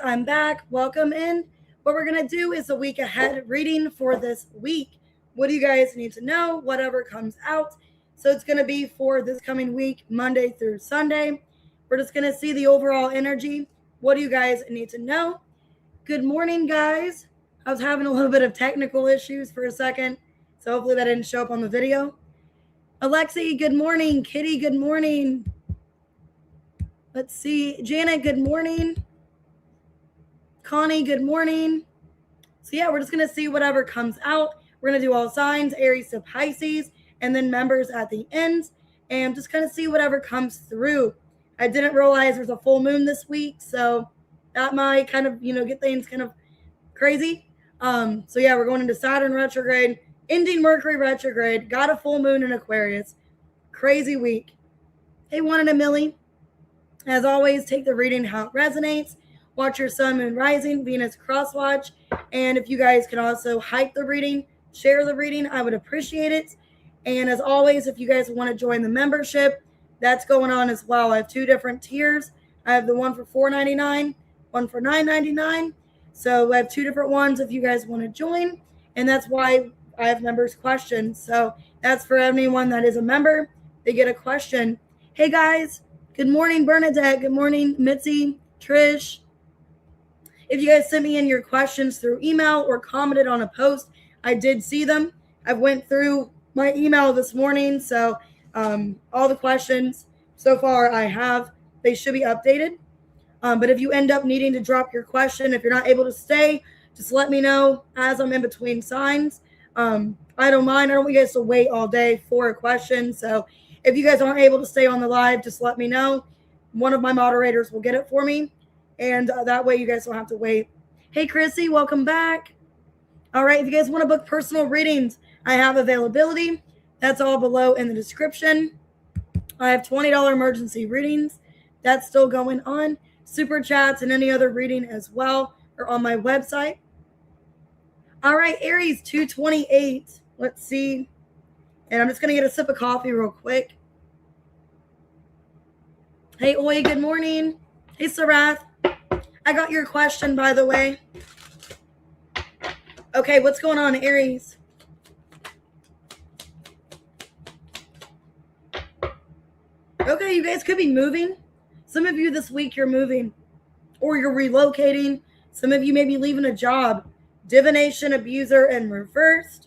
I'm back. Welcome in. What we're going to do is a week ahead reading for this week. What do you guys need to know? Whatever comes out. So it's going to be for this coming week, Monday through Sunday. We're just going to see the overall energy. What do you guys need to know? Good morning, guys. I was having a little bit of technical issues for a second, so hopefully that didn't show up on the video. Alexi, good morning. Kitty, good morning. Let's see. Janet, good morning. Connie, good morning. So yeah, we're just going to see whatever comes out. We're going to do all signs, Aries to Pisces, and then members at the end, and just kind of see whatever comes through. I didn't realize there's a full moon this week, so that might kind of, get things kind of crazy. So yeah, we're going into Saturn retrograde, ending Mercury retrograde, got a full moon in Aquarius. Crazy week. Hey, one in a milli. As always, take the reading how it resonates. Watch your sun, moon, rising, Venus cross watch. And if you guys can also hype the reading, share the reading, I would appreciate it. And as always, if you guys want to join the membership, that's going on as well. I have 2 different tiers. I have the one for $4.99, one for $9.99. So I have 2 different ones if you guys want to join. And that's why I have members' questions. So that's for anyone that is a member. They get a question. Hey, guys. Good morning, Bernadette. Good morning, Mitzi, Trish. If you guys sent me in your questions through email or commented on a post, I did see them. I went through my email this morning. So all the questions so far I have, they should be updated. But if you end up needing to drop your question, if you're not able to stay, just let me know as I'm in between signs. I don't mind. I don't want you guys to wait all day for a question. So if you guys aren't able to stay on the live, just let me know. One of my moderators will get it for me. And that way you guys don't have to wait. Hey, Chrissy, welcome back. All right, if you guys want to book personal readings, I have availability. That's all below in the description. I have $20 emergency readings. That's still going on. Super chats and any other reading as well are on my website. All right, Aries 228. Let's see. And I'm just going to get a sip of coffee real quick. Hey, Oi, good morning. Hey, Sarath. I got your question, by the way. Okay, what's going on, Aries? Okay, you guys could be moving. Some of you this week, you're moving. Or you're relocating. Some of you may be leaving a job. Divination, abuser, and reversed.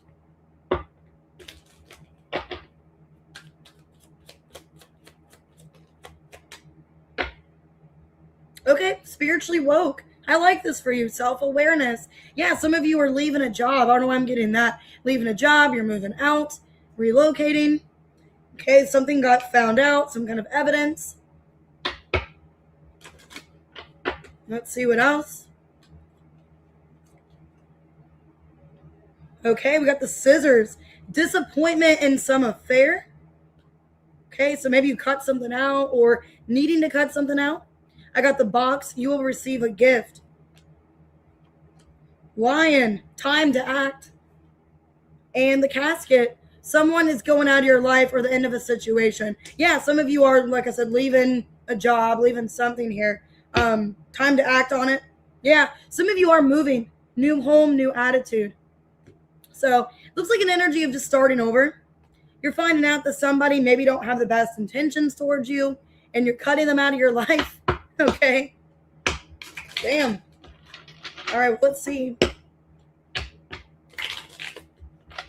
Okay, spiritually woke. I like this for you. Self-awareness. Yeah, some of you are leaving a job. I don't know why I'm getting that. Leaving a job, you're moving out, relocating. Okay, something got found out, some kind of evidence. Let's see what else. Okay, we got the scissors. Disappointment in some affair. Okay, so maybe you cut something out or needing to cut something out. I got the box. You will receive a gift. Lion, time to act. And the casket. Someone is going out of your life or the end of a situation. Yeah, some of you are, like I said, leaving a job, leaving something here. Time to act on it. Yeah, some of you are moving. New home, new attitude. So, looks like an energy of just starting over. You're finding out that somebody maybe don't have the best intentions towards you, and you're cutting them out of your life. Okay. Damn. All right, let's see.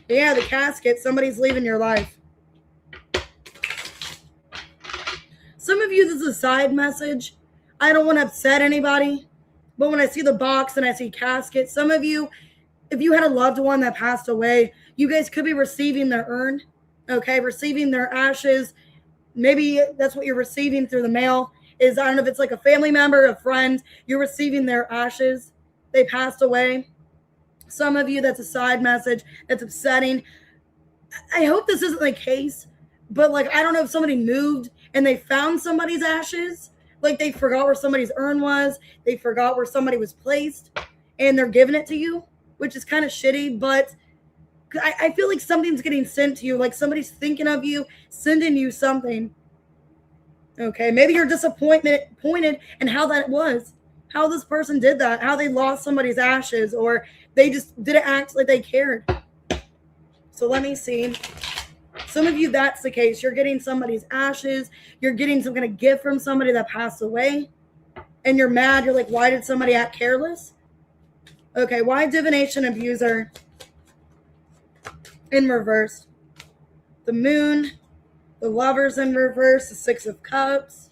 Yeah, the casket. Somebody's leaving your life. Some of you, this is a side message. I don't want to upset anybody, but when I see the box and I see casket, some of you, if you had a loved one that passed away, you guys could be receiving their urn, okay, receiving their ashes. Maybe that's what you're receiving through the mail. I don't know if it's like a family member, a friend, you're receiving their ashes. They passed away. Some of you, that's a side message. That's upsetting. I hope this isn't the case, but I don't know if somebody moved and they found somebody's ashes. They forgot where somebody's urn was. They forgot where somebody was placed and they're giving it to you, which is kind of shitty, but I feel like something's getting sent to you. Somebody's thinking of you, sending you something. Okay, maybe you're disappointed in how that was. how this person did that, how they lost somebody's ashes, or they just didn't act like they cared. So let me see. Some of you, that's the case. You're getting somebody's ashes. You're getting some kind of gift from somebody that passed away. And you're mad. You're like, why did somebody act careless? Okay, why divination abuser in reverse? The moon, the lovers in reverse, the 6 of cups.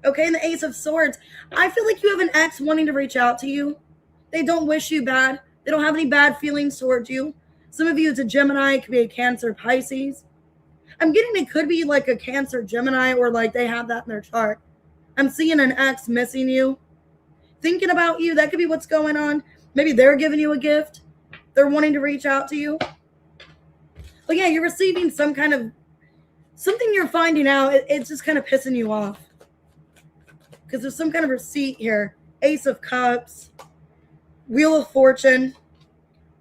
Okay, and the Ace of Swords. I feel like you have an ex wanting to reach out to you. They don't wish you bad. They don't have any bad feelings towards you. Some of you, it's a Gemini. It could be a Cancer, Pisces. I'm getting it could be like a Cancer, Gemini, or like they have that in their chart. I'm seeing an ex missing you, thinking about you. That could be what's going on. Maybe they're giving you a gift. They're wanting to reach out to you. But yeah, you're receiving some kind of, something you're finding out. It's just kind of pissing you off. Because there's some kind of receipt here. Ace of Cups, Wheel of Fortune,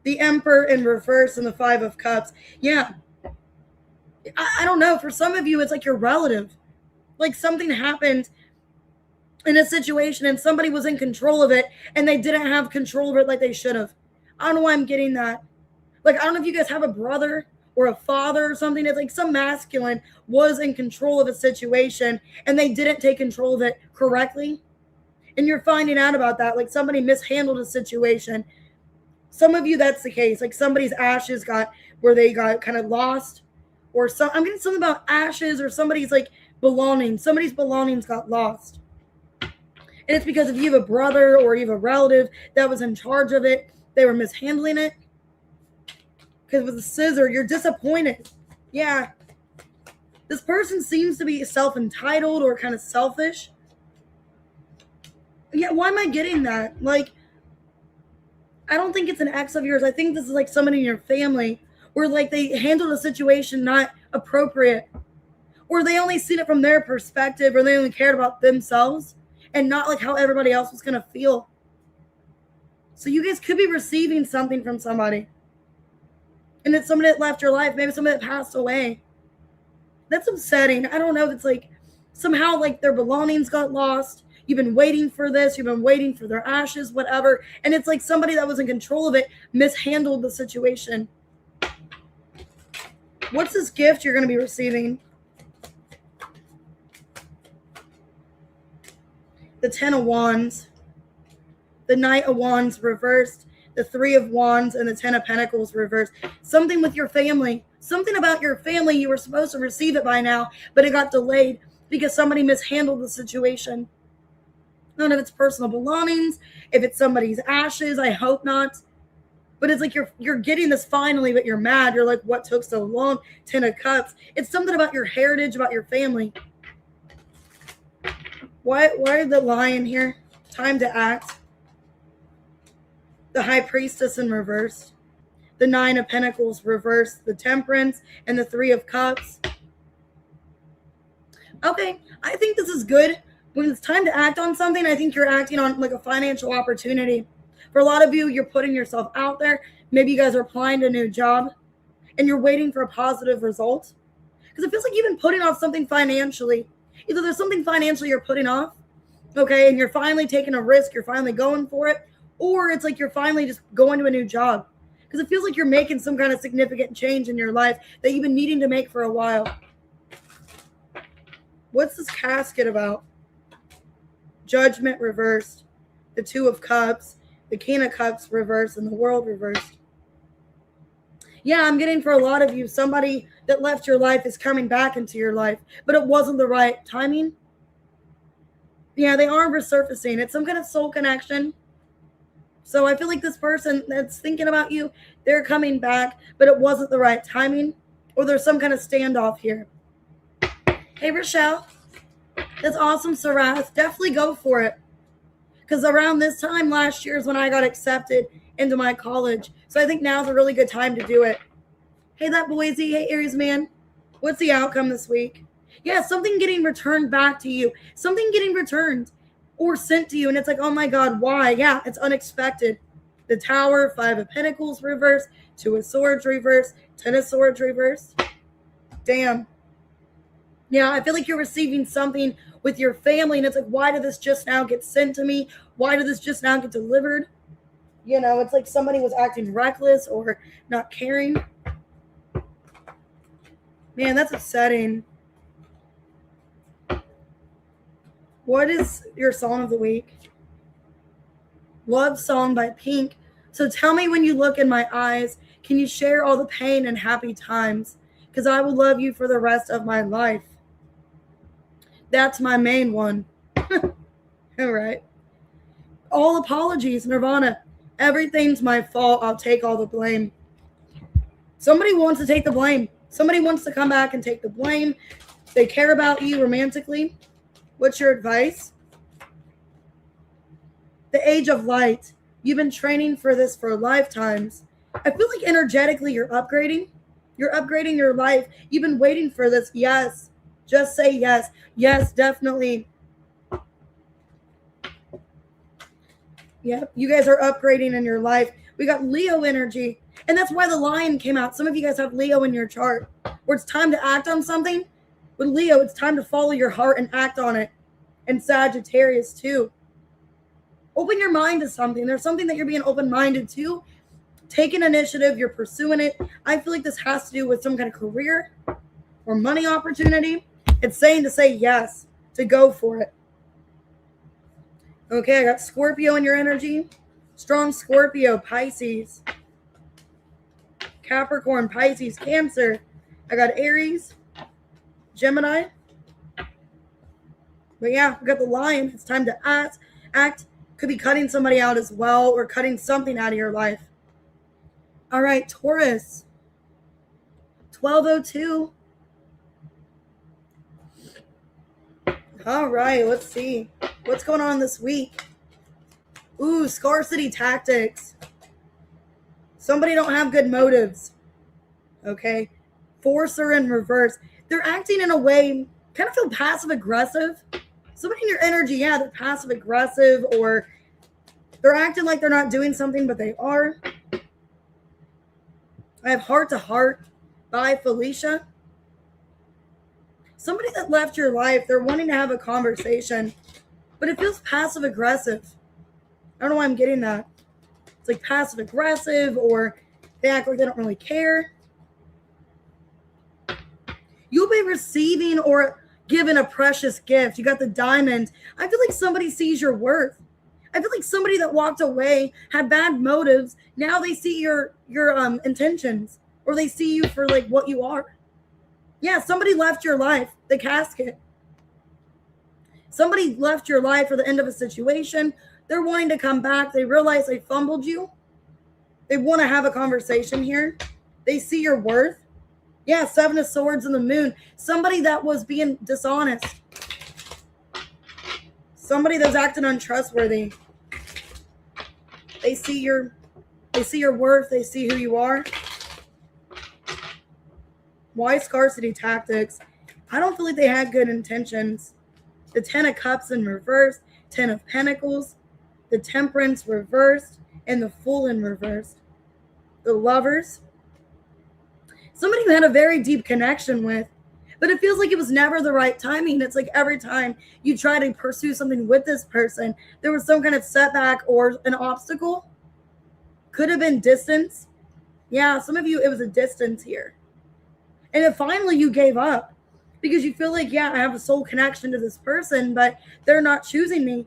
the Emperor in reverse, and the 5 of Cups. Yeah. I don't know. For some of you, it's like your relative. Like something happened in a situation and somebody was in control of it and they didn't have control of it like they should have. I don't know why I'm getting that. Like, I don't know if you guys have a brother or a father or something. It's like some masculine was in control of a situation and they didn't take control of it correctly. And you're finding out about that. Like somebody mishandled a situation. Some of you, that's the case. Like somebody's ashes got where they got kind of lost. Or some, I'm getting something about ashes or somebody's like belongings. Somebody's belongings got lost. And it's because if you have a brother or you have a relative that was in charge of it, they were mishandling it. Because with a scissor, you're disappointed. Yeah. This person seems to be self-entitled or kind of selfish. Yeah, why am I getting that? Like, I don't think it's an ex of yours. I think this is like somebody in your family where like they handled a situation not appropriate. Or they only seen it from their perspective, or they only cared about themselves and not like how everybody else was going to feel. So you guys could be receiving something from somebody. And it's somebody that left your life, maybe somebody that passed away. That's upsetting. I don't know if it's like somehow like their belongings got lost. You've been waiting for this. You've been waiting for their ashes, whatever. And it's like somebody that was in control of it mishandled the situation. What's this gift you're going to be receiving? The 10 of Wands. The Knight of Wands reversed. The 3 of Wands and the 10 of Pentacles reversed. Something with your family. Something about your family. You were supposed to receive it by now, but it got delayed because somebody mishandled the situation. None of it's personal belongings. If it's somebody's ashes, I hope not. But it's like you're getting this finally, but you're mad. You're like, what took so long? 10 of Cups. It's something about your heritage, about your family. Why the Lion here? Time to act. The High Priestess in reverse. The 9 of Pentacles reversed. The Temperance and the 3 of Cups. Okay, I think this is good. When it's time to act on something, I think you're acting on like a financial opportunity. For a lot of you, you're putting yourself out there. Maybe you guys are applying to a new job and you're waiting for a positive result. Because it feels like you've been putting off something financially. Either there's something financially you're putting off, okay, and you're finally taking a risk, you're finally going for it, or it's like you're finally just going to a new job. Because it feels like you're making some kind of significant change in your life that you've been needing to make for a while. What's this casket about? Judgment reversed, the 2 of Cups, the King of Cups reversed, and the World reversed. Yeah, I'm getting for a lot of you, somebody that left your life is coming back into your life, but it wasn't the right timing. Yeah, they are resurfacing. It's some kind of soul connection. So I feel like this person that's thinking about you, they're coming back, but it wasn't the right timing, or there's some kind of standoff here. Hey, Rochelle. That's awesome, Sarath. Definitely go for it. Because around this time last year is when I got accepted into my college. So I think now's a really good time to do it. Hey, that Boise. Hey, Aries man. What's the outcome this week? Yeah, something getting returned back to you. Something getting returned or sent to you. And it's like, oh my God, why? Yeah, it's unexpected. The Tower, 5 of Pentacles reversed, 2 of Swords reversed, 10 of Swords reversed. Damn. Yeah, I feel like you're receiving something with your family. And it's like, why did this just now get sent to me? Why did this just now get delivered? You know, it's like somebody was acting reckless or not caring. Man, that's upsetting. What is your song of the week? Love Song by Pink. So tell me when you look in my eyes, can you share all the pain and happy times? Because I will love you for the rest of my life. That's my main one. All right. All apologies, Nirvana. Everything's my fault. I'll take all the blame. Somebody wants to take the blame. Somebody wants to come back and take the blame. They care about you romantically. What's your advice? The Age of Light. You've been training for this for lifetimes. I feel like energetically you're upgrading. You're upgrading your life. You've been waiting for this. Yes. Just say yes. Yes, definitely. Yep. You guys are upgrading in your life. We got Leo energy. And that's why the Lion came out. Some of you guys have Leo in your chart. Where it's time to act on something. With Leo, it's time to follow your heart and act on it. And Sagittarius too. Open your mind to something. There's something that you're being open-minded to. Take an initiative. You're pursuing it. I feel like this has to do with some kind of career or money opportunity. It's saying to say yes, to go for it. Okay, I got Scorpio in your energy. Strong Scorpio, Pisces. Capricorn, Pisces, Cancer. I got Aries, Gemini. But yeah, we got the Lion. It's time to act. Could be cutting somebody out as well or cutting something out of your life. All right, Taurus. 1202. All right, let's see. What's going on this week? Ooh, scarcity tactics. Somebody don't have good motives. Okay. Forcer in reverse. They're acting in a way, kind of feel passive aggressive. Somebody in your energy, yeah, they're passive aggressive or they're acting like they're not doing something, but they are. I have Heart to Heart by Felicia. Somebody that left your life, they're wanting to have a conversation, but it feels passive aggressive. I don't know why I'm getting that. It's like passive aggressive or they act like they don't really care. You'll be receiving or given a precious gift. You got the diamond. I feel like somebody sees your worth. I feel like somebody that walked away had bad motives. Now they see your intentions or they see you for like what you are. Yeah, somebody left your life, the casket. Somebody left your life for the end of a situation. They're wanting to come back. They realize they fumbled you. They want to have a conversation here. They see your worth. Yeah, Seven of Swords and the Moon. Somebody that was being dishonest. Somebody that's acting untrustworthy. They see your worth. They see who you are. Why scarcity tactics? I don't feel like they had good intentions. The Ten of Cups in reverse, Ten of Pentacles, the Temperance reversed, and the Fool in reversed. The Lovers. Somebody you had a very deep connection with, but it feels like it was never the right timing. It's like every time you try to pursue something with this person, there was some kind of setback or an obstacle. Could have been distance. Yeah, some of you, it was a distance here. And then finally you gave up because you feel like, yeah, I have a soul connection to this person, but they're not choosing me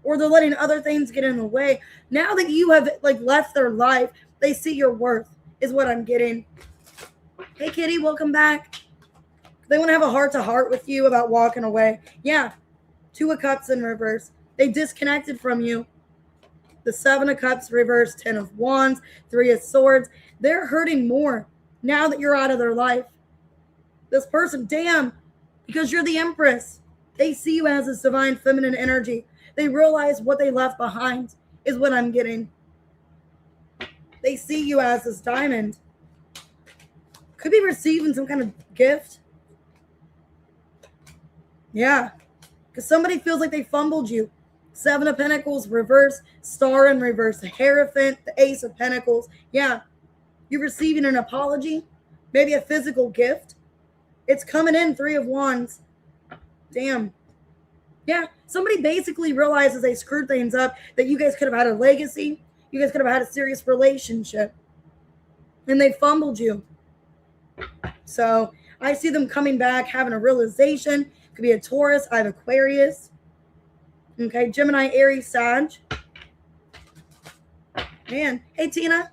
or they're letting other things get in the way. Now that you have like left their life, they see your worth is what I'm getting. Hey, Kitty, welcome back. They want to have a heart-to-heart with you about walking away. Yeah, Two of Cups in reverse. They disconnected from you. The Seven of Cups reverse, Ten of Wands, Three of Swords. They're hurting more now that you're out of their life. This person, damn, because you're the Empress. They see you as this divine feminine energy. They realize what they left behind is what I'm getting. They see you as this diamond. Could be receiving some kind of gift. Yeah. Because somebody feels like they fumbled you. Seven of Pentacles, reverse, Star in reverse, the Hierophant, the Ace of Pentacles. Yeah. You're receiving an apology. Maybe a physical gift. It's coming in, Three of Wands. Damn. Yeah, somebody basically realizes they screwed things up, that you guys could have had a legacy, you guys could have had a serious relationship, and they fumbled you. So I see them coming back, having a realization. Could be a Taurus. I have Aquarius. Okay, Gemini, Aries, Sag. Man, hey Tina,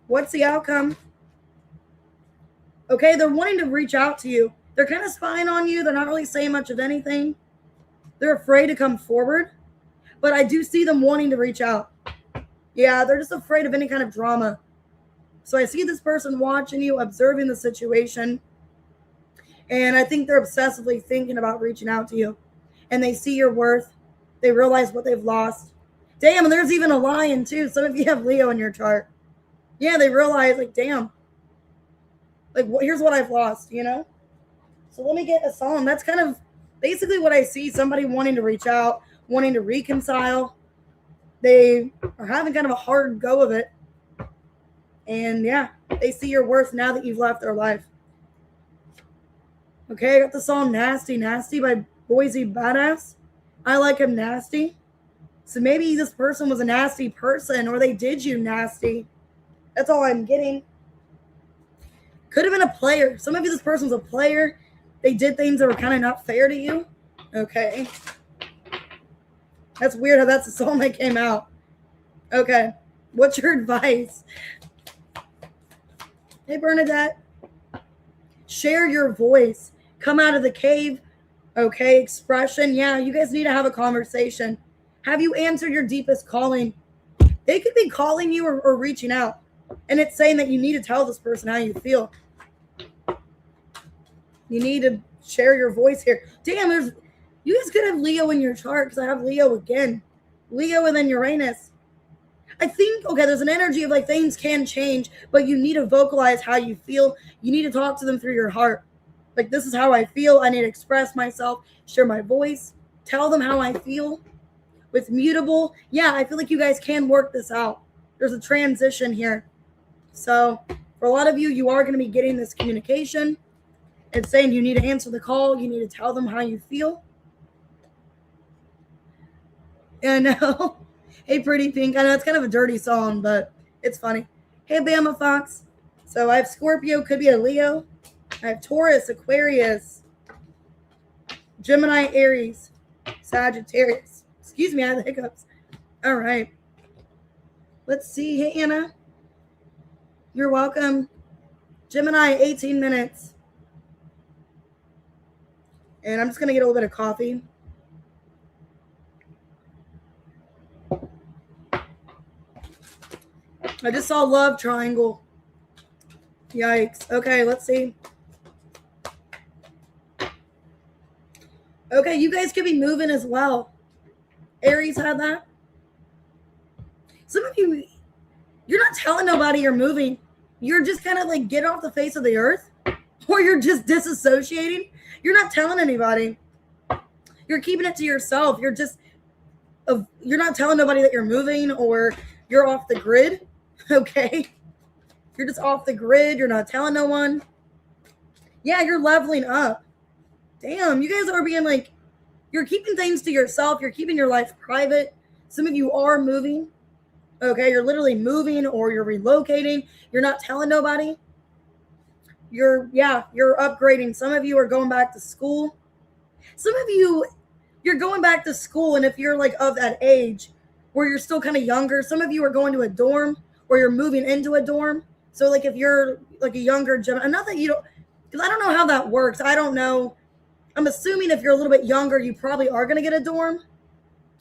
what's the outcome? Okay, they're wanting to reach out to you. They're kind of spying on you. They're not really saying much of anything. They're afraid to come forward, but I do see them wanting to reach out. Yeah, they're just afraid of any kind of drama. So I see this person watching you, observing the situation, and I think they're obsessively thinking about reaching out to you. And they see your worth. They realize what they've lost. Damn, and there's even a lion too. Some of you have Leo in your chart. Yeah, they realize, like, damn. Like, here's what I've lost, you know? So let me get a song. That's kind of basically what I see. Somebody wanting to reach out, wanting to reconcile. They are having kind of a hard go of it. And yeah, they see your worth now that you've left their life. Okay, I got the song Nasty Nasty by Boise Badass. I like him nasty. So maybe this person was a nasty person, or they did you nasty. That's all I'm getting. Could have been a player. Some of you, this person's a player. They did things that were kind of not fair to you. Okay. That's weird how that's the song that came out. Okay. What's your advice? Hey, Bernadette. Share your voice. Come out of the cave. Okay. Expression. Yeah, you guys need to have a conversation. Have you answered your deepest calling? They could be calling you or reaching out. And it's saying that you need to tell this person how you feel. You need to share your voice here. Damn, you guys could have Leo in your chart, because I have Leo again. Leo and then Uranus. I think, okay, there's an energy of like things can change, but you need to vocalize how you feel. You need to talk to them through your heart. Like, this is how I feel. I need to express myself, share my voice, tell them how I feel. With mutable, yeah, I feel like you guys can work this out. There's a transition here. So for a lot of you, you are going to be getting this communication. It's saying you need to answer the call. You need to tell them how you feel. I know. Hey, Pretty Pink. I know it's kind of a dirty song, but it's funny. Hey, Bama Fox. So I have Scorpio, could be a Leo. I have Taurus, Aquarius, Gemini, Aries, Sagittarius. Excuse me, I have hiccups. All right. Let's see. Hey, Anna. You're welcome. Gemini, 18 minutes. And I'm just going to get a little bit of coffee. I just saw love triangle. Yikes. Okay, let's see. Okay, you guys could be moving as well. Aries had that. Some of you, you're not telling nobody you're moving. You're just kind of like get off the face of the earth, or you're just disassociating. You're not telling anybody. You're keeping it to yourself. You're not telling nobody that you're moving, or you're off the grid. Okay. You're just off the grid. You're not telling no one. Yeah, you're leveling up. Damn, you guys are being like, you're keeping things to yourself. You're keeping your life private. Some of you are moving. Okay, you're literally moving, or you're relocating. You're not telling nobody. You're upgrading. Some of you are going back to school. Some of you, you're going back to school, and if you're like of that age where you're still kind of younger, some of you are going to a dorm, or you're moving into a dorm. So like if you're like a younger generation, not that you don't, because I don't know how that works. I don't know. I'm assuming if you're a little bit younger, you probably are going to get a dorm.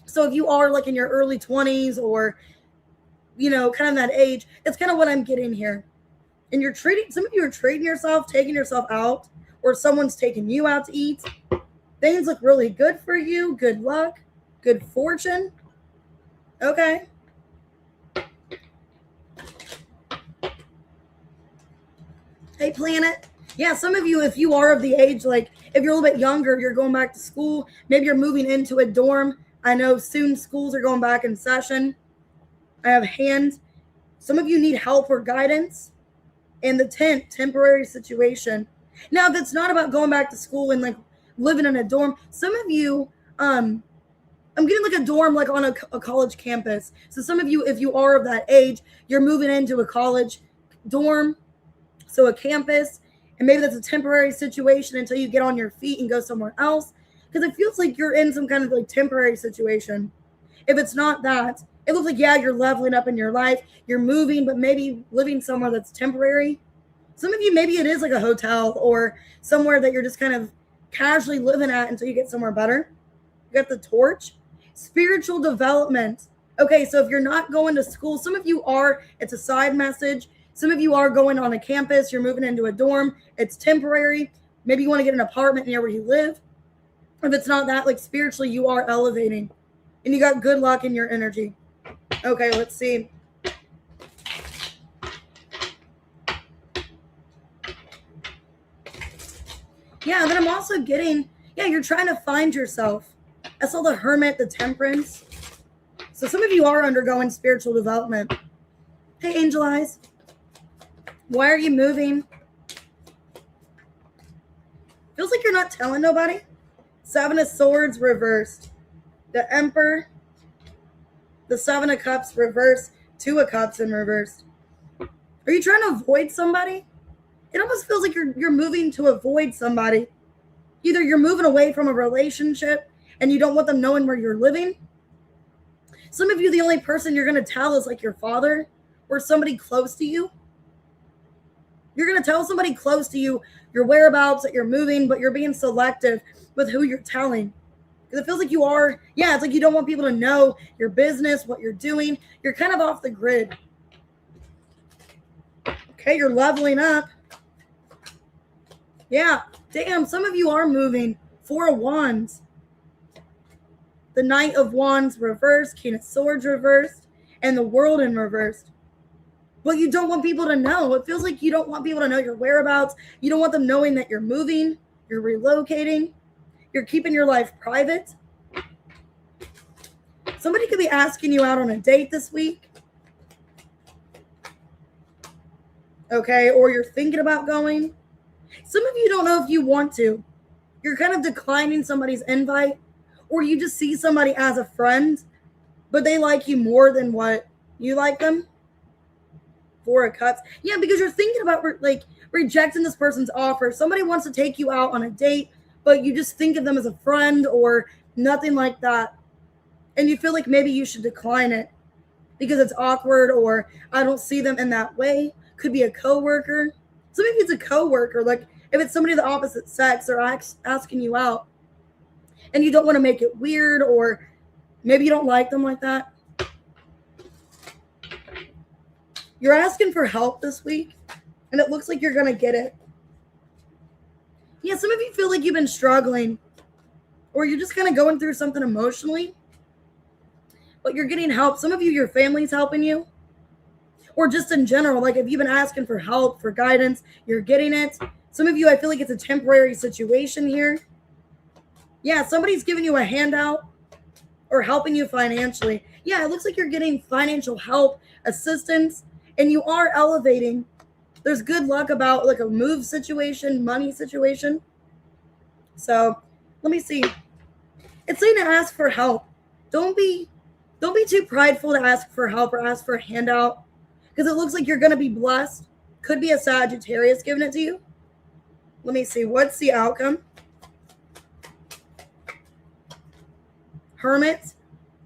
So if you are like in your early 20s, or, you know, kind of that age, that's kind of what I'm getting here. And some of you are treating yourself, taking yourself out, or someone's taking you out to eat. Things look really good for you. Good luck, good fortune. Okay. Hey, Planet. Yeah, some of you, if you are of the age, like if you're a little bit younger, you're going back to school. Maybe you're moving into a dorm. I know soon schools are going back in session. I have hands. Some of you need help or guidance. And the temporary situation. Now, if it's not about going back to school and like living in a dorm, some of you I'm getting like a dorm, like on a college campus. So some of you, if you are of that age, you're moving into a college dorm, so a campus, and maybe that's a temporary situation until you get on your feet and go somewhere else. Because it feels like you're in some kind of like temporary situation. If it's not that, it looks like, yeah, you're leveling up in your life, you're moving, but maybe living somewhere that's temporary. Some of you, maybe it is like a hotel or somewhere that you're just kind of casually living at until you get somewhere better. You got the torch. Spiritual development. Okay, so if you're not going to school, some of you are, it's a side message. Some of you are going on a campus, you're moving into a dorm, it's temporary. Maybe you want to get an apartment near where you live. If it's not that, like spiritually, you are elevating and you got good luck in your energy. Okay, let's see. Yeah, then I'm also getting, yeah, you're trying to find yourself. I saw the Hermit, the Temperance. So some of you are undergoing spiritual development. Hey, Angel Eyes. Why are you moving? Feels like you're not telling nobody. Seven of Swords reversed. The Emperor. The Seven of Cups reversed. Two of Cups in reverse. Are you trying to avoid somebody? It almost feels like you're moving to avoid somebody. Either you're moving away from a relationship and you don't want them knowing where you're living. Some of you, the only person you're going to tell is like your father or somebody close to you. You're going to tell somebody close to you your whereabouts, that you're moving, but you're being selective with who you're telling. Because it feels like you are, yeah, it's like you don't want people to know your business, what you're doing. You're kind of off the grid. Okay, you're leveling up. Yeah, damn, some of you are moving. Four of Wands. The Knight of Wands reversed, King of Swords reversed, and the World in reversed. But you don't want people to know. It feels like you don't want people to know your whereabouts. You don't want them knowing that you're moving, you're relocating, you're keeping your life private. Somebody could be asking you out on a date this week. Okay, or you're thinking about going. Some of you don't know if you want to. You're kind of declining somebody's invite, or you just see somebody as a friend, but they like you more than what you like them. Four of Cups. Yeah, because you're thinking about like rejecting this person's offer. Somebody wants to take you out on a date, but you just think of them as a friend or nothing like that. And you feel like maybe you should decline it because it's awkward or I don't see them in that way. Could be a coworker. So maybe it's a coworker. Like if it's somebody of the opposite sex, they're asking you out and you don't want to make it weird, or maybe you don't like them like that. You're asking for help this week, and it looks like you're going to get it. Yeah, some of you feel like you've been struggling, or you're just kind of going through something emotionally, but you're getting help. Some of you, your family's helping you, or just in general, like if you've been asking for help, for guidance, you're getting it. Some of you, I feel like it's a temporary situation here. Yeah, somebody's giving you a handout or helping you financially. Yeah, it looks like you're getting financial help, assistance, and you are elevating. There's good luck about like a move situation, money situation. So let me see. It's saying to ask for help. Don't be too prideful to ask for help or ask for a handout, because it looks like you're going to be blessed. Could be a Sagittarius giving it to you. Let me see. What's the outcome? Hermit,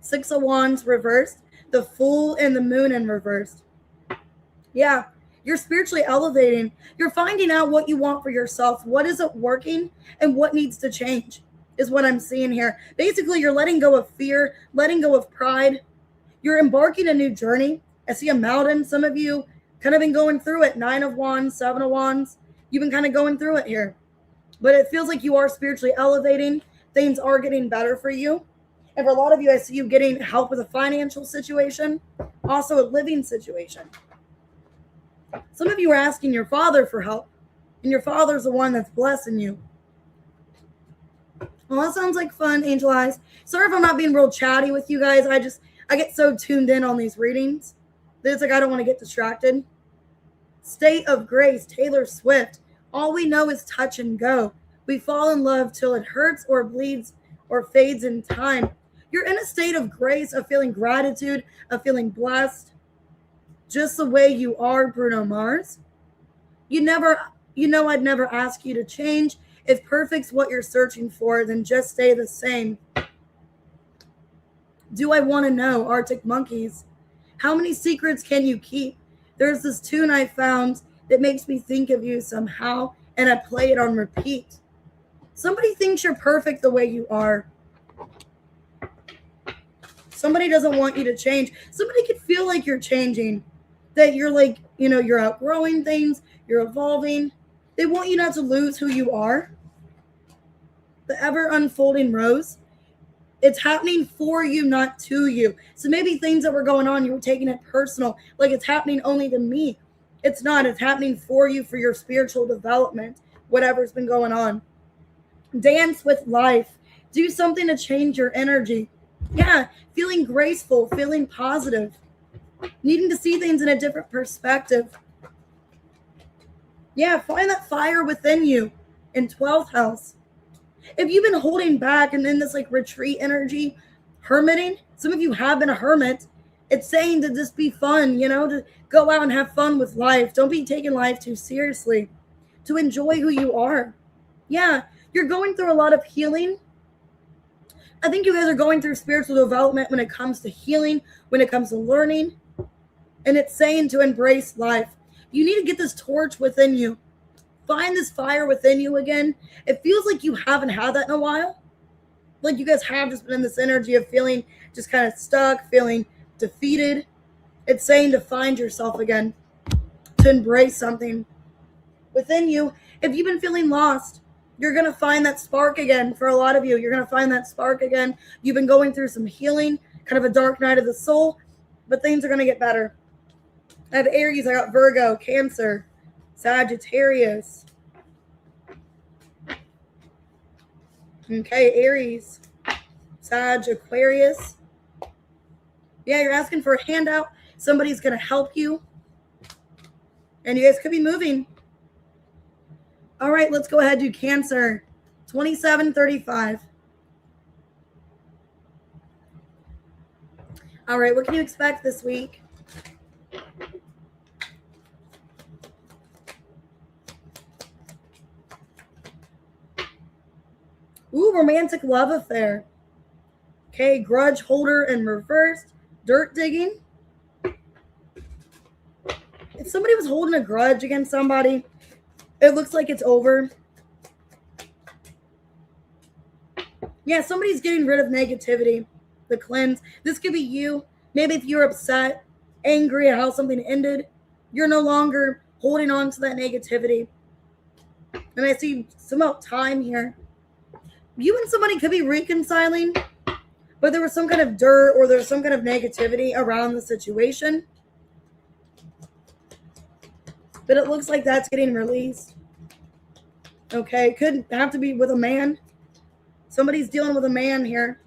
Six of Wands reversed, the Fool and the Moon in reversed. Yeah, you're spiritually elevating. You're finding out what you want for yourself, what isn't working, and what needs to change is what I'm seeing here. Basically, you're letting go of fear, letting go of pride. You're embarking a new journey. I see a mountain. Some of you kind of been going through it. Nine of Wands, Seven of Wands. You've been kind of going through it here. But it feels like you are spiritually elevating. Things are getting better for you. And for a lot of you, I see you getting help with a financial situation, also a living situation. Some of you are asking your father for help, and your father's the one that's blessing you. Well, that sounds like fun, Angel Eyes. Sorry if I'm not being real chatty with you guys. I get so tuned in on these readings that it's like I don't want to get distracted. State of Grace, Taylor Swift. All we know is touch and go. We fall in love till it hurts or bleeds or fades in time. You're in a state of grace, of feeling gratitude, of feeling blessed, just the way you are, Bruno Mars. I'd never ask you to change. If perfect's what you're searching for, then just stay the same. Do I want to know, Arctic Monkeys? How many secrets can you keep? There's this tune I found that makes me think of you somehow, and I play it on repeat. Somebody thinks you're perfect the way you are. Somebody doesn't want you to change. Somebody could feel like you're changing, that you're like, you're outgrowing things, you're evolving. They want you not to lose who you are. The ever unfolding rose. It's happening for you, not to you. So maybe things that were going on, you were taking it personal, like it's happening only to me. It's not. It's happening for you, for your spiritual development, whatever's been going on. Dance with life. Do something to change your energy. Yeah, feeling graceful, feeling positive, needing to see things in a different perspective. Yeah, find that fire within you in 12th house. If you've been holding back and in this like retreat energy, hermiting, some of you have been a hermit. It's saying to just be fun, to go out and have fun with life. Don't be taking life too seriously. To enjoy who you are. Yeah, you're going through a lot of healing. I think you guys are going through spiritual development when it comes to healing, when it comes to learning. And it's saying to embrace life. You need to get this torch within you. Find this fire within you again. It feels like you haven't had that in a while. Like you guys have just been in this energy of feeling just kind of stuck, feeling defeated. It's saying to find yourself again, to embrace something within you. If you've been feeling lost, you're going to find that spark again. For a lot of you, you're going to find that spark again. You've been going through some healing, kind of a dark night of the soul, but things are going to get better. I have Aries, I got Virgo, Cancer, Sagittarius. Okay, Aries, Sag, Aquarius. Yeah, you're asking for a handout. Somebody's going to help you. And you guys could be moving. All right, let's go ahead and do Cancer, 2735. All right, what can you expect this week? Ooh, romantic love affair. Okay, grudge holder in reversed. Dirt digging. If somebody was holding a grudge against somebody, it looks like it's over. Yeah, somebody's getting rid of negativity. The cleanse. This could be you. Maybe if you're upset, angry at how something ended, you're no longer holding on to that negativity. And I see some about time here. You and somebody could be reconciling, but there was some kind of dirt or there was some kind of negativity around the situation. But it looks like that's getting released. Okay, could have to be with a man. Somebody's dealing with a man here.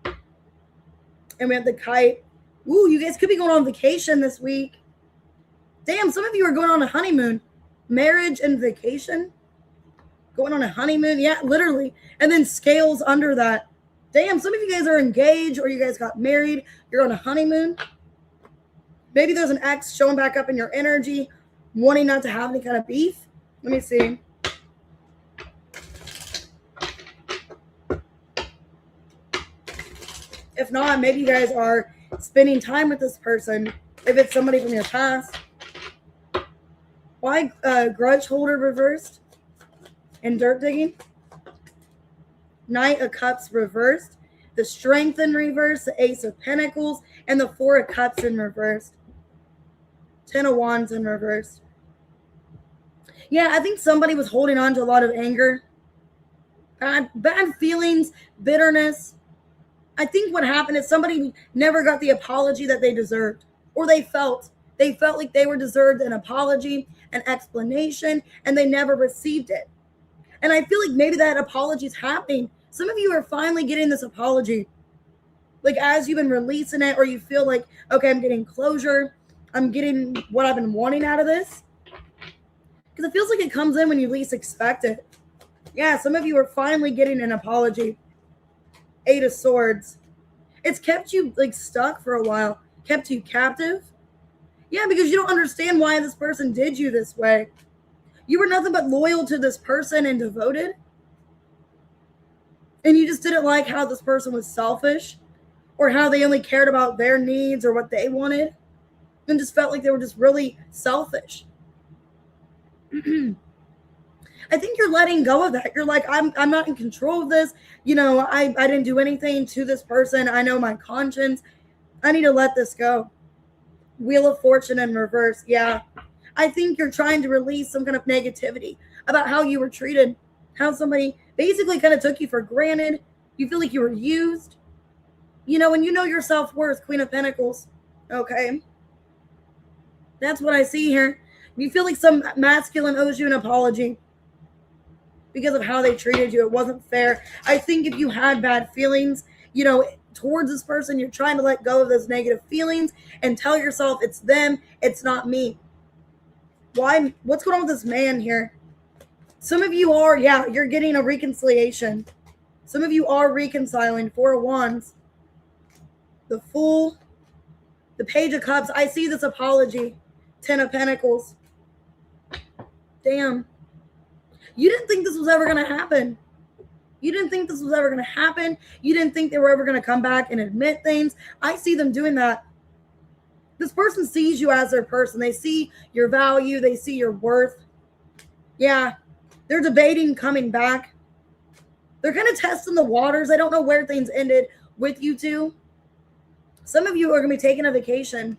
And we have the kite. Ooh, you guys could be going on vacation this week. Damn, some of you are going on a honeymoon. Marriage and vacation. Going on a honeymoon. Yeah, literally. And then scales under that. Damn, some of you guys are engaged or you guys got married. You're on a honeymoon. Maybe there's an ex showing back up in your energy, wanting not to have any kind of beef. Let me see. If not, maybe you guys are spending time with this person. If it's somebody from your past. Why grudge holder reversed? And dirt digging. Knight of Cups reversed. The Strength in reverse. The Ace of Pentacles. And the Four of Cups in reverse. 10 of Wands in reverse. Yeah, I think somebody was holding on to a lot of anger. Bad feelings. Bitterness. I think what happened is somebody never got the apology that they deserved. Or they felt like they were deserved an apology, an explanation, and they never received it. And I feel like maybe that apology is happening. Some of you are finally getting this apology. Like as you've been releasing it, or you feel like, okay, I'm getting closure. I'm getting what I've been wanting out of this. Because it feels like it comes in when you least expect it. Yeah, some of you are finally getting an apology. Eight of Swords. It's kept you like stuck for a while, kept you captive. Yeah, because you don't understand why this person did you this way. You were nothing but loyal to this person and devoted. And you just didn't like how this person was selfish or how they only cared about their needs or what they wanted and just felt like they were just really selfish. I think you're letting go of that. You're like, I'm not in control of this. You know, I didn't do anything to this person. I know my conscience. I need to let this go. Wheel of Fortune in reverse. Yeah. I think you're trying to release some kind of negativity about how you were treated, how somebody basically kind of took you for granted. You feel like you were used. You know, and you know your self-worth, Queen of Pentacles. Okay. That's what I see here. You feel like some masculine owes you an apology because of how they treated you. It wasn't fair. I think if you had bad feelings, you know, towards this person, you're trying to let go of those negative feelings and tell yourself it's them, it's not me. Why? What's going on with this man here? Some of you are, yeah, you're getting a reconciliation. Some of you are reconciling. Four of Wands. The Fool. The Page of Cups. I see this apology. Ten of Pentacles. Damn. You didn't think this was ever going to happen. You didn't think this was ever going to happen. You didn't think they were ever going to come back and admit things. I see them doing that. This person sees you as their person. They see your value. They see your worth. Yeah. They're debating coming back. They're kind of testing the waters. I don't know where things ended with you two. Some of you are going to be taking a vacation.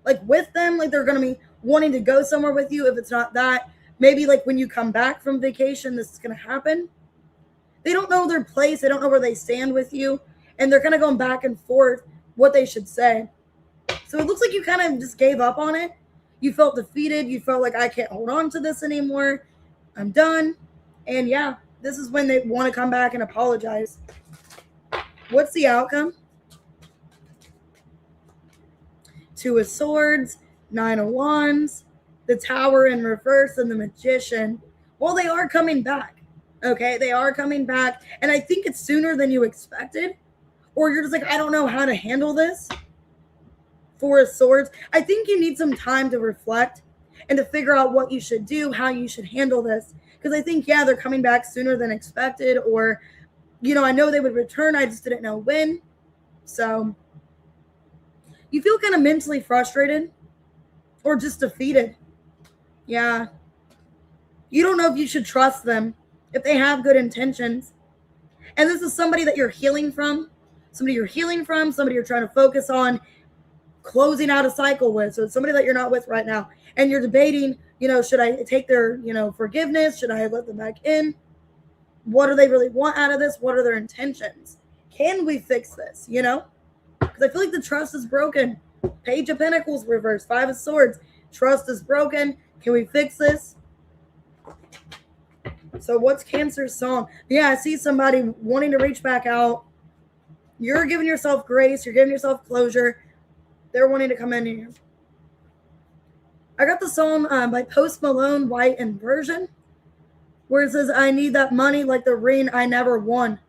Like with them. Like they're going to be wanting to go somewhere with you. If it's not that. Maybe like when you come back from vacation, this is going to happen. They don't know their place. They don't know where they stand with you. And they're kind of going back and forth what they should say. So it looks like you kind of just gave up on it. You felt defeated. You felt like I can't hold on to this anymore. I'm done. And yeah, this is when they want to come back and apologize. What's the outcome? Two of Swords, Nine of Wands, the Tower in reverse, and the Magician. Well, they are coming back. Okay, they are coming back. And I think it's sooner than you expected. Or you're just like, I don't know how to handle this. Four of Swords. I think you need some time to reflect and to figure out what you should do, how you should handle this. Because I think, yeah, they're coming back sooner than expected. Or, you know, I know they would return. I just didn't know when. So you feel kind of mentally frustrated or just defeated. Yeah. You don't know if you should trust them, if they have good intentions. And this is somebody that you're healing from. Somebody you're healing from. Somebody you're trying to focus on closing out a cycle with. So it's somebody that you're not with right now. And you're debating, you know, should I take their, you know, forgiveness? Should I let them back in? What do they really want out of this? What are their intentions? Can we fix this? You know? Because I feel like the trust is broken. Page of Pentacles reverse. Five of Swords. Trust is broken. Can we fix this? So what's Cancer's song? Yeah, I see somebody wanting to reach back out. You're giving yourself grace. You're giving yourself closure. They're wanting to come in here. I got the song by Post Malone, White Inversion, where it says, I need that money like the ring I never won.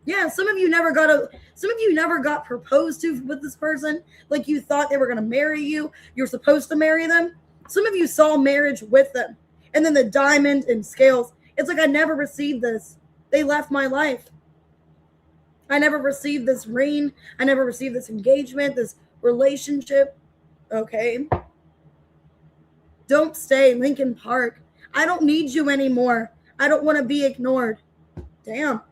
Yeah, some of you never got proposed to with this person. Like you thought they were going to marry you. You're supposed to marry them. Some of you saw marriage with them. And then the diamond and scales. It's like I never received this. They left my life. I never received this ring. I never received this engagement, this relationship. Okay. Don't stay, Lincoln Park. I don't need you anymore. I don't want to be ignored. Damn.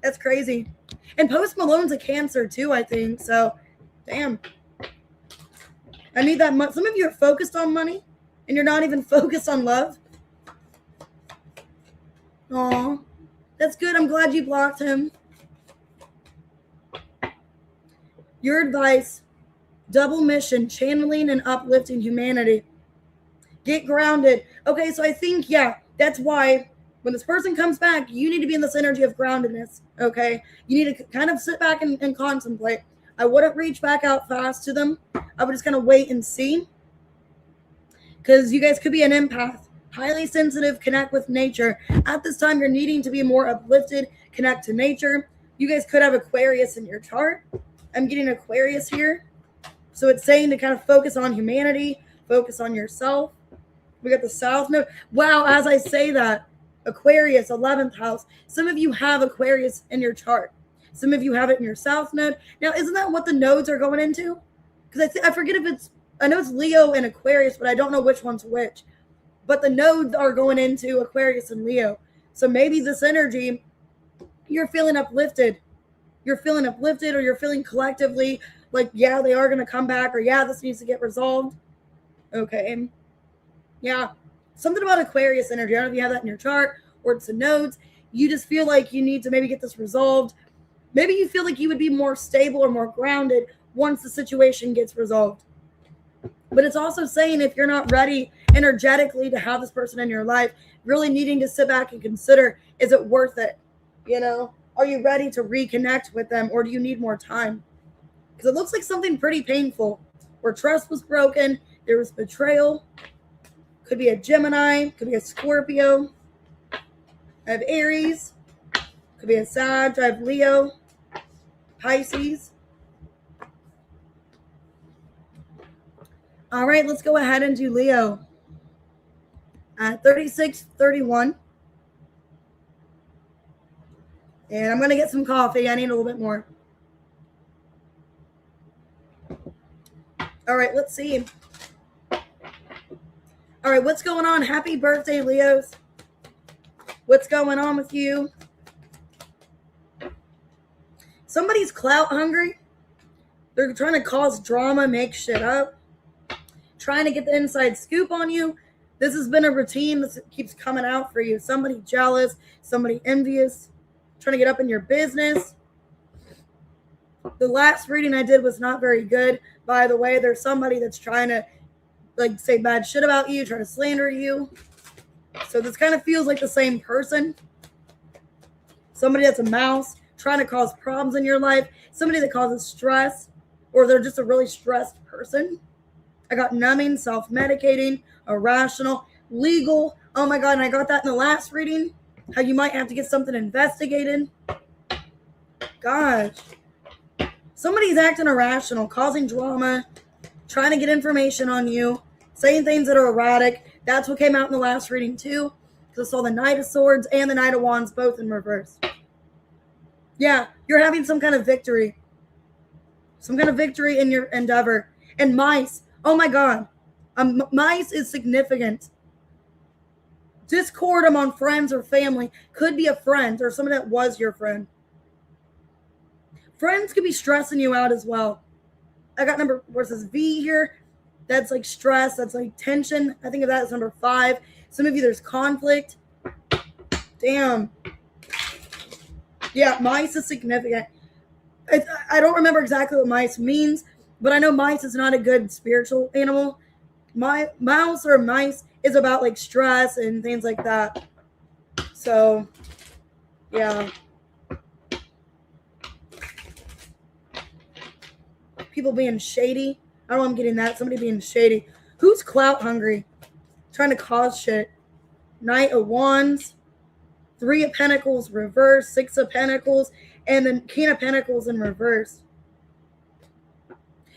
That's crazy. And Post Malone's a Cancer too, I think. So, damn. I need that money. Some of you are focused on money and you're not even focused on love. Aw. That's good. I'm glad you blocked him. Your advice, double mission, channeling and uplifting humanity. Get grounded. Okay, so I think, yeah, that's why when this person comes back, you need to be in this energy of groundedness, okay? You need to kind of sit back and contemplate. I wouldn't reach back out fast to them. I would just kind of wait and see. Because you guys could be an empath. Highly sensitive, connect with nature. At this time, you're needing to be more uplifted, connect to nature. You guys could have Aquarius in your chart. I'm getting Aquarius here. So it's saying to kind of focus on humanity, focus on yourself. We got the South Node. Wow, as I say that, Aquarius, 11th house. Some of you have Aquarius in your chart. Some of you have it in your South Node. Now, isn't that what the nodes are going into? Because I forget if it's, I know it's Leo and Aquarius, but I don't know which one's which. But the nodes are going into Aquarius and Leo. So maybe this energy, you're feeling uplifted. You're feeling uplifted, or you're feeling collectively like, yeah, they are going to come back, or yeah, this needs to get resolved. Okay. Yeah. Something about Aquarius energy. I don't know if you have that in your chart or it's the nodes. You just feel like you need to maybe get this resolved. Maybe you feel like you would be more stable or more grounded once the situation gets resolved. But it's also saying if you're not ready energetically to have this person in your life, really needing to sit back and consider, is it worth it? You know, are you ready to reconnect with them, or do you need more time? Because it looks like something pretty painful where trust was broken, there was betrayal. Could be a Gemini, could be a Scorpio. I have Aries, could be a Sag, I have Leo, Pisces. All right, let's go ahead and do Leo. 3631. And I'm going to get some coffee. I need a little bit more. All right, let's see. All right, what's going on? Happy birthday, Leos. What's going on with you? Somebody's clout hungry. They're trying to cause drama, make shit up, trying to get the inside scoop on you. This has been a routine that keeps coming out for you. Somebody jealous, somebody envious, trying to get up in your business. The last reading I did was not very good. By the way, there's somebody that's trying to like say bad shit about you, trying to slander you. So this kind of feels like the same person. Somebody that's a mouse, trying to cause problems in your life. Somebody that causes stress, or they're just a really stressed person. I got numbing, self-medicating, irrational, legal. Oh my God, and I got that in the last reading. How you might have to get something investigated. Gosh. Somebody's acting irrational, causing drama, trying to get information on you, saying things that are erratic. That's what came out in the last reading too. Because I saw the Knight of Swords and the Knight of Wands both in reverse. Yeah, you're having some kind of victory. Some kind of victory in your endeavor. And mice. Oh my God. Mice is significant. Discord among friends or family. Could be a friend or someone that was your friend. Friends could be stressing you out as well. I got number, where it says V here. That's like stress. That's like tension. I think of that as number 5. Some of you, there's conflict. Damn. Yeah, mice is significant. I don't remember exactly what mice means, but I know mice is not a good spiritual animal. Mouse or mice is about like stress and things like that. So, yeah. People being shady. I don't know, I'm getting that. Somebody being shady. Who's clout hungry? Trying to cause shit. Knight of Wands. 3 of Pentacles reverse. 6 of Pentacles. And then King of Pentacles in reverse.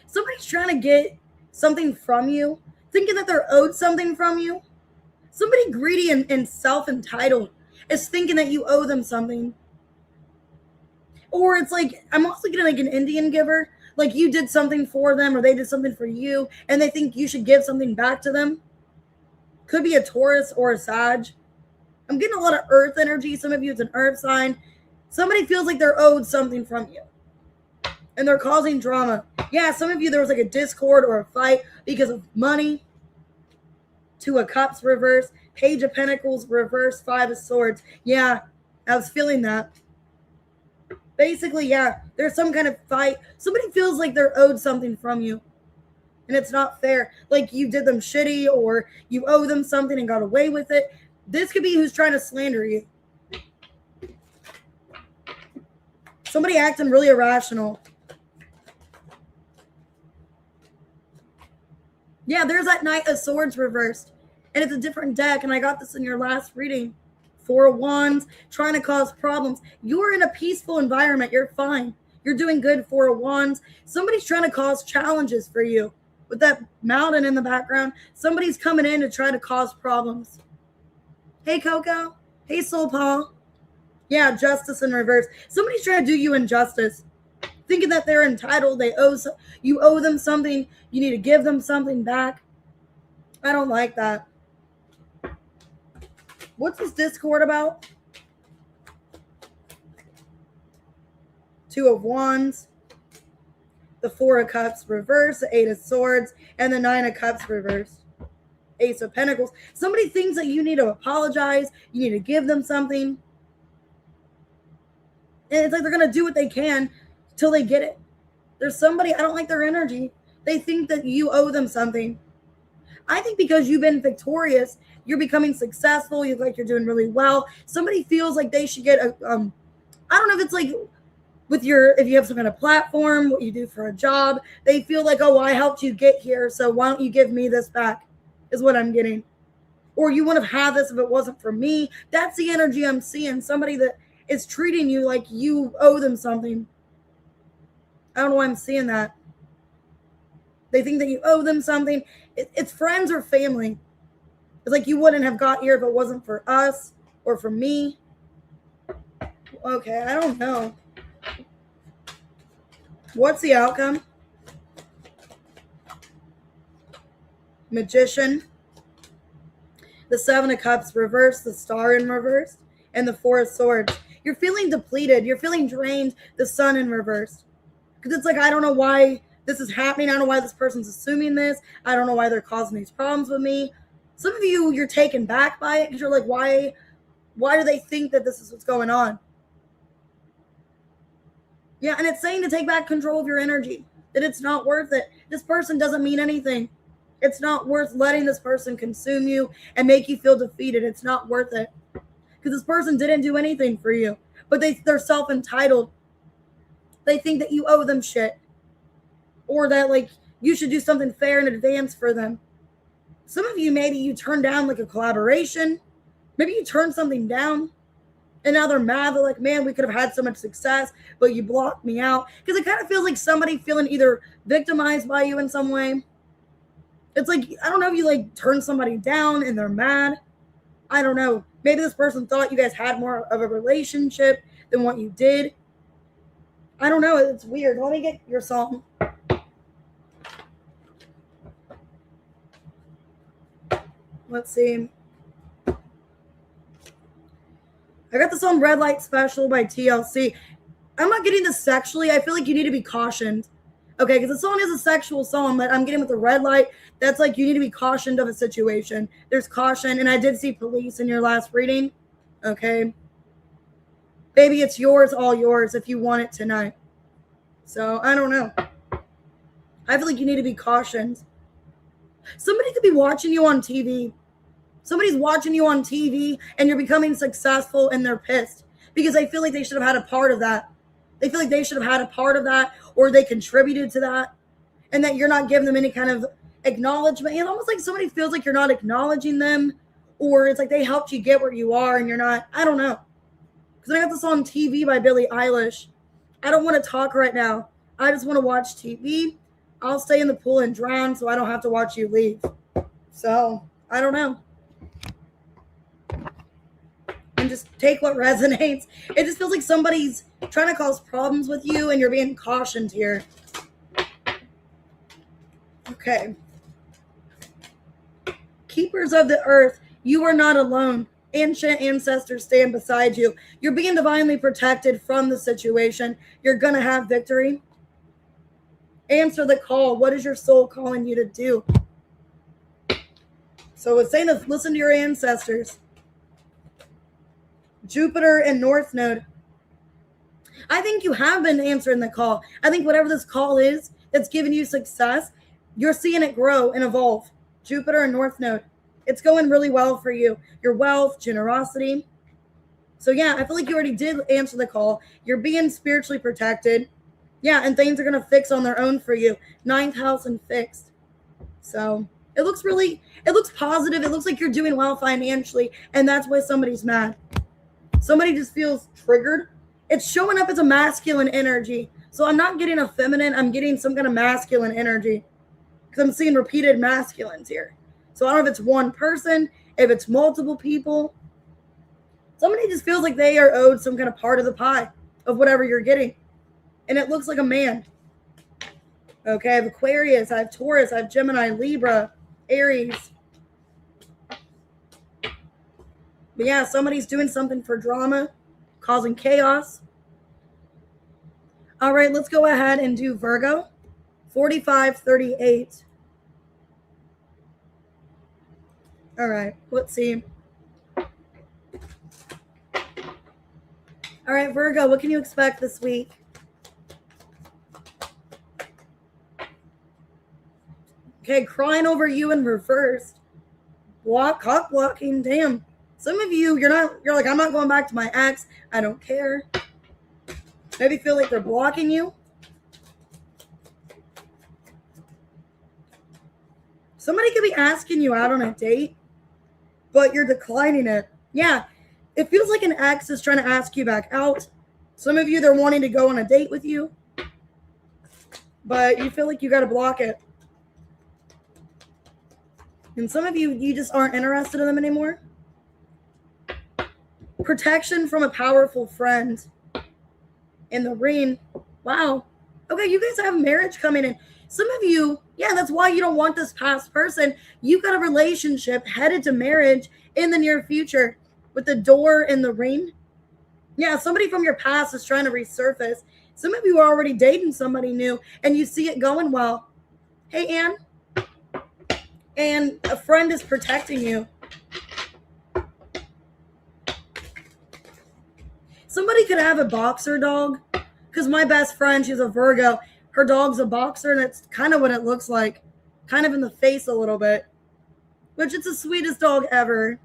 Somebody's trying to get something from you. Thinking that they're owed something from you. Somebody greedy and self-entitled is thinking that you owe them something. Or it's like, I'm also getting like an Indian giver. Like you did something for them or they did something for you and they think you should give something back to them. Could be a Taurus or a Sag. I'm getting a lot of earth energy. Some of you, it's an earth sign. Somebody feels like they're owed something from you. And they're causing drama. Yeah, some of you, there was like a discord or a fight because of money. 2 of Cups reverse. Page of Pentacles reverse. 5 of Swords. Yeah, I was feeling that. Basically, yeah, there's some kind of fight. Somebody feels like they're owed something from you. And it's not fair. Like you did them shitty or you owe them something and got away with it. This could be who's trying to slander you. Somebody acting really irrational. Yeah, there's that Knight of Swords reversed. And it's a different deck. And I got this in your last reading. Four of Wands, trying to cause problems. You're in a peaceful environment. You're fine. You're doing good. Four of Wands. Somebody's trying to cause challenges for you. With that mountain in the background, somebody's coming in to try to cause problems. Hey, Coco. Hey, Soul Paul. Yeah, justice in reverse. Somebody's trying to do you injustice. Thinking that they're entitled. You owe them something. You need to give them something back. I don't like that. What's this discord about? Two of Wands. The Four of Cups reversed, the Eight of Swords, and the Nine of Cups reversed. Ace of Pentacles. Somebody thinks that you need to apologize. You need to give them something. And it's like they're going to do what they can till they get it. There's somebody, I don't like their energy. They think that you owe them something. I think because you've been victorious, you're becoming successful. You look like you're doing really well. Somebody feels like they should get a, I don't know if it's like, if you have some kind of platform, what you do for a job, they feel like, oh, well, I helped you get here, so why don't you give me this back, is what I'm getting. Or you wouldn't have had this if it wasn't for me. That's the energy I'm seeing. Somebody that is treating you like you owe them something. I don't know why I'm seeing that. They think that you owe them something. It's friends or family. It's like you wouldn't have got here if it wasn't for us or for me. Okay, I don't know. What's the outcome? Magician. The Seven of Cups reversed, the Star in reverse, and the Four of Swords. You're feeling depleted. You're feeling drained. The Sun in reverse. Because it's like, I don't know why this is happening. I don't know why this person's assuming this. I don't know why they're causing these problems with me. Some of you, you're taken back by it because you're like, why do they think that this is what's going on? Yeah, and it's saying to take back control of your energy, that it's not worth it. This person doesn't mean anything. It's not worth letting this person consume you and make you feel defeated. It's not worth it. Because this person didn't do anything for you. But they're self-entitled. They think that you owe them shit. Or that, like, you should do something fair in advance for them. Some of you, maybe you turned down, like, a collaboration. Maybe you turned something down. And now they're mad. They're like, man, we could have had so much success, but you blocked me out. Because it kind of feels like somebody feeling either victimized by you in some way. It's like, I don't know if you like turn somebody down and they're mad. I don't know. Maybe this person thought you guys had more of a relationship than what you did. I don't know. It's weird. Let me get your song. Let's see. I got the song Red Light Special by TLC. I'm not getting this sexually. I feel like you need to be cautioned. Okay, because the song is a sexual song, but I'm getting with the red light. That's like you need to be cautioned of a situation. There's caution, and I did see police in your last reading. Okay. Baby, it's yours, all yours, if you want it tonight. So, I don't know. I feel like you need to be cautioned. Somebody could be watching you on TV. Somebody's watching you on TV and you're becoming successful and they're pissed because they feel like they should have had a part of that. They feel like they should have had a part of that or they contributed to that and that you're not giving them any kind of acknowledgement. It's almost like somebody feels like you're not acknowledging them or it's like they helped you get where you are and you're not. I don't know. Because I got this on TV by Billie Eilish. I don't want to talk right now. I just want to watch TV. I'll stay in the pool and drown so I don't have to watch you leave. So, I don't know. And just take what resonates. It just feels like somebody's trying to cause problems with you and you're being cautioned here. Okay. Keepers of the earth, you are not alone. Ancient ancestors stand beside you. You're being divinely protected from the situation. You're going to have victory. Answer the call. What is your soul calling you to do? So it's saying to listen to your ancestors. Jupiter and North Node. I think you have been answering the call. I think whatever this call is that's giving you success, you're seeing it grow and evolve. Jupiter and North Node. It's going really well for you. Your wealth, generosity. So yeah, I feel like you already did answer the call. You're being spiritually protected. Yeah, and things are going to fix on their own for you. 9th house and fixed. So It looks positive. It looks like you're doing well financially, and that's why somebody's mad. Somebody just feels triggered. It's showing up as a masculine energy. So I'm not getting a feminine. I'm getting some kind of masculine energy because I'm seeing repeated masculines here. So I don't know if it's one person, if it's multiple people. Somebody just feels like they are owed some kind of part of the pie of whatever you're getting. And it looks like a man. Okay, I have Aquarius, I have Taurus, I have Gemini, Libra, Aries. But yeah, somebody's doing something for drama, causing chaos. All right, let's go ahead and do Virgo. 4538. All right, let's see. All right, Virgo, what can you expect this week? Okay, crying over you in reverse. Cock blocking, damn. Some of you, you're like, I'm not going back to my ex. I don't care. Maybe feel like they're blocking you. Somebody could be asking you out on a date, but you're declining it. Yeah, it feels like an ex is trying to ask you back out. Some of you, they're wanting to go on a date with you, but you feel like you got to block it. And some of you, you just aren't interested in them anymore. Protection from a powerful friend. In the ring. Wow. Okay, you guys have marriage coming in. Some of you, yeah, that's why you don't want this past person. You've got a relationship headed to marriage in the near future with the door in the ring. Yeah, somebody from your past is trying to resurface. Some of you are already dating somebody new and you see it going well. Hey, Ann. And a friend is protecting you. Somebody could have a boxer dog, because my best friend, she's a Virgo. Her dog's a boxer, and it's kind of what it looks like. Kind of in the face a little bit. Which it's the sweetest dog ever.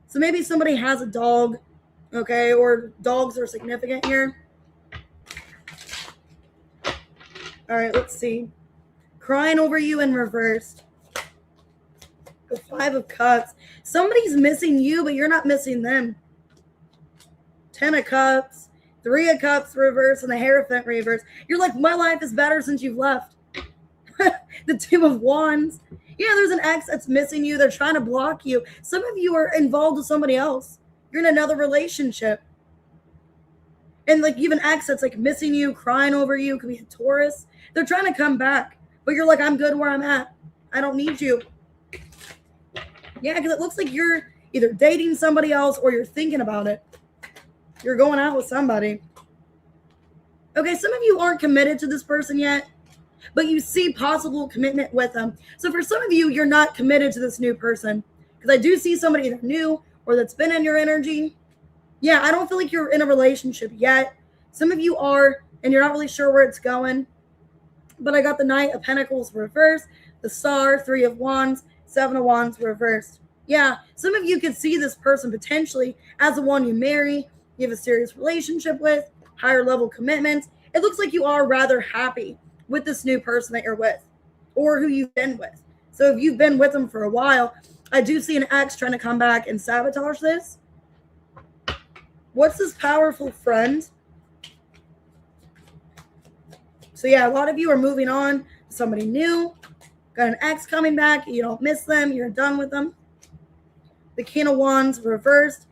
So maybe somebody has a dog, okay, or dogs are significant here. All right, let's see. Crying over you in reverse. The 5 of Cups. Somebody's missing you, but you're not missing them. 10 of Cups, 3 of Cups reverse, and the Hierophant reverse. You're like, my life is better since you've left. The 2 of Wands. Yeah, there's an ex that's missing you. They're trying to block you. Some of you are involved with somebody else. You're in another relationship. And like you have an ex that's like missing you, crying over you. Could be a Taurus. They're trying to come back. But you're like, I'm good where I'm at. I don't need you. Yeah, because it looks like you're either dating somebody else or you're thinking about it. You're going out with somebody. Okay, some of you aren't committed to this person yet, but you see possible commitment with them. So for some of you, you're not committed to this new person. Because I do see somebody either new or that's been in your energy. Yeah, I don't feel like you're in a relationship yet. Some of you are, and you're not really sure where it's going. But I got the Knight of Pentacles reversed, the Star, 3 of Wands, 7 of Wands reversed. Yeah, some of you could see this person potentially as the one you marry, you have a serious relationship with, higher level commitments. It looks like you are rather happy with this new person that you're with or who you've been with. So if you've been with them for a while, I do see an ex trying to come back and sabotage this. What's this powerful friend? So yeah, a lot of you are moving on to somebody new. Got an ex coming back. You don't miss them. You're done with them. The King of Wands reversed.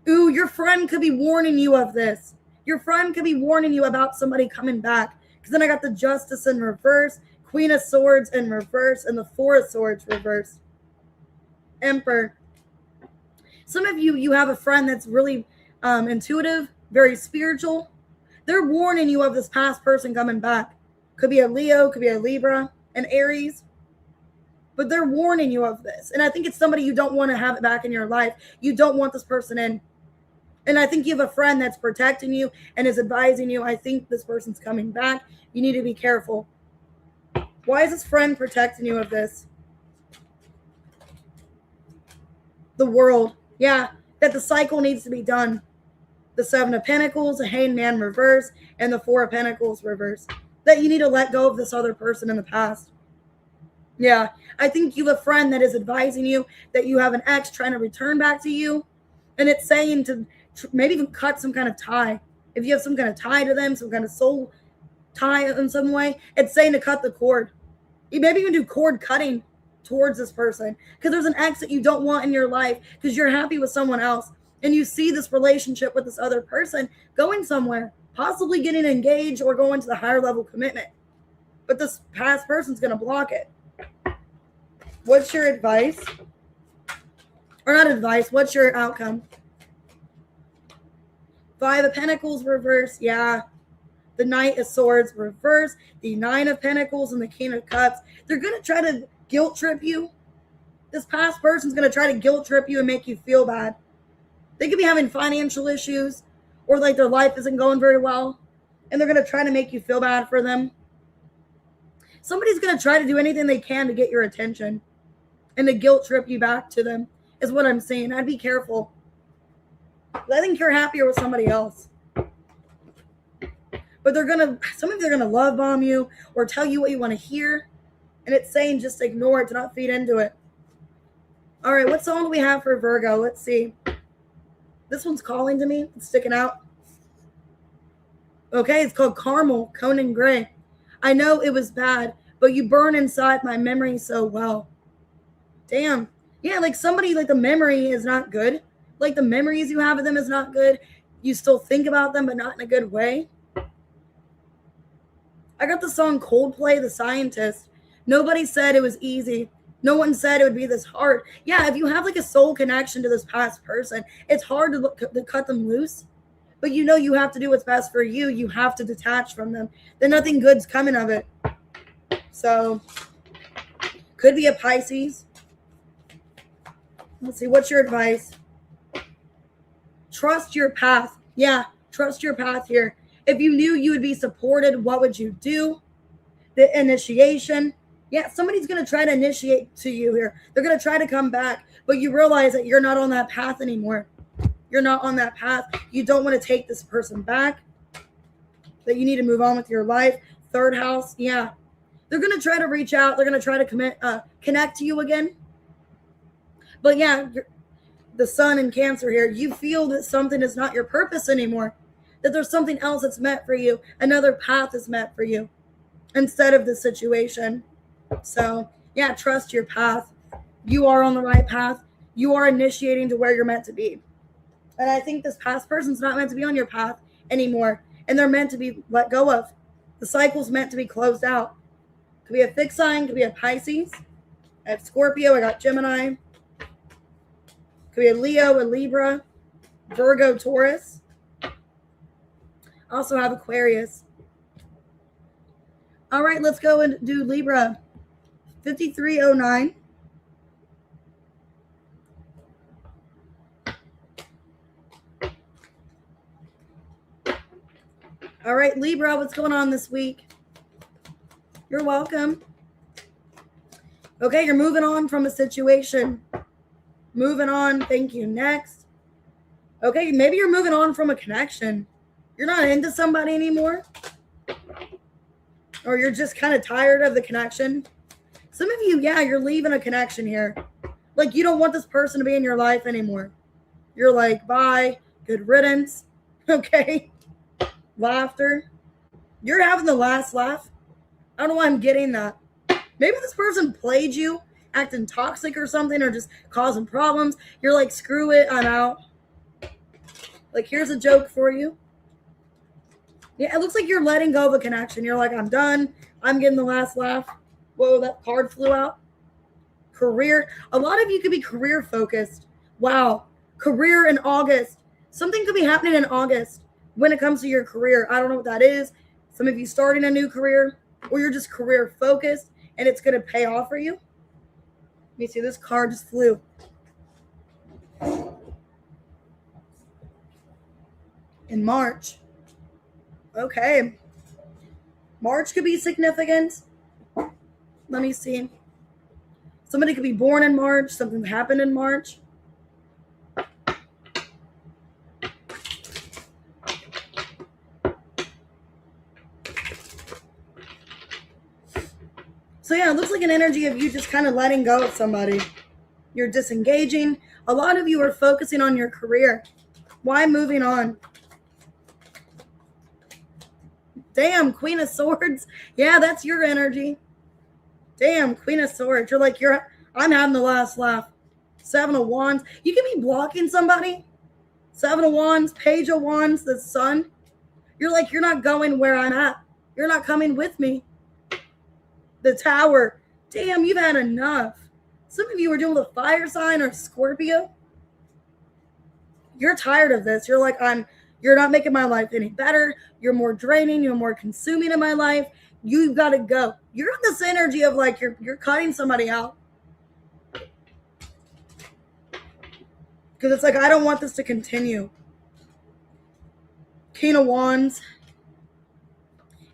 Ooh, your friend could be warning you of this. Your friend could be warning you about somebody coming back. Because then I got the Justice in reverse, Queen of Swords in reverse, and the 4 of Swords reversed. Emperor. Some of you, you have a friend that's really intuitive, very spiritual. They're warning you of this past person coming back. Could be a Leo, could be a Libra, an Aries. But they're warning you of this. And I think it's somebody you don't want to have it back in your life. You don't want this person in. And I think you have a friend that's protecting you and is advising you, I think this person's coming back. You need to be careful. Why is this friend protecting you of this? The World. Yeah, that the cycle needs to be done. The 7 of Pentacles, the Hanged Man reverse, and the 4 of Pentacles reverse. That you need to let go of this other person in the past. Yeah, I think you have a friend that is advising you that you have an ex trying to return back to you, and it's saying to maybe even cut some kind of tie. If you have some kind of tie to them, some kind of soul tie in some way, it's saying to cut the cord. You maybe even do cord cutting towards this person because there's an ex that you don't want in your life because you're happy with someone else and you see this relationship with this other person going somewhere, possibly getting engaged or going to the higher level commitment. But this past person's going to block it. What's your advice? Or not advice, what's your outcome? 5 of Pentacles reverse, yeah. The Knight of Swords reverse, the 9 of Pentacles and the King of Cups. They're going to try to guilt trip you. This past person's going to try to guilt trip you and make you feel bad. They could be having financial issues or like their life isn't going very well, and they're going to try to make you feel bad for them. Somebody's going to try to do anything they can to get your attention and to guilt trip you back to them is what I'm saying. I'd be careful. I think you're happier with somebody else. But some of you are going to love bomb you or tell you what you want to hear. And it's saying just ignore it, do not feed into it. All right, what song do we have for Virgo? Let's see. This one's calling to me. It's sticking out. Okay, it's called Caramel, Conan Gray. I know it was bad, but you burn inside my memory so well. Damn. Yeah, like somebody, like the memory is not good. Like the memories you have of them is not good. You still think about them, but not in a good way. I got the song Coldplay, The Scientist. Nobody said it was easy. No one said it would be this hard. Yeah, if you have like a soul connection to this past person, it's hard to cut them loose. But you know you have to do what's best for you. You have to detach from them. Then nothing good's coming of it. So, could be a Pisces. Let's see, what's your advice? Trust your path. Yeah, trust your path here. If you knew you would be supported, what would you do? The initiation. Yeah, somebody's going to try to initiate to you here. They're going to try to come back, but you realize that you're not on that path anymore. You're not on that path. You don't want to take this person back. That you need to move on with your life. 3rd house, yeah. They're going to try to reach out. They're going to try to connect to you again. But yeah, the Sun in Cancer here, you feel that something is not your purpose anymore. That there's something else that's meant for you. Another path is meant for you instead of the situation. So, yeah, trust your path. You are on the right path. You are initiating to where you're meant to be. And I think this past person's not meant to be on your path anymore. And they're meant to be let go of. The cycle's meant to be closed out. Could be a fixed sign. Could be a Pisces. I have Scorpio. I got Gemini. Could be a Leo, a Libra, Virgo, Taurus. Also have Aquarius. All right, let's go and do Libra. 5309. All right, Libra, what's going on this week? You're welcome. Okay, you're moving on from a situation. Moving on. Thank you. Next. Okay, maybe you're moving on from a connection. You're not into somebody anymore. Or you're just kind of tired of the connection. Some of you, yeah, you're leaving a connection here. Like you don't want this person to be in your life anymore. You're like, bye, good riddance. Okay. Laughter. You're having the last laugh. I don't know why I'm getting that. Maybe this person played you, acting toxic or something, or just causing problems. You're like, screw it, I'm out. Like, here's a joke for you. Yeah, it looks like you're letting go of a connection. You're like, I'm done. I'm getting the last laugh. Whoa, that card flew out. Career. A lot of you could be career focused. Wow. Career in August. Something could be happening in August when it comes to your career. I don't know what that is. Some of you starting a new career, or you're just career focused and it's going to pay off for you. Let me see. This card just flew. In March. Okay. March could be significant. Let me see. Somebody could be born in March. Something happened in March. So yeah, it looks like an energy of you just kind of letting go of somebody. You're disengaging. A lot of you are focusing on your career. Why moving on? Damn, Queen of Swords. Yeah, that's your energy. Damn, Queen of Swords. You're like, I'm having the last laugh. 7 of Wands. You can be blocking somebody. 7 of Wands, Page of Wands, the Sun. You're like, you're not going where I'm at. You're not coming with me. The Tower. Damn, you've had enough. Some of you are dealing with a fire sign or Scorpio. You're tired of this. You're like, you're not making my life any better. You're more draining. You're more consuming in my life. You've got to go. You're in this energy of like, you're cutting somebody out. Because it's like, I don't want this to continue. King of Wands.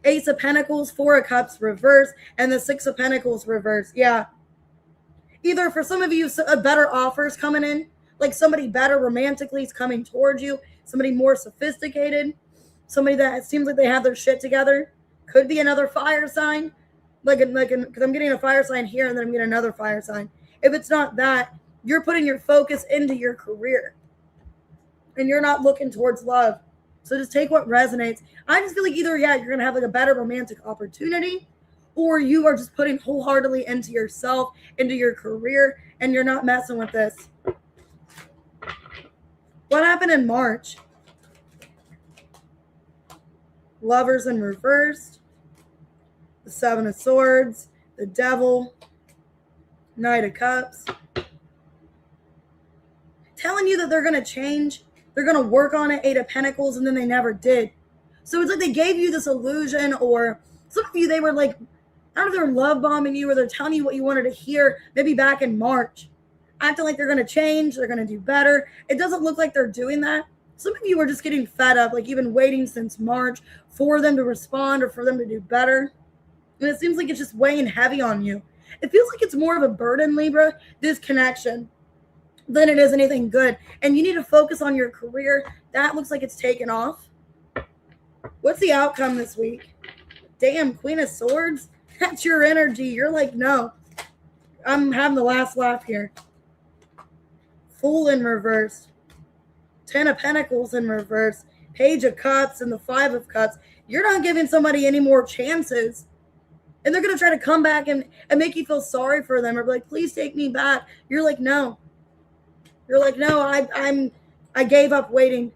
Ace of Pentacles, 4 of Cups reverse, and the 6 of Pentacles reverse. Yeah. Either for some of you, a better offer is coming in. Like somebody better romantically is coming towards you. Somebody more sophisticated. Somebody that it seems like they have their shit together. Could be another fire sign. Because I'm getting a fire sign here and then I'm getting another fire sign. If it's not that, you're putting your focus into your career. And you're not looking towards love. So just take what resonates. I just feel like either, yeah, you're going to have like a better romantic opportunity, or you are just putting wholeheartedly into yourself, into your career, and you're not messing with this. What happened in March? Lovers in reverse. The 7 of Swords. The Devil. Knight of Cups. Telling you that they're going to change. They're going to work on it, 8 of Pentacles, and then they never did. So it's like they gave you this illusion, or some of you, they were like, I don't know if they're love bombing you or they're telling you what you wanted to hear, maybe back in March. Acting like they're going to change, they're going to do better. It doesn't look like they're doing that. Some of you are just getting fed up, like you've been waiting since March for them to respond or for them to do better. And it seems like it's just weighing heavy on you. It feels like it's more of a burden, Libra, this connection, than it is anything good. And you need to focus on your career. That looks like it's taken off. What's the outcome this week? Damn, Queen of Swords. That's your energy. You're like, no. I'm having the last laugh here. Fool in reverse. 10 of Pentacles in reverse. Page of Cups and the 5 of Cups. You're not giving somebody any more chances. And they're going to try to come back and make you feel sorry for them or be like, please take me back. You're like, no. You're like, no, I gave up waiting.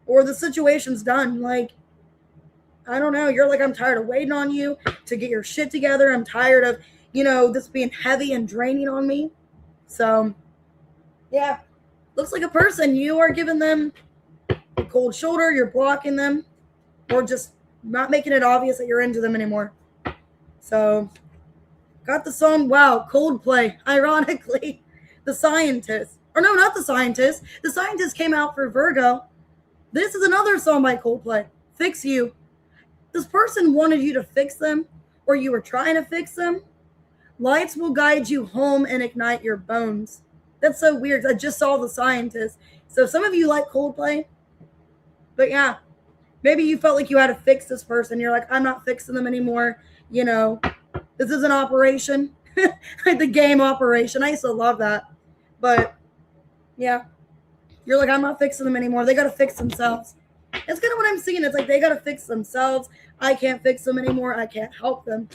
Or the situation's done. Like, I don't know. You're like, I'm tired of waiting on you to get your shit together. I'm tired of, this being heavy and draining on me. So, yeah. Looks like a person. You are giving them a cold shoulder. You're blocking them. Or just not making it obvious that you're into them anymore. So, got the song, wow, Coldplay, ironically. The Scientist. Or no, not The Scientist. The Scientist came out for Virgo. This is another song by Coldplay. Fix You. This person wanted you to fix them, or you were trying to fix them. Lights will guide you home and ignite your bones. That's so weird. I just saw The Scientist. So some of you like Coldplay. But yeah, maybe you felt like you had to fix this person. You're like, I'm not fixing them anymore. This is an operation. Like the game Operation. I used to love that. But yeah, you're like, I'm not fixing them anymore. They got to fix themselves. That's kind of what I'm seeing. It's like they got to fix themselves. I can't fix them anymore. I can't help them.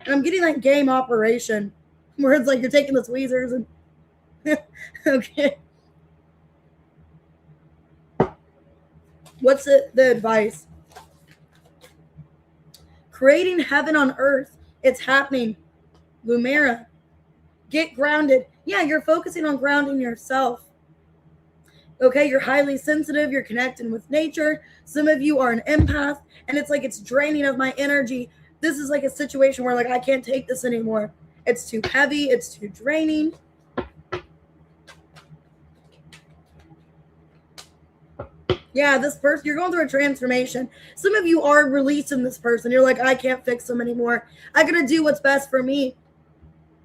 And I'm getting that game Operation where it's like you're taking the tweezers and okay. What's the advice? Creating heaven on earth. It's happening. Lumera. Get grounded. Yeah, you're focusing on grounding yourself. Okay, you're highly sensitive. You're connecting with nature. Some of you are an empath, and it's like it's draining of my energy. This is like a situation where like I can't take this anymore. It's too heavy. It's too draining. Yeah, this person, you're going through a transformation. Some of you are releasing this person. You're like, I can't fix them anymore. I got to do what's best for me.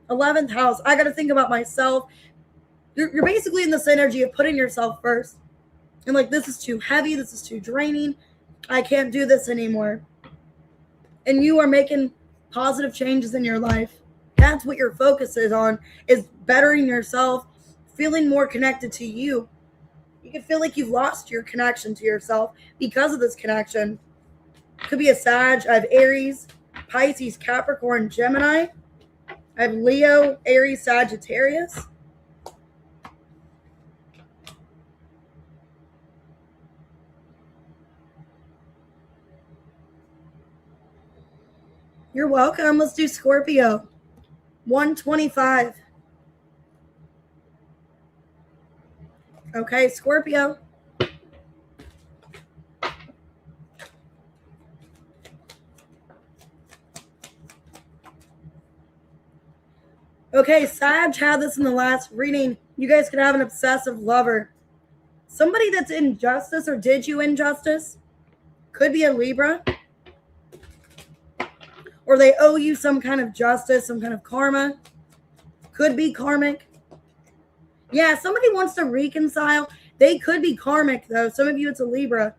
11th house, I got to think about myself. You're basically in this energy of putting yourself first. And like, this is too heavy. This is too draining. I can't do this anymore. And you are making positive changes in your life. That's what your focus is on, is bettering yourself, feeling more connected to you. You can feel like you've lost your connection to yourself because of this connection. Could be a Sag. I have Aries, Pisces, Capricorn, Gemini. I have Leo, Aries, Sagittarius. You're welcome. Let's do Scorpio. 125. Okay, Scorpio. Okay, Sag had this in the last reading. You guys could have an obsessive lover. Somebody that's injustice or did you injustice. Could be a Libra. Or they owe you some kind of justice, some kind of karma. Could be karmic. Yeah, somebody wants to reconcile. They could be karmic, though. Some of you, it's a Libra.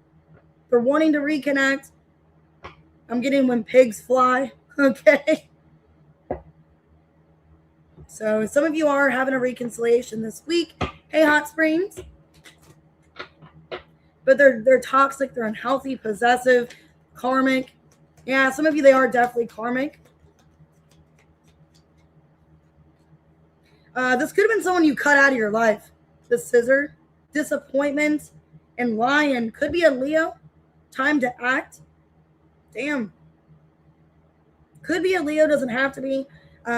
For wanting to reconnect. I'm getting when pigs fly. Okay. So some of you are having a reconciliation this week. Hey, Hot Springs. But they're toxic. They're unhealthy, possessive, karmic. Yeah, some of you, they are definitely karmic. This could have been someone you cut out of your life. The Scissor, disappointment, and Lion. Could be a Leo. Time to act. Damn. Could be a Leo, doesn't have to be.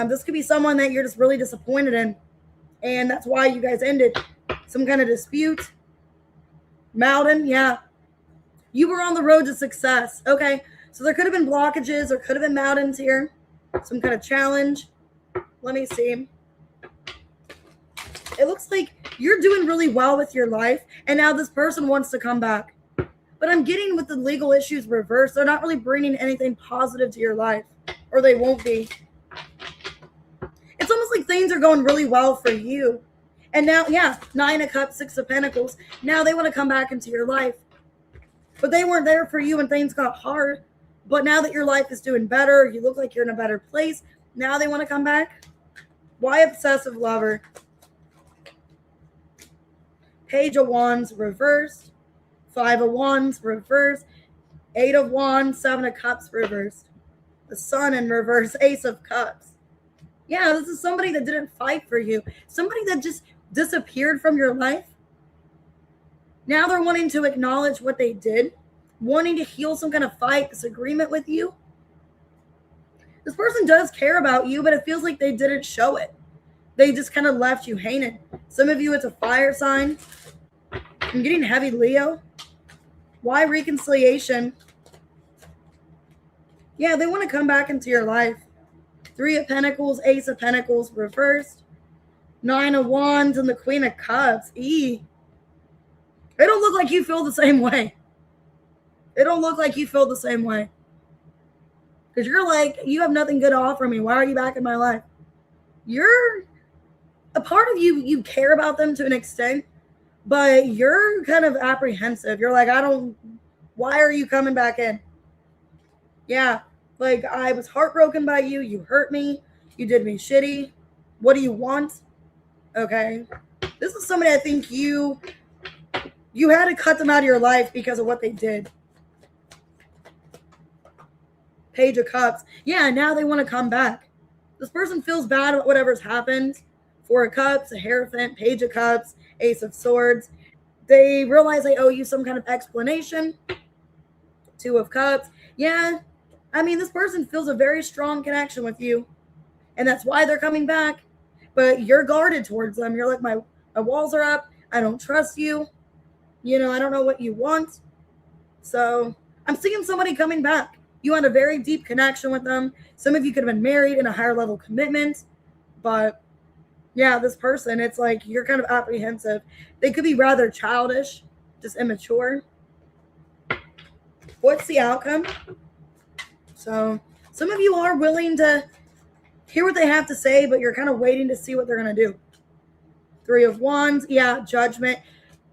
This could be someone that you're just really disappointed in. And that's why you guys ended. Some kind of dispute. Mountain, yeah. You were on the road to success. Okay. So there could have been blockages or could have been mountains here. Some kind of challenge. Let me see. It looks like you're doing really well with your life. And now this person wants to come back. But I'm getting with the legal issues reversed. They're not really bringing anything positive to your life. Or they won't be. It's almost like things are going really well for you. And now, yeah, 9 of Cups, 6 of Pentacles. Now they want to come back into your life. But they weren't there for you when things got hard. But now that your life is doing better, you look like you're in a better place. Now they want to come back. Why obsessive lover? Page of Wands reversed. 5 of Wands reversed. 8 of Wands, 7 of Cups reversed. The Sun in reverse, Ace of Cups. Yeah, this is somebody that didn't fight for you. Somebody that just disappeared from your life. Now they're wanting to acknowledge what they did. Wanting to heal some kind of fight, disagreement with you. This person does care about you, but it feels like they didn't show it. They just kind of left you hanging. Some of you, it's a fire sign. I'm getting heavy Leo. Why reconciliation? Yeah, they want to come back into your life. 3 of Pentacles, Ace of Pentacles reversed. 9 of Wands and the Queen of Cups. They don't look like you feel the same way. It don't look like you feel the same way. Because you're like, you have nothing good to offer me. Why are you back in my life? You're a part of you. You care about them to an extent, but you're kind of apprehensive. You're like, why are you coming back in? Yeah. Like, I was heartbroken by you. You hurt me. You did me shitty. What do you want? Okay. This is somebody I think you had to cut them out of your life because of what they did. Page of Cups. Yeah, now they want to come back. This person feels bad about whatever's happened. 4 of Cups, a Hierophant, Page of Cups, Ace of Swords. They realize they owe you some kind of explanation. 2 of Cups. Yeah, I mean, this person feels a very strong connection with you. And that's why they're coming back. But you're guarded towards them. You're like, my walls are up. I don't trust you. I don't know what you want. So I'm seeing somebody coming back. You had a very deep connection with them. Some of you could have been married in a higher level commitment. But yeah, this person, it's like you're kind of apprehensive. They could be rather childish, just immature. What's the outcome? So some of you are willing to hear what they have to say, but you're kind of waiting to see what they're going to do. 3 of Wands. Yeah, judgment.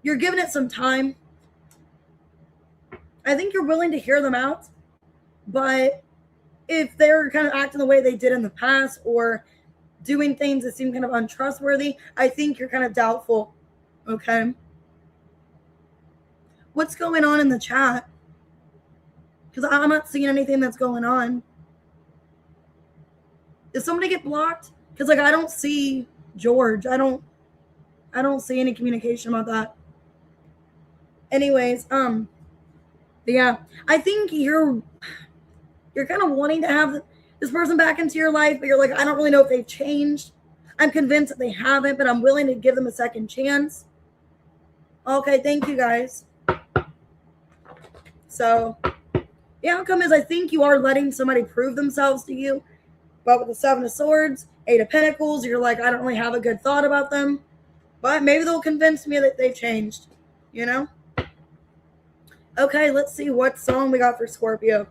You're giving it some time. I think you're willing to hear them out, but if they're kind of acting the way they did in the past or doing things that seem kind of untrustworthy, I think you're kind of doubtful. Okay. What's going on in the chat? Because I'm not seeing anything that's going on. Did somebody get blocked? Because like I don't see George. I don't see any communication about that. Anyways, yeah, I think you're kind of wanting to have this person back into your life, but you're like, I don't really know if they've changed. I'm convinced that they haven't, but I'm willing to give them a second chance. Okay, thank you guys. So the outcome is I think you are letting somebody prove themselves to you. But with the Seven of Swords, Eight of Pentacles, you're like, I don't really have a good thought about them. But maybe they'll convince me that they've changed, you know? Okay, let's see what song we got for Scorpio.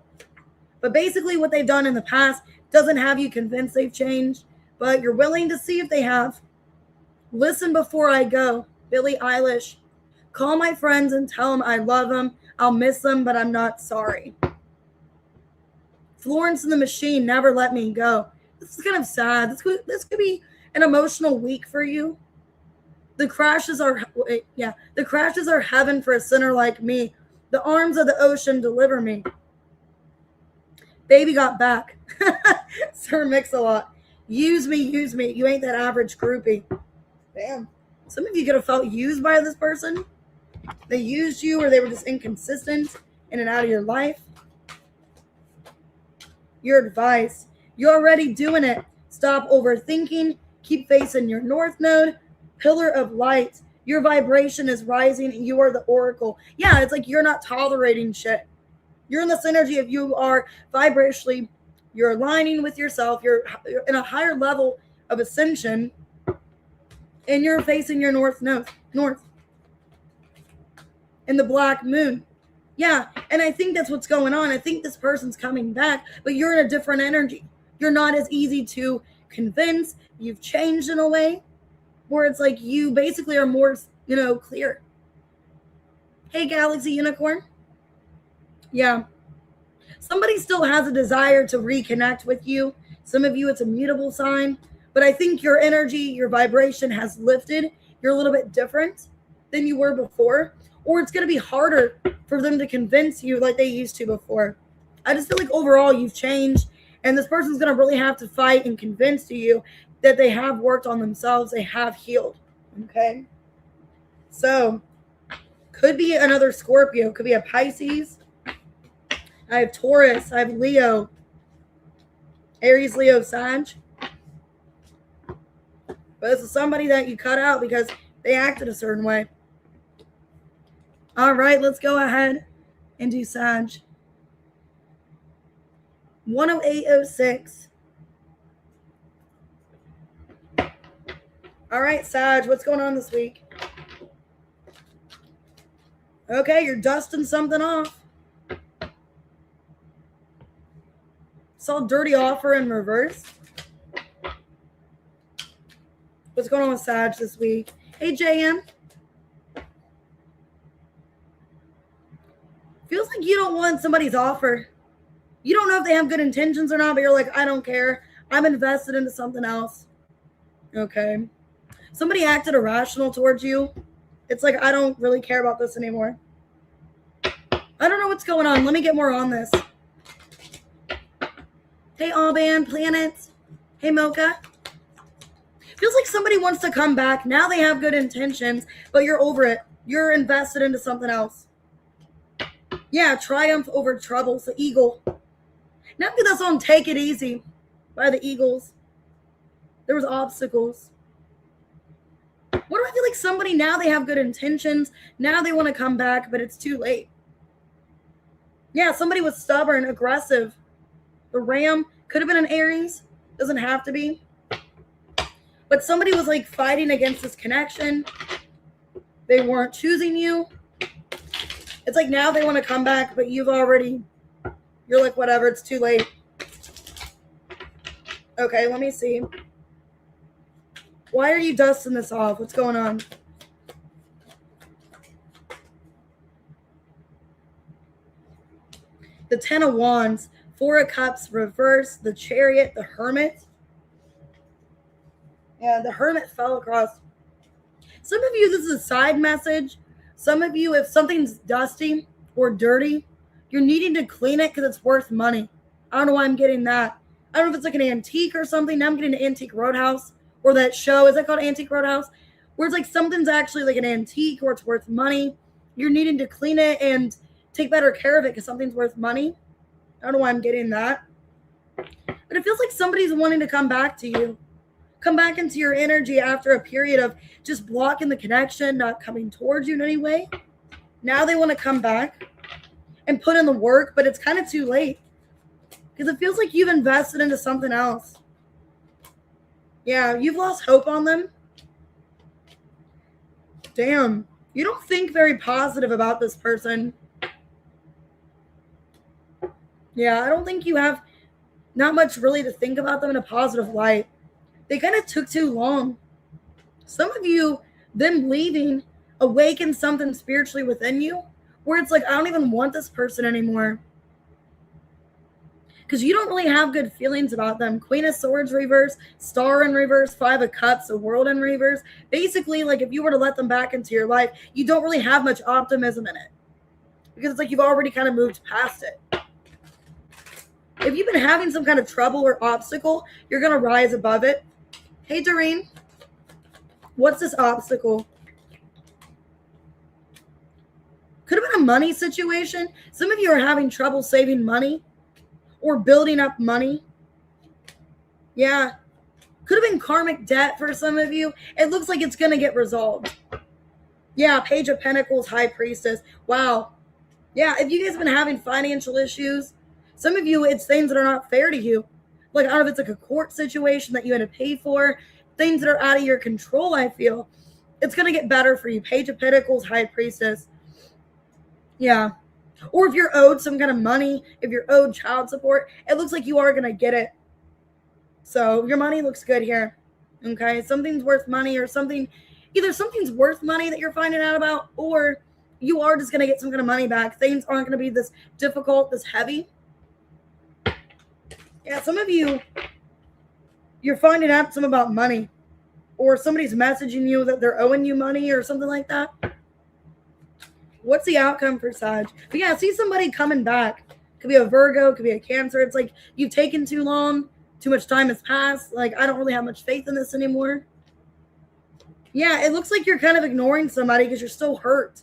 But basically what they've done in the past doesn't have you convinced they've changed, but you're willing to see if they have. Listen before I go, Billie Eilish. Call my friends and tell them I love them. I'll miss them, but I'm not sorry. Florence and the Machine, Never Let Me Go. This is kind of sad. This could be an emotional week for you. The crashes are heaven for a sinner like me. The arms of the ocean deliver me. Baby Got Back. Sir Mix-a-Lot. Use me. You ain't that average groupie. Damn. Some of you could have felt used by this person. They used you, or they were just inconsistent in and out of your life. Your advice. You're already doing it. Stop overthinking. Keep facing your north node. Pillar of light. Your vibration is rising. You are the oracle. Yeah, it's like you're not tolerating shit. You're in this energy of you are vibrationally, you're aligning with yourself. You're in a higher level of ascension. And you're facing your north node. North. In the black moon. Yeah, and I think that's what's going on. I think this person's coming back, but you're in a different energy. You're not as easy to convince. You've changed in a way where it's like you basically are more, clear. Hey, Galaxy Unicorn. Yeah. Somebody still has a desire to reconnect with you. Some of you, it's a mutable sign, but I think your energy, your vibration has lifted. You're a little bit different than you were before. Or it's going to be harder for them to convince you like they used to before. I just feel like overall you've changed, and this person's going to really have to fight and convince you that they have worked on themselves, they have healed. Okay? So, could be another Scorpio, could be a Pisces. I have Taurus, I have Leo, Aries, Leo, Sag. But this is somebody that you cut out because they acted a certain way. All right, let's go ahead and do Sag. 10806. All right, Sag, what's going on this week? Okay, you're dusting something off. Saw Dirty Offer in reverse. What's going on with Sag this week? Hey, JM. Feels like you don't want somebody's offer. You don't know if they have good intentions or not, but you're like, I don't care. I'm invested into something else. Okay. Somebody acted irrational towards you. It's like, I don't really care about this anymore. I don't know what's going on. Let me get more on this. Hey, Alban, Planet. Hey, Mocha. Feels like somebody wants to come back. Now they have good intentions, but you're over it. You're invested into something else. Yeah, triumph over troubles, the eagle. Now do that song, Take It Easy, by the Eagles. There was obstacles. What do I feel like somebody, now they have good intentions, now they want to come back, but it's too late. Yeah, somebody was stubborn, aggressive. The Ram could have been an Aries, doesn't have to be. But somebody was like fighting against this connection. They weren't choosing you. It's like now they want to come back, but you're like, whatever, it's too late. Okay, let me see. Why are you dusting this off? What's going on? The Ten of Wands. Four of Cups reverse, the Chariot, the Hermit. Yeah, the Hermit fell across. Some of you, this is a side message. Some of you, if something's dusty or dirty, you're needing to clean it because it's worth money. I don't know why I'm getting that. I don't know if it's like an antique or something. Now I'm getting an Antique Roadhouse, or that show. Is that called Antique Roadhouse? Where it's like something's actually like an antique or it's worth money. You're needing to clean it and take better care of it because something's worth money. I don't know why I'm getting that. But it feels like somebody's wanting to come back to you. Come back into your energy after a period of just blocking the connection, not coming towards you in any way. Now they want to come back and put in the work, but it's kind of too late because it feels like you've invested into something else. Yeah, you've lost hope on them. Damn, you don't think very positive about this person. Yeah, I don't think you have not much really to think about them in a positive light. They kind of took too long. Some of you, them leaving, awakened something spiritually within you where it's like, I don't even want this person anymore. Because you don't really have good feelings about them. Queen of Swords reverse, Star in reverse, Five of Cups, the World in reverse. Basically, like if you were to let them back into your life, you don't really have much optimism in it. Because it's like you've already kind of moved past it. If you've been having some kind of trouble or obstacle, you're going to rise above it. Hey, Doreen, what's this obstacle? Could have been a money situation. Some of you are having trouble saving money or building up money. Yeah. Could have been karmic debt for some of you. It looks like it's going to get resolved. Yeah, Page of Pentacles, High Priestess. Wow. Yeah, if you guys have been having financial issues, some of you, it's things that are not fair to you. Like, I don't know if it's like a court situation that you had to pay for, things that are out of your control, I feel. It's going to get better for you. Page of Pentacles, High Priestess. Yeah. Or if you're owed some kind of money, if you're owed child support, it looks like you are going to get it. So your money looks good here. Okay. Something's worth money or something. Either something's worth money that you're finding out about, or you are just going to get some kind of money back. Things aren't going to be this difficult, this heavy. Yeah, some of you, you're finding out something about money, or somebody's messaging you that they're owing you money or something like that. What's the outcome for Sag? But yeah, see somebody coming back. Could be a Virgo, could be a Cancer. It's like you've taken too long, too much time has passed. Like, I don't really have much faith in this anymore. Yeah, it looks like you're kind of ignoring somebody because you're still hurt.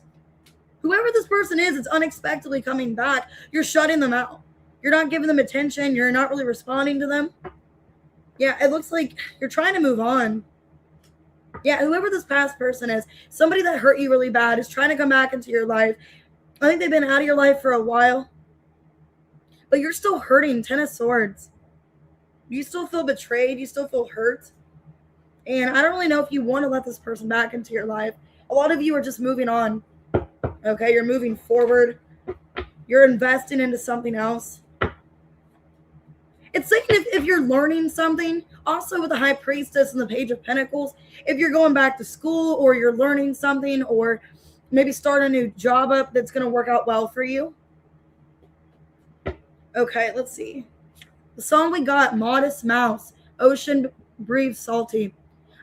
Whoever this person is, it's unexpectedly coming back. You're shutting them out. You're not giving them attention. You're not really responding to them. Yeah, it looks like you're trying to move on. Yeah, whoever this past person is, somebody that hurt you really bad is trying to come back into your life. I think they've been out of your life for a while. But you're still hurting. Ten of Swords. You still feel betrayed. You still feel hurt. And I don't really know if you want to let this person back into your life. A lot of you are just moving on. Okay, you're moving forward. You're investing into something else. It's saying if you're learning something, also with the High Priestess and the Page of Pentacles, if you're going back to school or you're learning something or maybe start a new job up that's going to work out well for you. Okay, let's see. The song we got, Modest Mouse, Ocean Breathe Salty.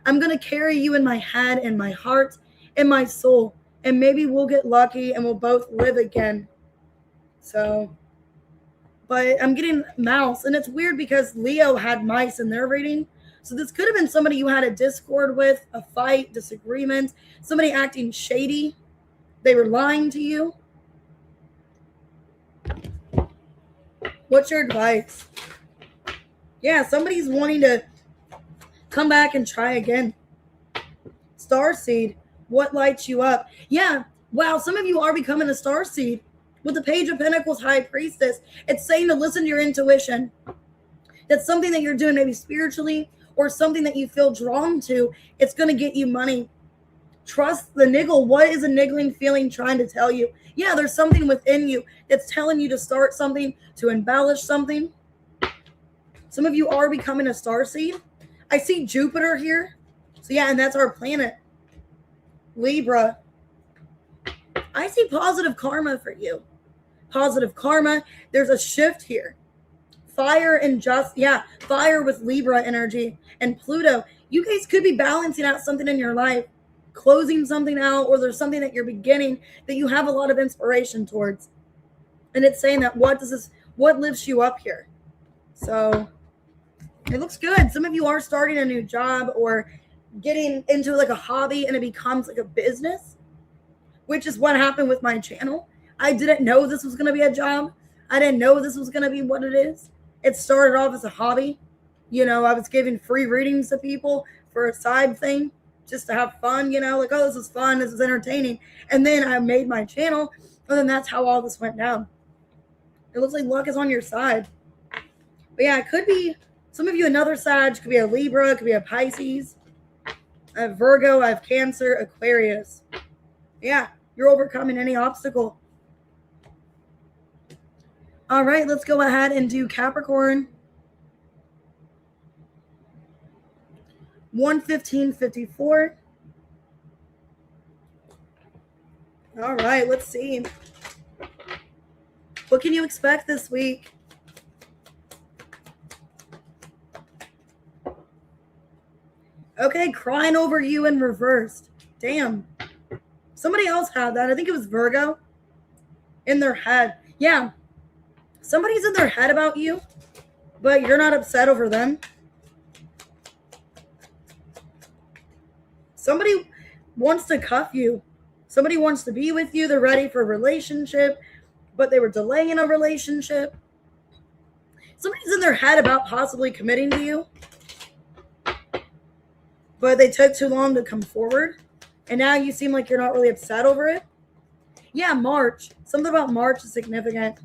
I'm going to carry you in my head, in my heart, in my soul, and maybe we'll get lucky and we'll both live again. So... but I'm getting mouse, and it's weird because Leo had mice in their reading. So this could have been somebody you had a discord with, a fight, disagreement, somebody acting shady. They were lying to you. What's your advice? Yeah, somebody's wanting to come back and try again. Starseed, what lights you up? Yeah, wow, some of you are becoming a starseed. With the Page of Pentacles, High Priestess, it's saying to listen to your intuition. That's something that you're doing maybe spiritually or something that you feel drawn to. It's going to get you money. Trust the niggle. What is a niggling feeling trying to tell you? Yeah, there's something within you that's telling you to start something, to embellish something. Some of you are becoming a starseed. I see Jupiter here. So yeah, and that's our planet. Libra. I see positive karma for you. Positive karma. There's a shift here. Fire and fire with Libra energy and Pluto. You guys could be balancing out something in your life, closing something out, or there's something that you're beginning that you have a lot of inspiration towards. And it's saying that what lifts you up here? So it looks good. Some of you are starting a new job or getting into like a hobby and it becomes like a business, which is what happened with my channel. I didn't know this was going to be a job. I didn't know this was going to be what it is. It started off as a hobby. You know, I was giving free readings to people for a side thing just to have fun, you know, like, oh, this is fun. This is entertaining. And then I made my channel, and then that's how all this went down. It looks like luck is on your side. But yeah, it could be some of you another Sag. Could be a Libra. Could be a Pisces. I have Virgo. I have Cancer. Aquarius. Yeah, you're overcoming any obstacle. All right, let's go ahead and do Capricorn. 115.54. All right, let's see. What can you expect this week? Okay, crying over you in reversed. Damn. Somebody else had that. I think it was Virgo. In their head. Yeah. Somebody's in their head about you, but you're not upset over them. Somebody wants to cuff you. Somebody wants to be with you. They're ready for a relationship, but they were delaying a relationship. Somebody's in their head about possibly committing to you, but they took too long to come forward. And now you seem like you're not really upset over it. Yeah, March. Something about March is significant.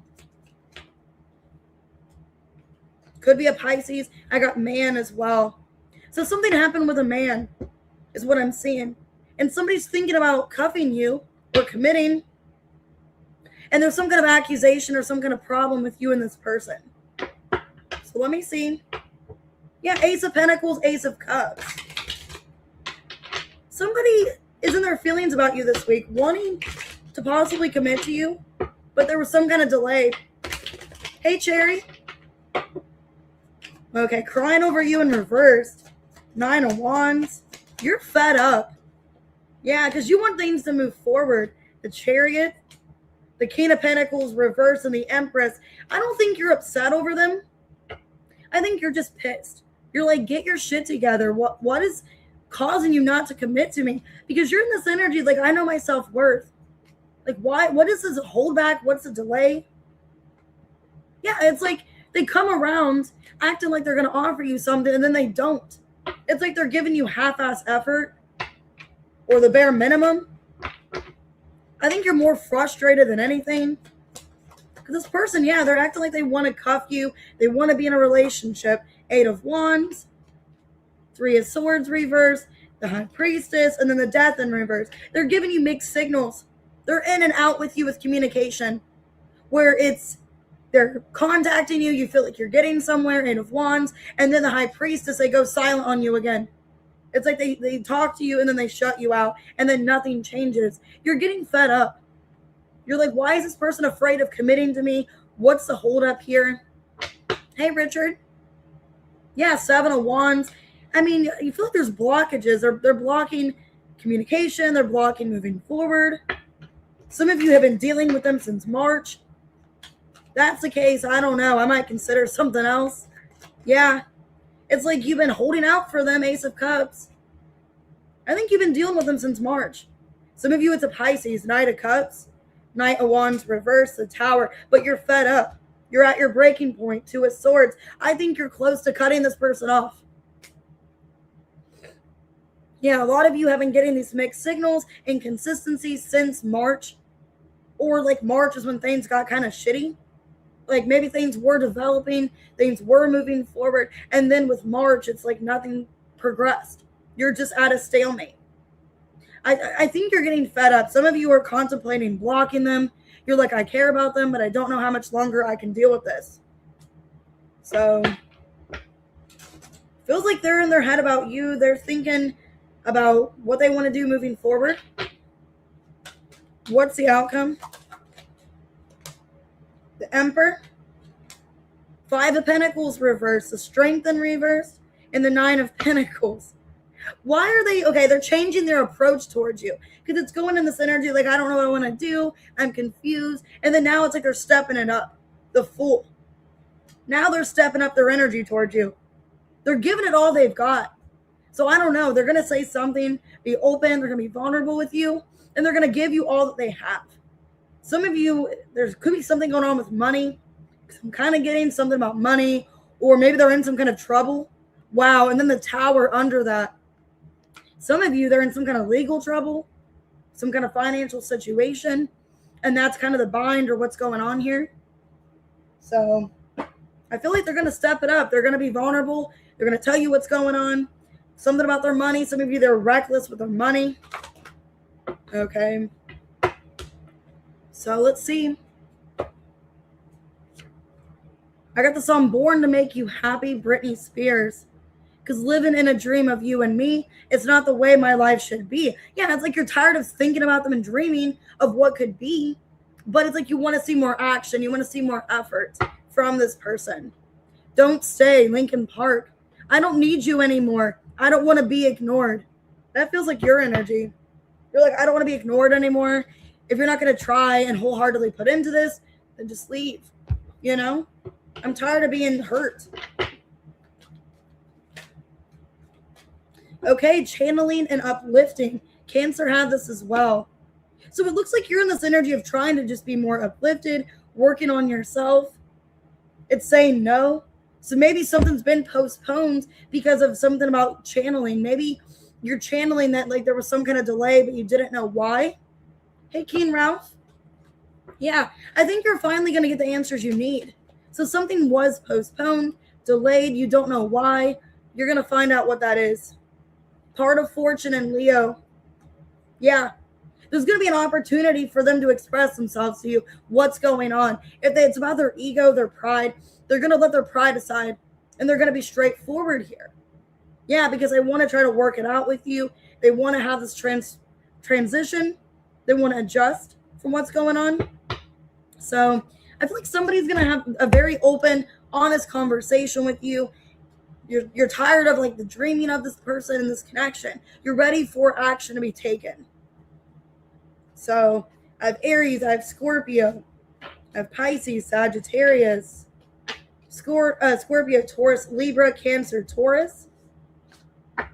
Could be a Pisces. I got man as well. So something happened with a man is what I'm seeing. And somebody's thinking about cuffing you or committing. And there's some kind of accusation or some kind of problem with you and this person. So let me see. Yeah, Ace of Pentacles, Ace of Cups. Somebody is in their feelings about you this week, wanting to possibly commit to you, but there was some kind of delay. Hey, Cherry. Okay, crying over you in reversed. 9 of Wands. You're fed up. Yeah, because you want things to move forward. The Chariot, the King of Pentacles reversed, and the Empress. I don't think you're upset over them. I think you're just pissed. You're like, get your shit together. What is causing you not to commit to me? Because you're in this energy, like, I know my self-worth. Like, why? What is this holdback? What's the delay? Yeah, it's like they come around acting like they're going to offer you something, and then they don't. It's like they're giving you half-ass effort or the bare minimum. I think you're more frustrated than anything. Because this person, yeah, they're acting like they want to cuff you. They want to be in a relationship. 8 of Wands, 3 of Swords reverse, the High Priestess, and then the Death in reverse. They're giving you mixed signals. They're in and out with you with communication. Where they're contacting you, you feel like you're getting somewhere, 8 of Wands, and then the High Priestess, they go silent on you again. It's like they talk to you and then they shut you out and then nothing changes. You're getting fed up. You're like, why is this person afraid of committing to me? What's the holdup here? Hey, Richard. Yeah, 7 of Wands. I mean, you feel like there's blockages. They're blocking communication. They're blocking moving forward. Some of you have been dealing with them since March. That's the case. I don't know. I might consider something else. Yeah. It's like you've been holding out for them, Ace of Cups. I think you've been dealing with them since March. Some of you, it's a Pisces, Knight of Cups, Knight of Wands, reverse, the Tower. But you're fed up. You're at your breaking point, 2 of Swords. I think you're close to cutting this person off. Yeah, a lot of you have been getting these mixed signals, inconsistencies since March. Or like March is when things got kind of shitty. Like maybe things were developing, things were moving forward, and then with March, it's like nothing progressed. You're just at a stalemate. I think you're getting fed up. Some of you are contemplating blocking them. You're like, I care about them, but I don't know how much longer I can deal with this. So, feels like they're in their head about you. They're thinking about what they want to do moving forward. What's the outcome? The Emperor, Five of Pentacles reversed, the Strength in reverse, and the Nine of Pentacles. Why are they, okay, they're changing their approach towards you because it's going in this energy like, I don't know what I want to do. I'm confused. And then now it's like they're stepping it up. The Fool. Now they're stepping up their energy towards you. They're giving it all they've got. So I don't know. They're going to say something, be open. They're going to be vulnerable with you. And they're going to give you all that they have. Some of you, there could be something going on with money. I'm kind of getting something about money. Or maybe they're in some kind of trouble. Wow. And then the Tower under that. Some of you, they're in some kind of legal trouble, some kind of financial situation, and that's kind of the bind or what's going on here. So I feel like they're going to step it up. They're going to be vulnerable. They're going to tell you what's going on, something about their money. Some of you, they're reckless with their money. Okay. So let's see. I got the song Born to Make You Happy, Britney Spears. Because living in a dream of you and me, it's not the way my life should be. Yeah, it's like you're tired of thinking about them and dreaming of what could be. But it's like you want to see more action. You want to see more effort from this person. Don't stay, Lincoln Park. I don't need you anymore. I don't want to be ignored. That feels like your energy. You're like, I don't want to be ignored anymore. If you're not going to try and wholeheartedly put into this, then just leave. You know? I'm tired of being hurt. Okay, channeling and uplifting. Cancer had this as well. So it looks like you're in this energy of trying to just be more uplifted, working on yourself. It's saying no. So maybe something's been postponed because of something about channeling. Maybe you're channeling that like there was some kind of delay, but you didn't know why. Hey, Keen Ralph. Yeah, I think you're finally going to get the answers you need. So something was postponed, delayed. You don't know why. You're going to find out what that is. Part of Fortune and Leo. Yeah. There's going to be an opportunity for them to express themselves to you. What's going on? If it's about their ego, their pride, they're going to let their pride aside. And they're going to be straightforward here. Yeah, because they want to try to work it out with you. They want to have this transition. They want to adjust from what's going on. So I feel like somebody's going to have a very open, honest conversation with you. You're tired of like the dreaming of this person and this connection. You're ready for action to be taken. So I have Aries, I have Scorpio, I have Pisces, Sagittarius, Scorpio, Taurus, Libra, Cancer, Taurus. But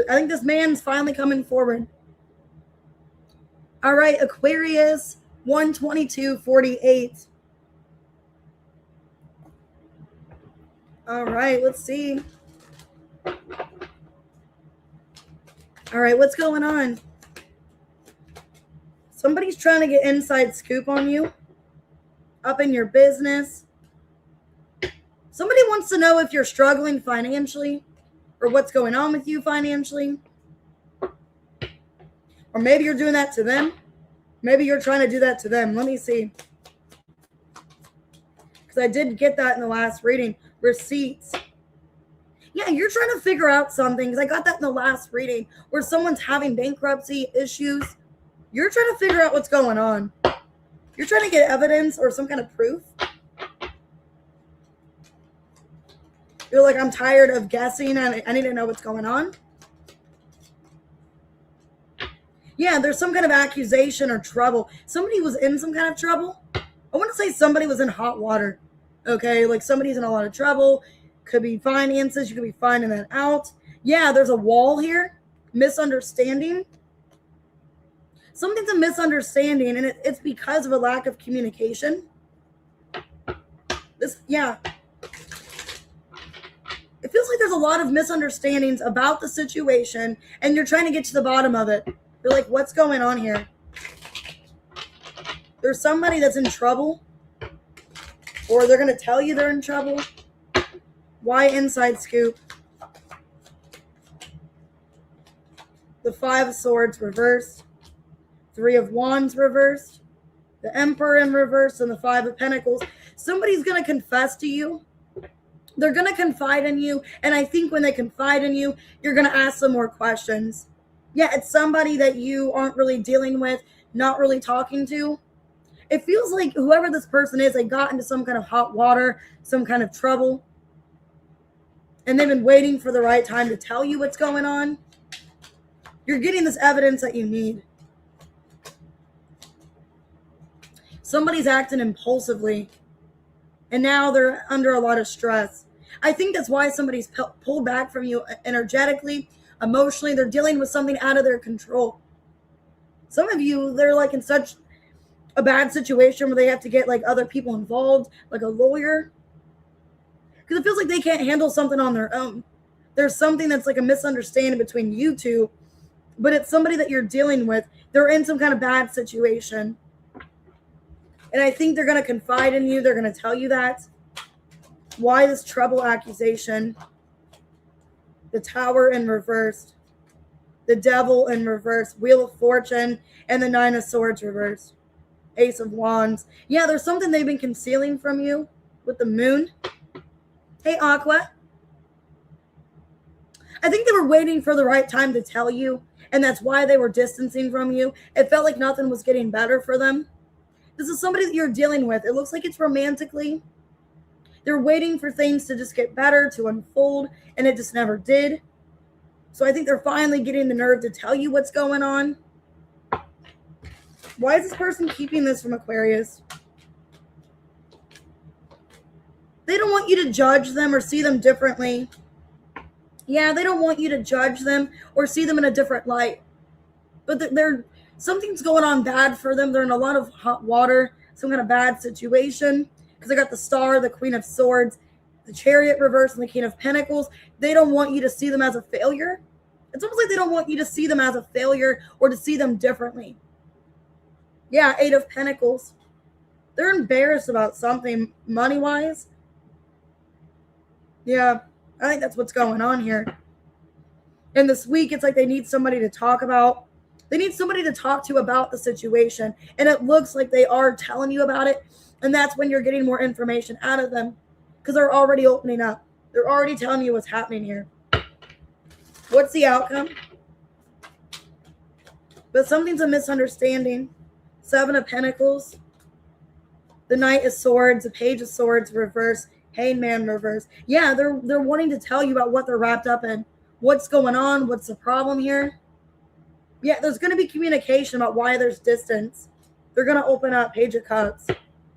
I think this man's finally coming forward. All right, Aquarius, 122:48. All right, let's see. All right, what's going on? Somebody's trying to get inside scoop on you, up in your business. Somebody wants to know if you're struggling financially or what's going on with you financially. Or maybe you're doing that to them. Maybe you're trying to do that to them. Let me see. Because I did get that in the last reading. Receipts. Yeah, you're trying to figure out something. Because I got that in the last reading. Where someone's having bankruptcy issues. You're trying to figure out what's going on. You're trying to get evidence or some kind of proof. You're like, I'm tired of guessing. I need to know what's going on. Yeah, there's some kind of accusation or trouble. Somebody was in some kind of trouble. I want to say somebody was in hot water. Okay, like somebody's in a lot of trouble. Could be finances. You could be finding that out. Yeah, there's a wall here. Misunderstanding. Something's a misunderstanding, and it's because of a lack of communication. Yeah. It feels like there's a lot of misunderstandings about the situation, and you're trying to get to the bottom of it. You're like, what's going on here? There's somebody that's in trouble, or they're going to tell you they're in trouble. Why inside scoop? The Five of Swords reversed. Three of Wands reversed. The Emperor in reverse, and the Five of Pentacles. Somebody's going to confess to you. They're going to confide in you, and I think when they confide in you, you're going to ask them more questions. Yeah, it's somebody that you aren't really dealing with, not really talking to. It feels like whoever this person is, they got into some kind of hot water, some kind of trouble, and they've been waiting for the right time to tell you what's going on. You're getting this evidence that you need. Somebody's acting impulsively, and now they're under a lot of stress. I think that's why somebody's pulled back from you energetically, emotionally. They're dealing with something out of their control. Some of you, they're like in such a bad situation where they have to get like other people involved, like a lawyer, because it feels like they can't handle something on their own. There's something that's like a misunderstanding between you two, but it's somebody that you're dealing with. They're in some kind of bad situation. And I think they're going to confide in you. They're going to tell you that. Why this trouble accusation? The Tower in reverse. The Devil in reverse. Wheel of Fortune. And the Nine of Swords reversed. Ace of Wands. Yeah, there's something they've been concealing from you with the Moon. Hey, Aqua. I think they were waiting for the right time to tell you, and that's why they were distancing from you. It felt like nothing was getting better for them. This is somebody that you're dealing with. It looks like it's romantically. They're waiting for things to just get better, to unfold, and it just never did. So I think they're finally getting the nerve to tell you what's going on. Why is this person keeping this from Aquarius? They don't want you to judge them or see them differently. Yeah, they don't want you to judge them or see them in a different light. But something's going on bad for them. They're in a lot of hot water, some kind of bad situation. Because they got the Star, the Queen of Swords, the Chariot reverse, and the King of Pentacles. They don't want you to see them as a failure. It's almost like they don't want you to see them as a failure or to see them differently. Yeah, Eight of Pentacles. They're embarrassed about something money-wise. Yeah, I think that's what's going on here. And this week, it's like they need somebody to talk about. They need somebody to talk to about the situation. And it looks like they are telling you about it. And that's when you're getting more information out of them. Because they're already opening up. They're already telling you what's happening here. What's the outcome? But something's a misunderstanding. Seven of Pentacles. The Knight of Swords. The Page of Swords reverse. Hangman reverse. Yeah, they're wanting to tell you about what they're wrapped up in. What's going on? What's the problem here? Yeah, there's going to be communication about why there's distance. They're going to open up. Page of Cups.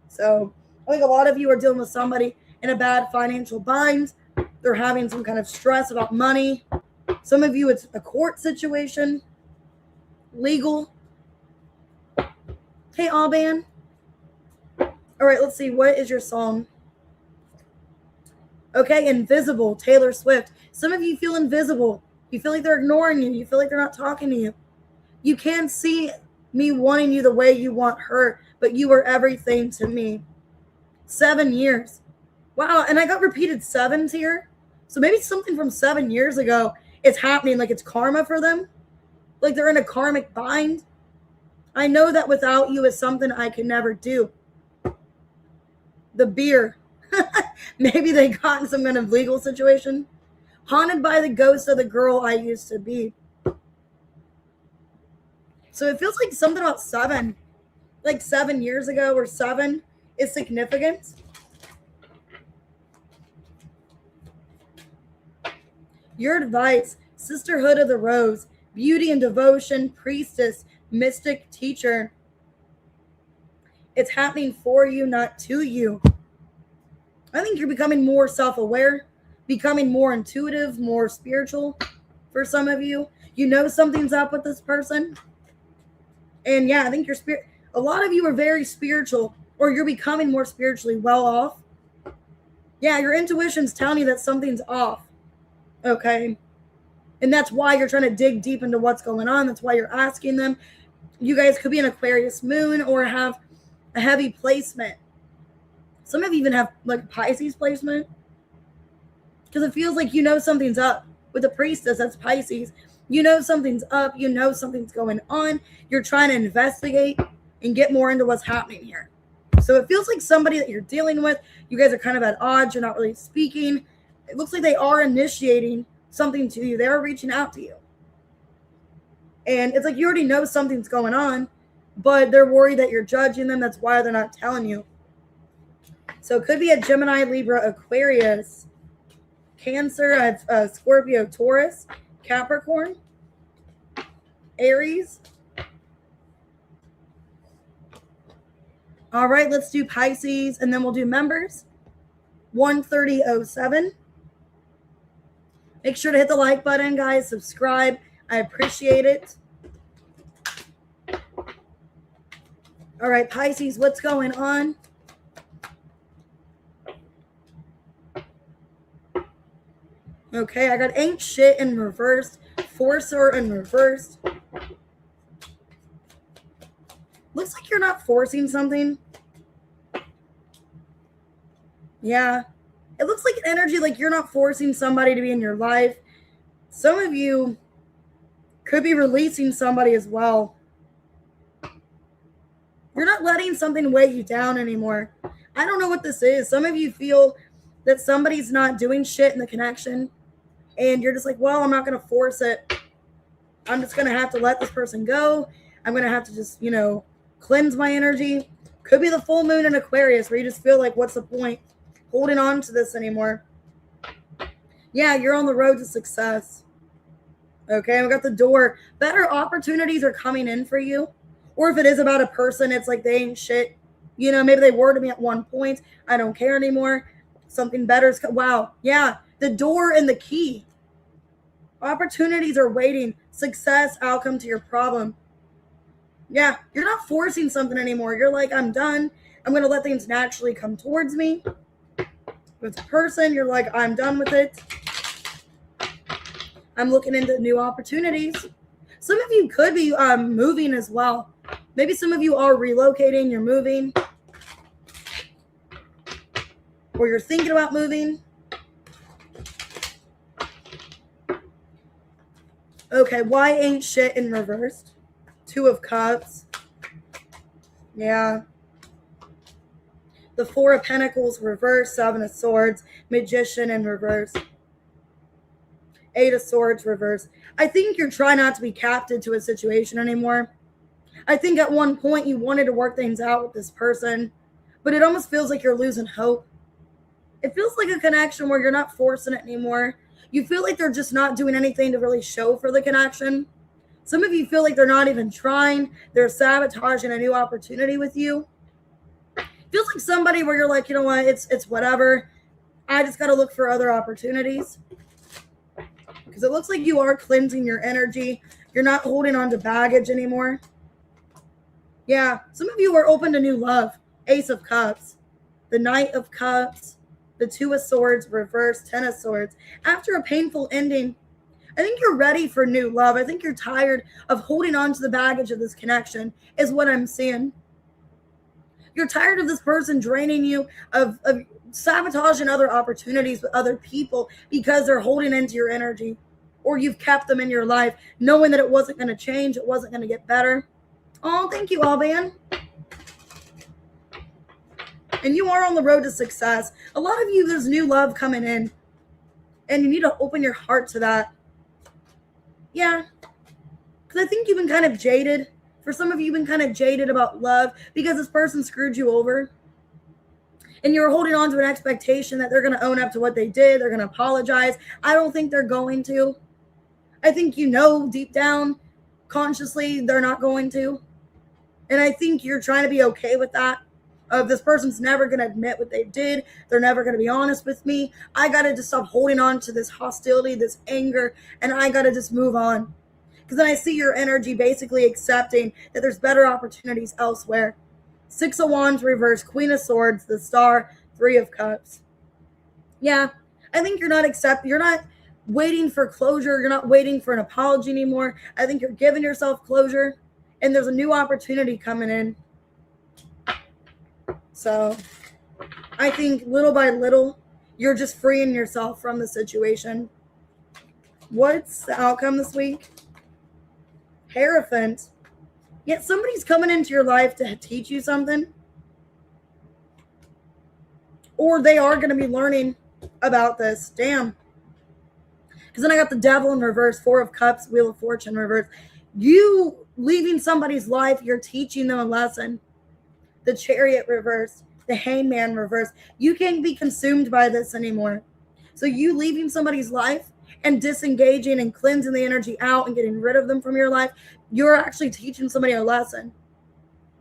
So I think a lot of you are dealing with somebody in a bad financial bind. They're having some kind of stress about money. Some of you, it's a court situation. Legal. Hey, Alban. All right, let's see. What is your song? Okay, invisible, Taylor Swift. Some of you feel invisible. You feel like they're ignoring you. You feel like they're not talking to you. You can't see me wanting you the way you want her, but you are everything to me. 7 years. Wow, and I got repeated sevens here. So maybe something from 7 years ago is happening, like it's karma for them. Like they're in a karmic bind. I know that without you is something I can never do. The beer. Maybe they got in some kind of legal situation. Haunted by the ghost of the girl I used to be. So it feels like something about 7. Like 7 years ago or 7 is significant. Your advice. Sisterhood of the Rose. Beauty and devotion. Priestess. Mystic teacher. It's happening for you, not to you. I think you're becoming more self-aware, becoming more intuitive, more spiritual for some of you. You know something's up with this person. And yeah, I think a lot of you are very spiritual, or you're becoming more spiritually well off. Yeah, your intuition's telling you that something's off. Okay. And that's why you're trying to dig deep into what's going on. That's why you're asking them. You guys could be an Aquarius moon or have a heavy placement. Some of you even have like Pisces placement. Because it feels like you know something's up. With the Priestess, that's Pisces. You know something's up. You know something's going on. You're trying to investigate and get more into what's happening here. So it feels like somebody that you're dealing with. You guys are kind of at odds. You're not really speaking. It looks like they are initiating something to you. They are reaching out to you. And it's like you already know something's going on. but they're worried that you're judging them. That's why they're not telling you. So it could be a Gemini, Libra, Aquarius, Cancer, Scorpio, Taurus, Capricorn, Aries. All right, let's do Pisces, and then we'll do members. 13007. Make sure to hit the like button, guys. Subscribe. I appreciate it. All right, Pisces, what's going on? Okay, I got ain't shit in reverse, forcer in reverse. Looks like you're not forcing something. Yeah. It looks like an energy like you're not forcing somebody to be in your life. Some of you could be releasing somebody as well. You're not letting something weigh you down anymore. I don't know what this is. Some of you feel that somebody's not doing shit in the connection, and you're just like, well, I'm not going to force it. I'm just going to have to let this person go. I'm going to have to just, cleanse my energy. Could be the full moon in Aquarius where you just feel like, what's the point holding on to this anymore? Yeah, you're on the road to success. Okay, we got the door. Better opportunities are coming in for you. Or if it is about a person, it's like they ain't shit. Maybe they were to me at one point. I don't care anymore. Something better is wow. Yeah, the door and the key. Opportunities are waiting. Success, outcome to your problem. Yeah, you're not forcing something anymore. You're like, I'm done. I'm going to let things naturally come towards me. With a person, you're like, I'm done with it. I'm looking into new opportunities. Some of you could be moving as well. Maybe some of you are relocating, you're moving. Or you're thinking about moving. Okay, why ain't shit in reverse? 2 of Cups. Yeah. The 4 of Pentacles reverse, 7 of Swords, Magician in reverse. 8 of Swords reverse. I think you're trying not to be captive to a situation anymore. I think at one point you wanted to work things out with this person, but it almost feels like you're losing hope. It feels like a connection where you're not forcing it anymore. You feel like they're just not doing anything to really show for the connection. Some of you feel like they're not even trying. They're sabotaging a new opportunity with you. It feels like somebody where you're like, you know what, it's whatever. I just got to look for other opportunities. Because it looks like you are cleansing your energy. You're not holding on to baggage anymore. Yeah, some of you are open to new love. Ace of Cups, the Knight of Cups, the 2 of Swords, reverse, 10 of Swords. After a painful ending, I think you're ready for new love. I think you're tired of holding on to the baggage of this connection, is what I'm seeing. You're tired of this person draining you, of sabotaging other opportunities with other people because they're holding into your energy. Or you've kept them in your life knowing that it wasn't going to change, it wasn't going to get better. Oh, thank you, Alban. And you are on the road to success. A lot of you, there's new love coming in. And you need to open your heart to that. Yeah. Because I think you've been kind of jaded. For some of you, you've been kind of jaded about love because this person screwed you over. And you're holding on to an expectation that they're going to own up to what they did. They're going to apologize. I don't think they're going to. I think deep down, consciously, they're not going to. And I think you're trying to be okay with that. This person's never going to admit what they did. They're never going to be honest with me. I got to just stop holding on to this hostility, this anger, and I got to just move on. Because then I see your energy basically accepting that there's better opportunities elsewhere. 6 of Wands reverse, Queen of Swords, the Star, 3 of Cups. Yeah, I think you're not waiting for closure. You're not waiting for an apology anymore. I think you're giving yourself closure, and there's a new opportunity coming in. So I think little by little, you're just freeing yourself from the situation. What's the outcome this week? Hierophant. Yet somebody's coming into your life to teach you something. Or they are going to be learning about this. Damn. Because then I got the Devil in reverse, 4 of Cups, Wheel of Fortune reverse. You leaving somebody's life, you're teaching them a lesson. The Chariot reversed, the Hangman reversed. You can't be consumed by this anymore. So you leaving somebody's life and disengaging and cleansing the energy out and getting rid of them from your life, you're actually teaching somebody a lesson.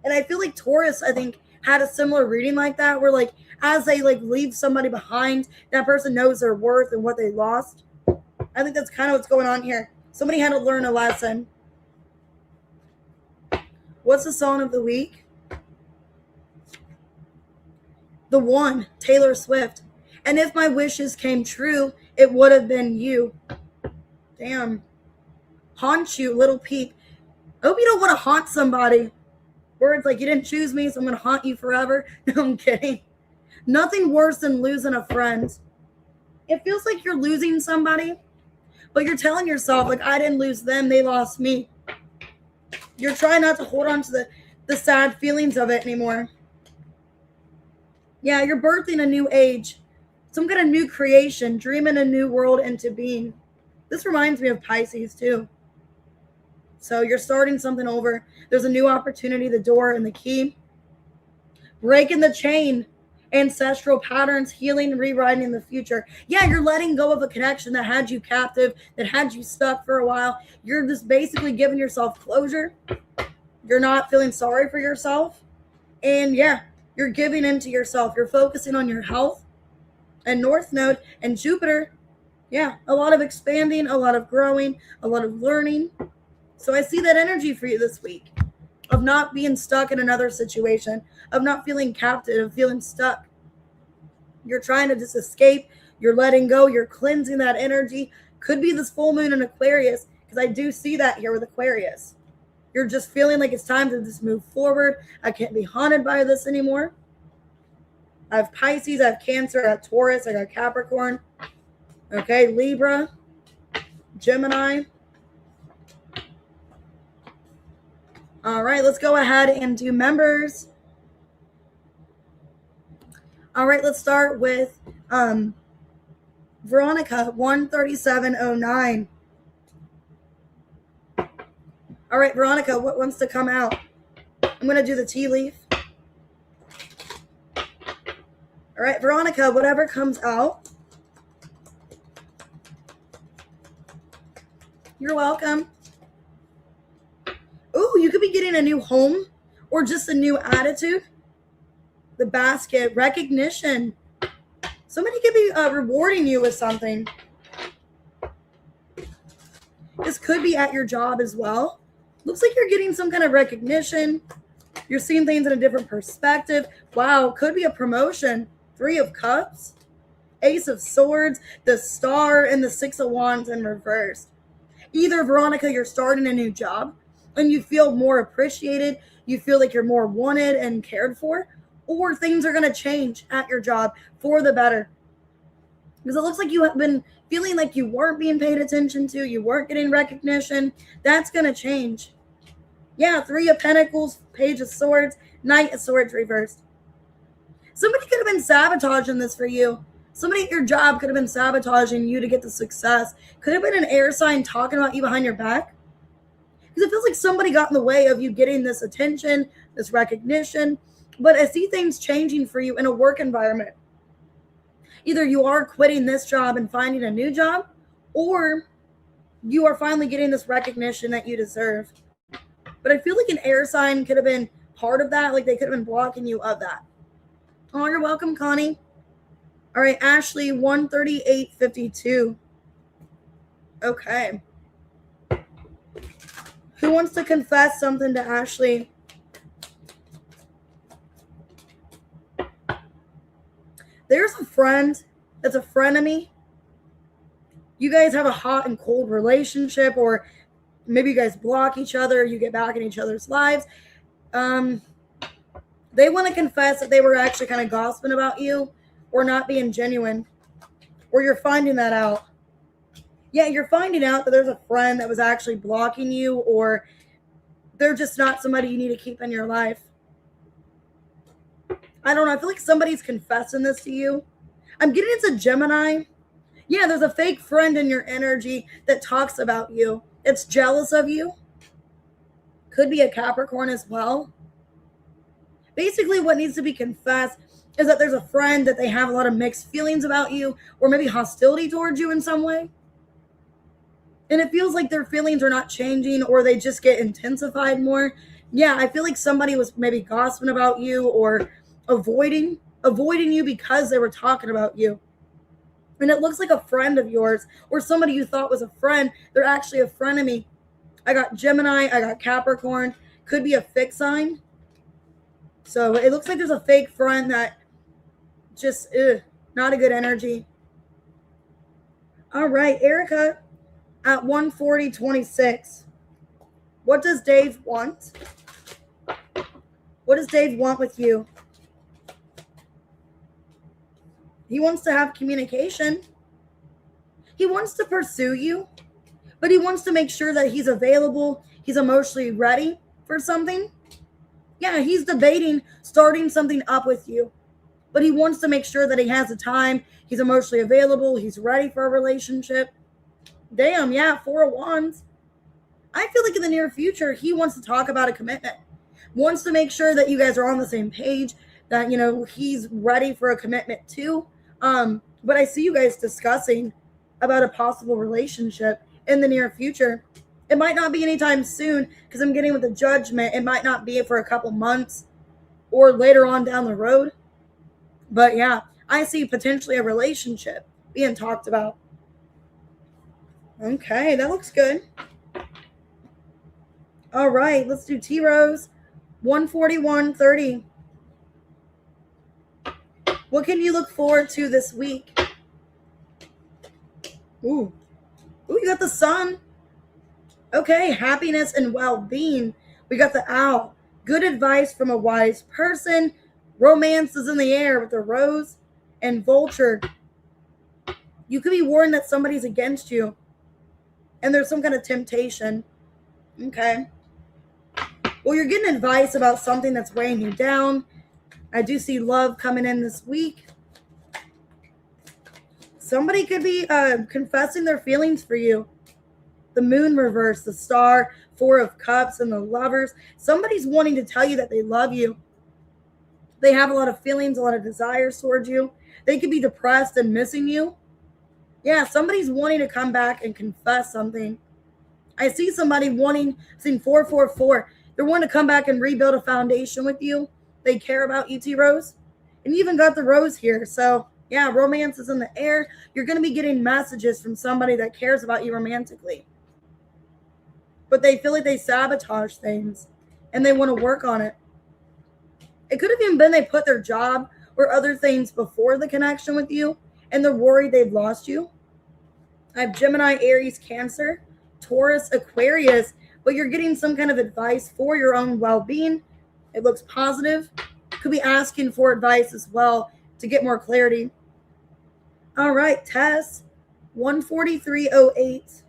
And I feel like Taurus, I think, had a similar reading like that, where like as they like leave somebody behind, that person knows their worth and what they lost. I think that's kind of what's going on here. Somebody had to learn a lesson. What's the song of the week? The One, Taylor Swift. And if my wishes came true, it would have been you. Damn. Haunt you, little peep. I hope you don't want to haunt somebody. Words like, you didn't choose me, so I'm going to haunt you forever. No, I'm kidding. Nothing worse than losing a friend. It feels like you're losing somebody, but you're telling yourself, like, I didn't lose them, they lost me. You're trying not to hold on to the sad feelings of it anymore. Yeah, you're birthing a new age, some kind of new creation, dreaming a new world into being. This reminds me of Pisces too. So you're starting something over. There's a new opportunity, the door and the key. Breaking the chain, ancestral patterns, healing, rewriting the future. Yeah, you're letting go of a connection that had you captive, that had you stuck for a while. You're just basically giving yourself closure. You're not feeling sorry for yourself. And yeah, you're giving into yourself. You're focusing on your health. And North Node and Jupiter, yeah, a lot of expanding, a lot of growing, a lot of learning. So I see that energy for you this week of not being stuck in another situation, of not feeling captive, of feeling stuck. You're trying to just escape. You're letting go. You're cleansing that energy. Could be this full moon in Aquarius, because I do see that here with Aquarius. You're just feeling like it's time to just move forward. I can't be haunted by this anymore. I have Pisces, I have Cancer, I have Taurus, I got Capricorn. Okay, Libra, Gemini. All right, let's go ahead and do members. All right, let's start with Veronica, 13709. All right, Veronica, what wants to come out? I'm going to do the tea leaf. All right, Veronica, whatever comes out. You're welcome. Ooh, you could be getting a new home or just a new attitude. The basket, recognition. Somebody could be rewarding you with something. This could be at your job as well. Looks like you're getting some kind of recognition. You're seeing things in a different perspective. Wow, could be a promotion. 3 of Cups, Ace of Swords, the Star, and the 6 of Wands in reverse. Either, Veronica, you're starting a new job and you feel more appreciated. You feel like you're more wanted and cared for. Or things are going to change at your job for the better. Because it looks like you have been feeling like you weren't being paid attention to. You weren't getting recognition. That's going to change. Yeah, 3 of Pentacles, Page of Swords, Knight of Swords reversed. Somebody could have been sabotaging this for you. Somebody at your job could have been sabotaging you to get the success. Could have been an air sign talking about you behind your back. Because it feels like somebody got in the way of you getting this attention, this recognition. But I see things changing for you in a work environment. Either you are quitting this job and finding a new job, or you are finally getting this recognition that you deserve. But I feel like an air sign could have been part of that. Like they could have been blocking you of that. Oh, you're welcome, Connie. All right, Ashley, 13852. Okay. Who wants to confess something to Ashley? There's a friend that's a frenemy. You guys have a hot and cold relationship, or maybe you guys block each other, you get back in each other's lives. They want to confess that they were actually kind of gossiping about you or not being genuine, or you're finding that out. Yeah, you're finding out that there's a friend that was actually blocking you, or they're just not somebody you need to keep in your life. I don't know. I feel like somebody's confessing this to you. I'm getting it's a Gemini. Yeah, there's a fake friend in your energy that talks about you. It's jealous of you. Could be a Capricorn as well. Basically, what needs to be confessed is that there's a friend that they have a lot of mixed feelings about you, or maybe hostility towards you in some way. And it feels like their feelings are not changing, or they just get intensified more. Yeah, I feel like somebody was maybe gossiping about you or avoiding you because they were talking about you. And it looks like a friend of yours or somebody you thought was a friend. They're actually a frenemy. I got Gemini, I got Capricorn. Could be a fixed sign. So it looks like there's a fake friend that just, not a good energy. All right, Erica at 140.26. What does Dave want? What does Dave want with you? He wants to have communication. He wants to pursue you, but he wants to make sure that he's available. He's emotionally ready for something. Yeah, he's debating starting something up with you, but he wants to make sure that he has the time. He's emotionally available. He's ready for a relationship. Damn, yeah, 4 of Wands. I feel like in the near future, he wants to talk about a commitment. Wants to make sure that you guys are on the same page, that, you know, he's ready for a commitment too. But I see you guys discussing about a possible relationship in the near future. It might not be anytime soon because I'm getting with the Judgment. It might not be for a couple months or later on down the road. But yeah, I see potentially a relationship being talked about. Okay, that looks good. All right, let's do T-Rose. 141.30. What can you look forward to this week? Ooh, you got the Sun. Okay, happiness and well-being. We got the Owl. Good advice from a wise person. Romance is in the air with the Rose and Vulture. You could be warned that somebody's against you, and there's some kind of temptation. Okay. Well, you're getting advice about something that's weighing you down. I do see love coming in this week. Somebody could be confessing their feelings for you. The Moon reverse, the Star, 4 of Cups, and the Lovers. Somebody's wanting to tell you that they love you. They have a lot of feelings, a lot of desires towards you. They could be depressed and missing you. Yeah, somebody's wanting to come back and confess something. I see somebody wanting, seeing 444. They're wanting to come back and rebuild a foundation with you. They care about you, T-Rose. And you even got the Rose here. So, yeah, romance is in the air. You're going to be getting messages from somebody that cares about you romantically. But they feel like they sabotage things and they want to work on it. It could have even been they put their job or other things before the connection with you and they're worried they've lost you. I have Gemini, Aries, Cancer, Taurus, Aquarius, but you're getting some kind of advice for your own well-being. It looks positive. Could be asking for advice as well to get more clarity. All right, Tess, 143.08.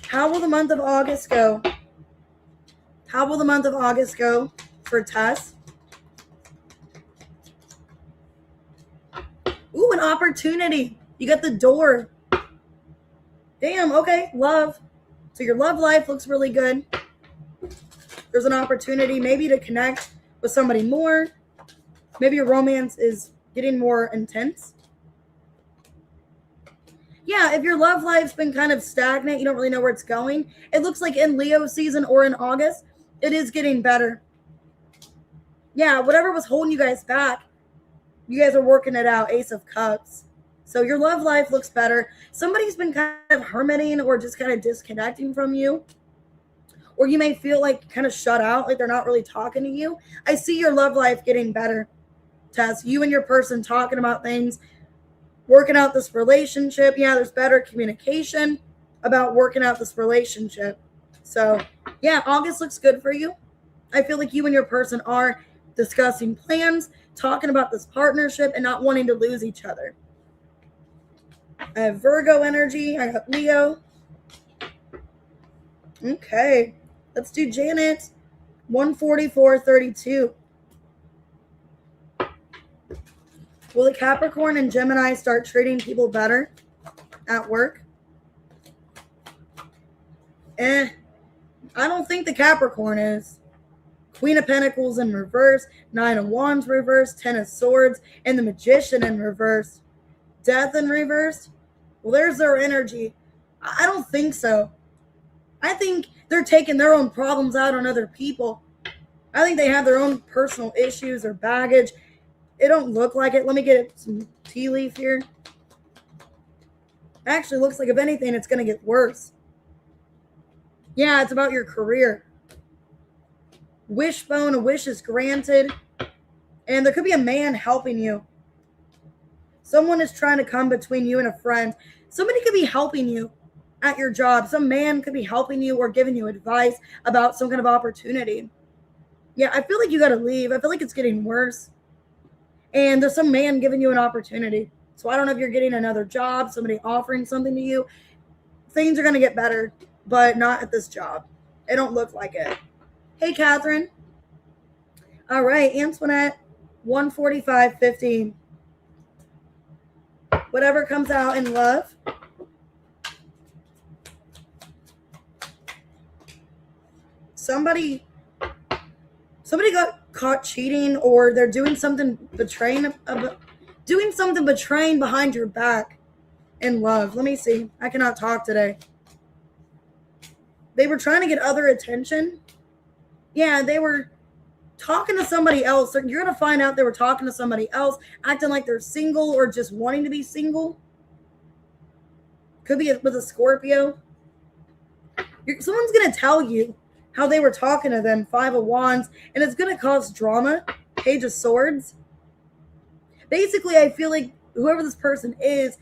How will the month of August go? How will the month of August go for Tess? Ooh, an opportunity. You got the Door. Damn, okay, love. So your love life looks really good. There's an opportunity maybe to connect with somebody more. Maybe your romance is getting more intense. Yeah, if your love life's been kind of stagnant, you don't really know where it's going. It looks like in Leo season or in August, it is getting better. Yeah, whatever was holding you guys back, you guys are working it out. Ace of Cups. So your love life looks better. Somebody's been kind of hermiting or just kind of disconnecting from you. Or you may feel like kind of shut out, like they're not really talking to you. I see your love life getting better, Tess. You and your person talking about things, working out this relationship. Yeah, there's better communication about working out this relationship. So, yeah, August looks good for you. I feel like you and your person are discussing plans, talking about this partnership, and not wanting to lose each other. I have Virgo energy. I have Leo. Okay. Let's do Janet. 144.32. Will the Capricorn and Gemini start treating people better at work? I don't think the Capricorn is. Queen of Pentacles in reverse, Nine of Wands reverse, Ten of Swords, and the Magician in reverse. Death in reverse. Well, there's their energy. I don't think so. I think they're taking their own problems out on other people. I think they have their own personal issues or baggage. It don't look like it. Let me get some tea leaf here. Actually, looks like if anything, it's going to get worse. Yeah, it's about your career. Wishbone, a wish is granted. And there could be a man helping you. Someone is trying to come between you and a friend. Somebody could be helping you at your job. Some man could be helping you or giving you advice about some kind of opportunity. Yeah, I feel like you got to leave. I feel like it's getting worse. And there's some man giving you an opportunity. So I don't know if you're getting another job, somebody offering something to you. Things are going to get better, but not at this job. It don't look like it. Hey, Catherine. All right, Antoinette, 145.15. Whatever comes out in love. Somebody got caught cheating, or they're doing something betraying behind your back in love. Let me see. I cannot talk today. They were trying to get other attention. Yeah, they were talking to somebody else. You're going to find out they were talking to somebody else, acting like they're single or just wanting to be single. Could be with a Scorpio. Someone's going to tell you how they were talking to them, Five of Wands, and it's going to cause drama, Page of Swords. Basically, I feel like whoever this person is,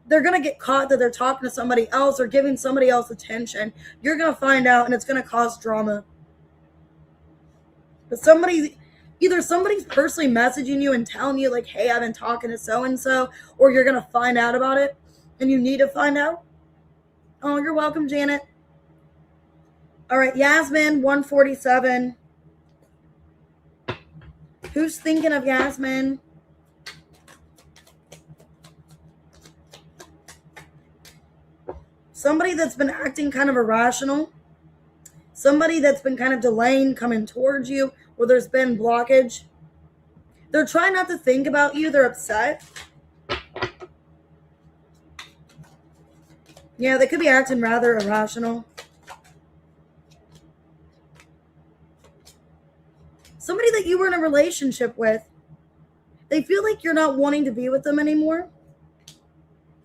they're going to get caught that they're talking to somebody else or giving somebody else attention. You're going to find out, and it's going to cause drama. But either somebody's personally messaging you and telling you, like, hey, I've been talking to so-and-so, or you're going to find out about it, and you need to find out. Oh, you're welcome, Janet. All right, Yasmin, 147. Who's thinking of Yasmin? Somebody that's been acting kind of irrational. Somebody that's been kind of delaying coming towards you, or there's been blockage. They're trying not to think about you. They're upset. Yeah, they could be acting rather irrational. Somebody that you were in a relationship with, they feel like you're not wanting to be with them anymore.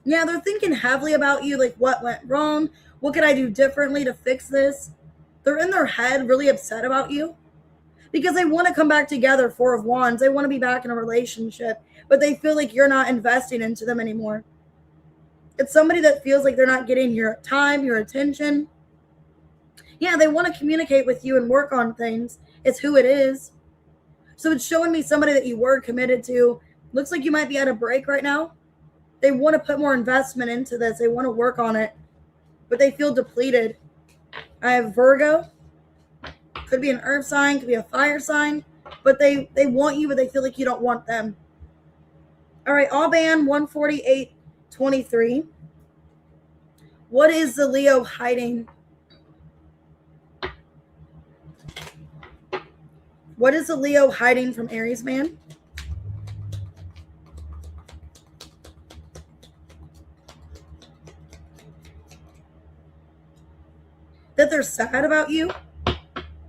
Yeah, they're thinking heavily about you, like what went wrong? What could I do differently to fix this? They're in their head really upset about you because they want to come back together, Four of Wands. They want to be back in a relationship, but they feel like you're not investing into them anymore. It's somebody that feels like they're not getting your time, your attention. Yeah, they want to communicate with you and work on things. It's who it is. So it's showing me somebody that you were committed to. Looks like you might be at a break right now. They want to put more investment into this. They want to work on it, but they feel depleted. I have Virgo. Could be an earth sign, could be a fire sign, but they want you, but they feel like you don't want them. All right, Alban, 148.23. What is the Leo hiding? What is the Leo hiding from Aries man? That they're sad about you.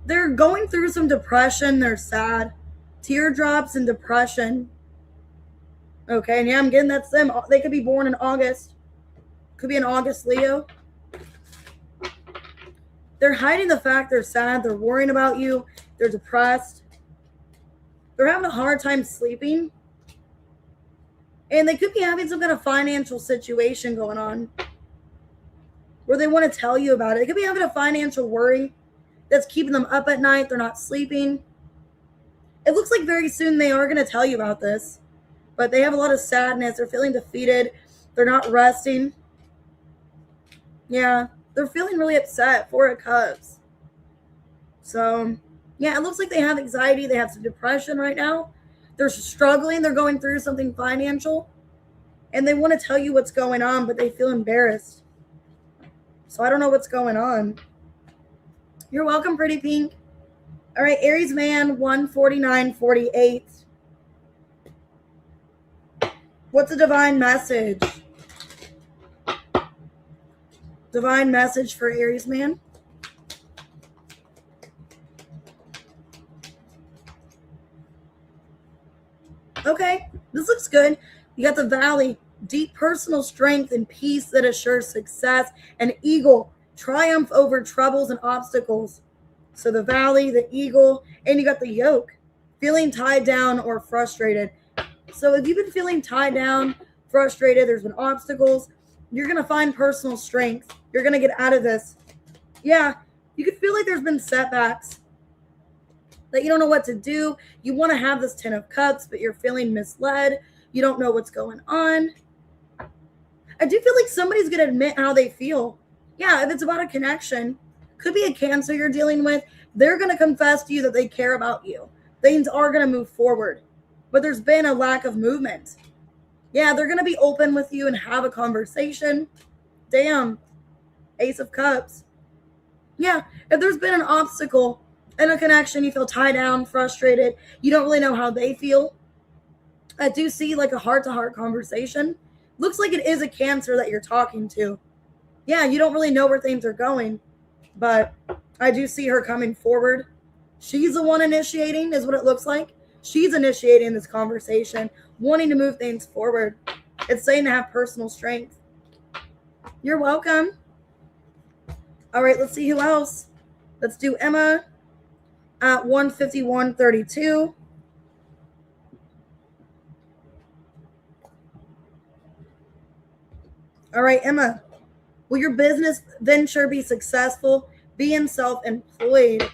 They're going through some depression. They're sad. Teardrops and depression. Okay, and yeah, I'm getting that's them. They could be born in August. Could be an August Leo. They're hiding the fact they're sad. They're worrying about you. They're depressed. They're having a hard time sleeping. And they could be having some kind of financial situation going on where they want to tell you about it. They could be having a financial worry that's keeping them up at night. They're not sleeping. It looks like very soon they are going to tell you about this. But they have a lot of sadness. They're feeling defeated. They're not resting. Yeah, they're feeling really upset. Four of Cups. So, yeah, it looks like they have anxiety. They have some depression right now. They're struggling. They're going through something financial. And they want to tell you what's going on, but they feel embarrassed. So I don't know what's going on. You're welcome, pretty pink. All right, Aries man, 14948. What's a divine message? Divine message for Aries man. Okay, this looks good. You got the Valley, deep personal strength and peace that assures success, and Eagle, triumph over troubles and obstacles. So the Valley, the Eagle, and you got the Yoke, feeling tied down or frustrated. So if you've been feeling tied down, frustrated, there's been obstacles, you're going to find personal strength. You're going to get out of this. Yeah, you could feel like there's been setbacks, that you don't know what to do. You want to have this 10 of Cups, but you're feeling misled. You don't know what's going on. I do feel like somebody's going to admit how they feel. Yeah, if it's about a connection, could be a Cancer you're dealing with. They're going to confess to you that they care about you. Things are going to move forward, but there's been a lack of movement. Yeah, they're going to be open with you and have a conversation. Damn. Ace of Cups. Yeah, if there's been an obstacle in a connection, you feel tied down, frustrated, you don't really know how they feel. I do see like a heart-to-heart conversation. Looks like it is a Cancer that you're talking to. Yeah, you don't really know where things are going, but I do see her coming forward. She's the one initiating, is what it looks like. She's initiating this conversation, wanting to move things forward. It's saying to have personal strength. You're welcome. All right, let's see who else. Let's do Emma at 151.32. All right, Emma. Will your business venture be successful? Being self-employed.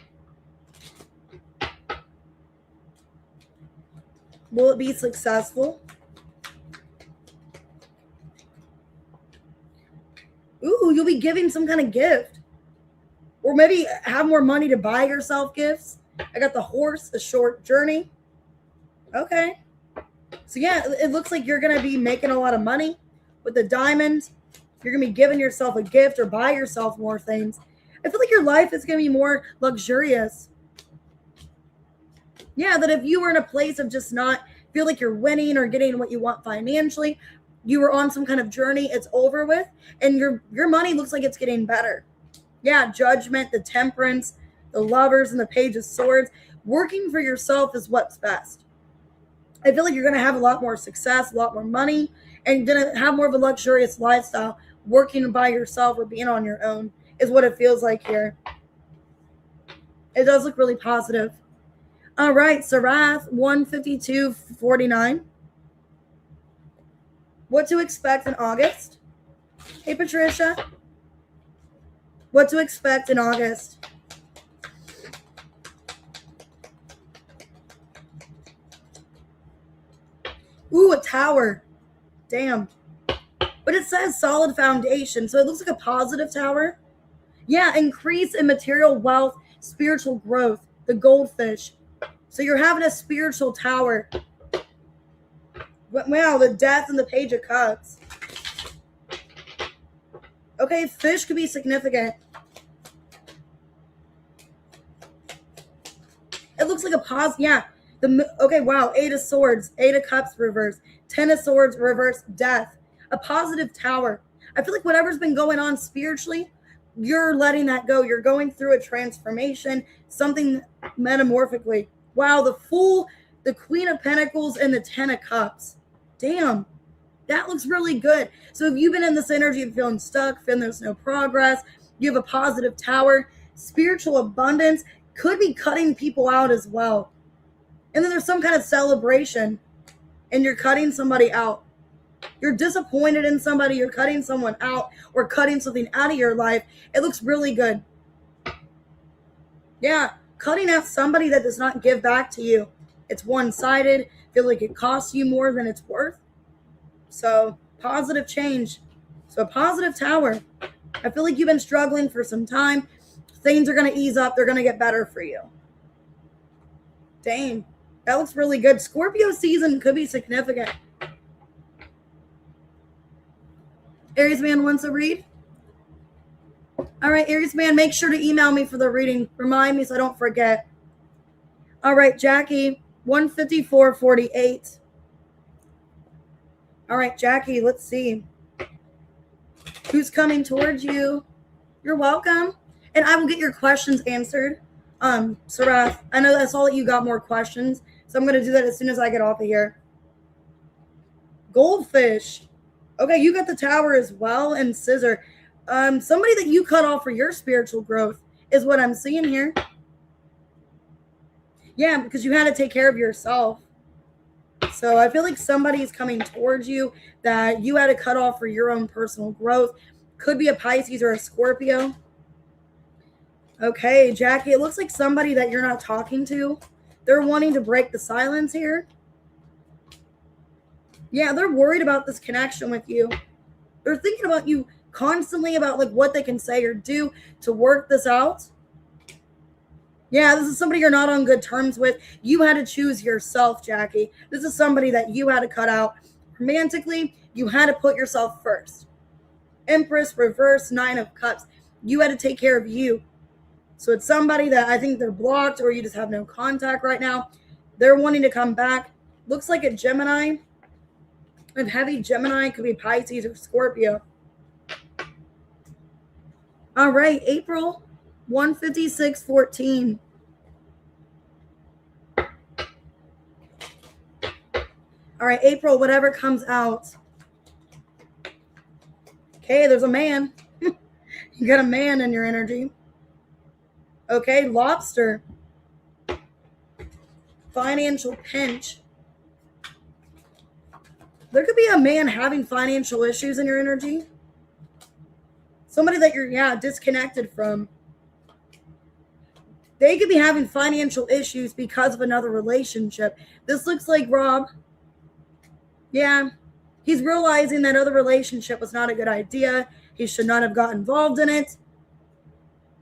Will it be successful? Ooh, you'll be giving some kind of gift. Or maybe have more money to buy yourself gifts. I got the Horse, a short journey. Okay. So yeah, it looks like you're going to be making a lot of money with the Diamond. You're going to be giving yourself a gift or buy yourself more things. I feel like your life is going to be more luxurious. Yeah, that if you were in a place of just not feel like you're winning or getting what you want financially, you were on some kind of journey, it's over with, and your money looks like it's getting better. Yeah, Judgment, the Temperance, the Lovers, and the Page of Swords. Working for yourself is what's best. I feel like you're going to have a lot more success, a lot more money, and going to have more of a luxurious lifestyle. Working by yourself or being on your own is what it feels like here. It does look really positive. All right, Sarath, 152.49. What to expect in August? Hey, Patricia. What to expect in August? Ooh, a Tower. Damn. But it says solid foundation, so it looks like a positive tower. Yeah, increase in material wealth, spiritual growth, the Goldfish. So you're having a spiritual tower. Wow, the Death and the Page of Cups. Okay, fish could be significant. It looks like a pause. Yeah. Okay, wow. 8 of Swords, 8 of Cups reverse, 10 of Swords reverse, Death. A positive tower. I feel like whatever's been going on spiritually, you're letting that go. You're going through a transformation, something metamorphically. Wow, the Fool, the Queen of Pentacles, and the 10 of Cups. Damn, that looks really good. So if you've been in this energy of feeling stuck, feeling there's no progress, you have a positive tower, spiritual abundance could be cutting people out as well. And then there's some kind of celebration, and you're cutting somebody out. You're disappointed in somebody, you're cutting someone out, or cutting something out of your life. It looks really good. Yeah, cutting out somebody that does not give back to you. It's one-sided. Feel like it costs you more than it's worth. So, positive change. So, a positive tower. I feel like you've been struggling for some time. Things are going to ease up. They're going to get better for you. Dang, that looks really good. Scorpio season could be significant. Aries man wants a read. All right, Aries man, make sure to email me for the reading. Remind me so I don't forget. All right, Jackie, 154.48. All right, Jackie, let's see. Who's coming towards you? You're welcome. And I will get your questions answered. Sarath, I know that's all that you got more questions. So I'm going to do that as soon as I get off of here. Goldfish. Okay, you got the Tower as well and Scissor. Somebody that you cut off for your spiritual growth is what I'm seeing here. Yeah, because you had to take care of yourself. So I feel like somebody's coming towards you that you had to cut off for your own personal growth. Could be a Pisces or a Scorpio. Okay, Jackie, it looks like somebody that you're not talking to. They're wanting to break the silence here. Yeah, they're worried about this connection with you. They're thinking about you constantly about like what they can say or do to work this out. Yeah, this is somebody you're not on good terms with. You had to choose yourself, Jackie. This is somebody that you had to cut out. Romantically, you had to put yourself first. Empress, reverse, 9 of Cups. You had to take care of you. So it's somebody that I think they're blocked or you just have no contact right now. They're wanting to come back. Looks like a Gemini. And heavy Gemini could be Pisces or Scorpio. All right, April, 156.14. All right, April, whatever comes out. Okay, there's a man. You got a man in your energy. Okay, Lobster. Financial pinch. There could be a man having financial issues in your energy. Somebody that you're, disconnected from. They could be having financial issues because of another relationship. This looks like Rob. Yeah, he's realizing that other relationship was not a good idea. He should not have got involved in it.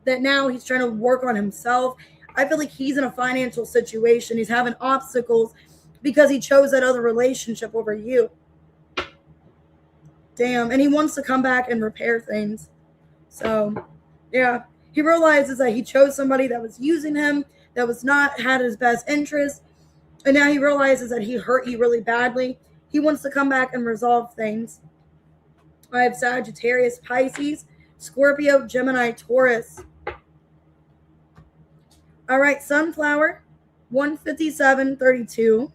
That now he's trying to work on himself. I feel like he's in a financial situation. He's having obstacles because he chose that other relationship over you. Damn, and he wants to come back and repair things. So, yeah, he realizes that he chose somebody that was using him, that was not had his best interest, and now he realizes that he hurt you really badly. He wants to come back and resolve things. I have Sagittarius, Pisces, Scorpio, Gemini, Taurus. All right, Sunflower, 157.32.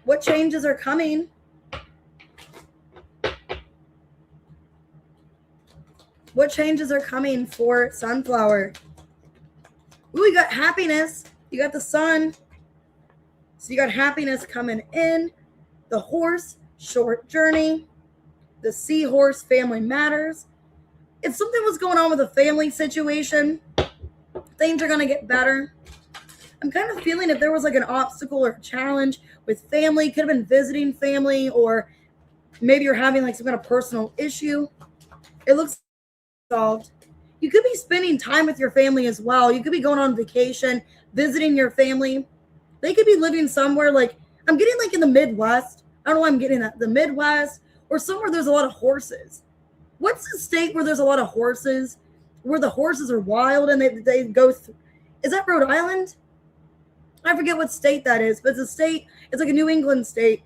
What changes are coming? What changes are coming for Sunflower? Ooh, you got happiness. You got the sun. So you got happiness coming in. The horse, short journey. The seahorse, family matters. If something was going on with a family situation, things are going to get better. I'm kind of feeling if there was like an obstacle or a challenge with family, could have been visiting family, or maybe you're having like some kind of personal issue. It looks solved. You could be spending time with your family as well. You could be going on vacation, visiting your family. They could be living somewhere like, I'm getting like in the Midwest. I don't know why I'm getting that. The Midwest or somewhere there's a lot of horses. What's the state where there's a lot of horses, where the horses are wild and they go through? Is that Rhode Island? I forget what state that is, but it's a state. It's like a New England state.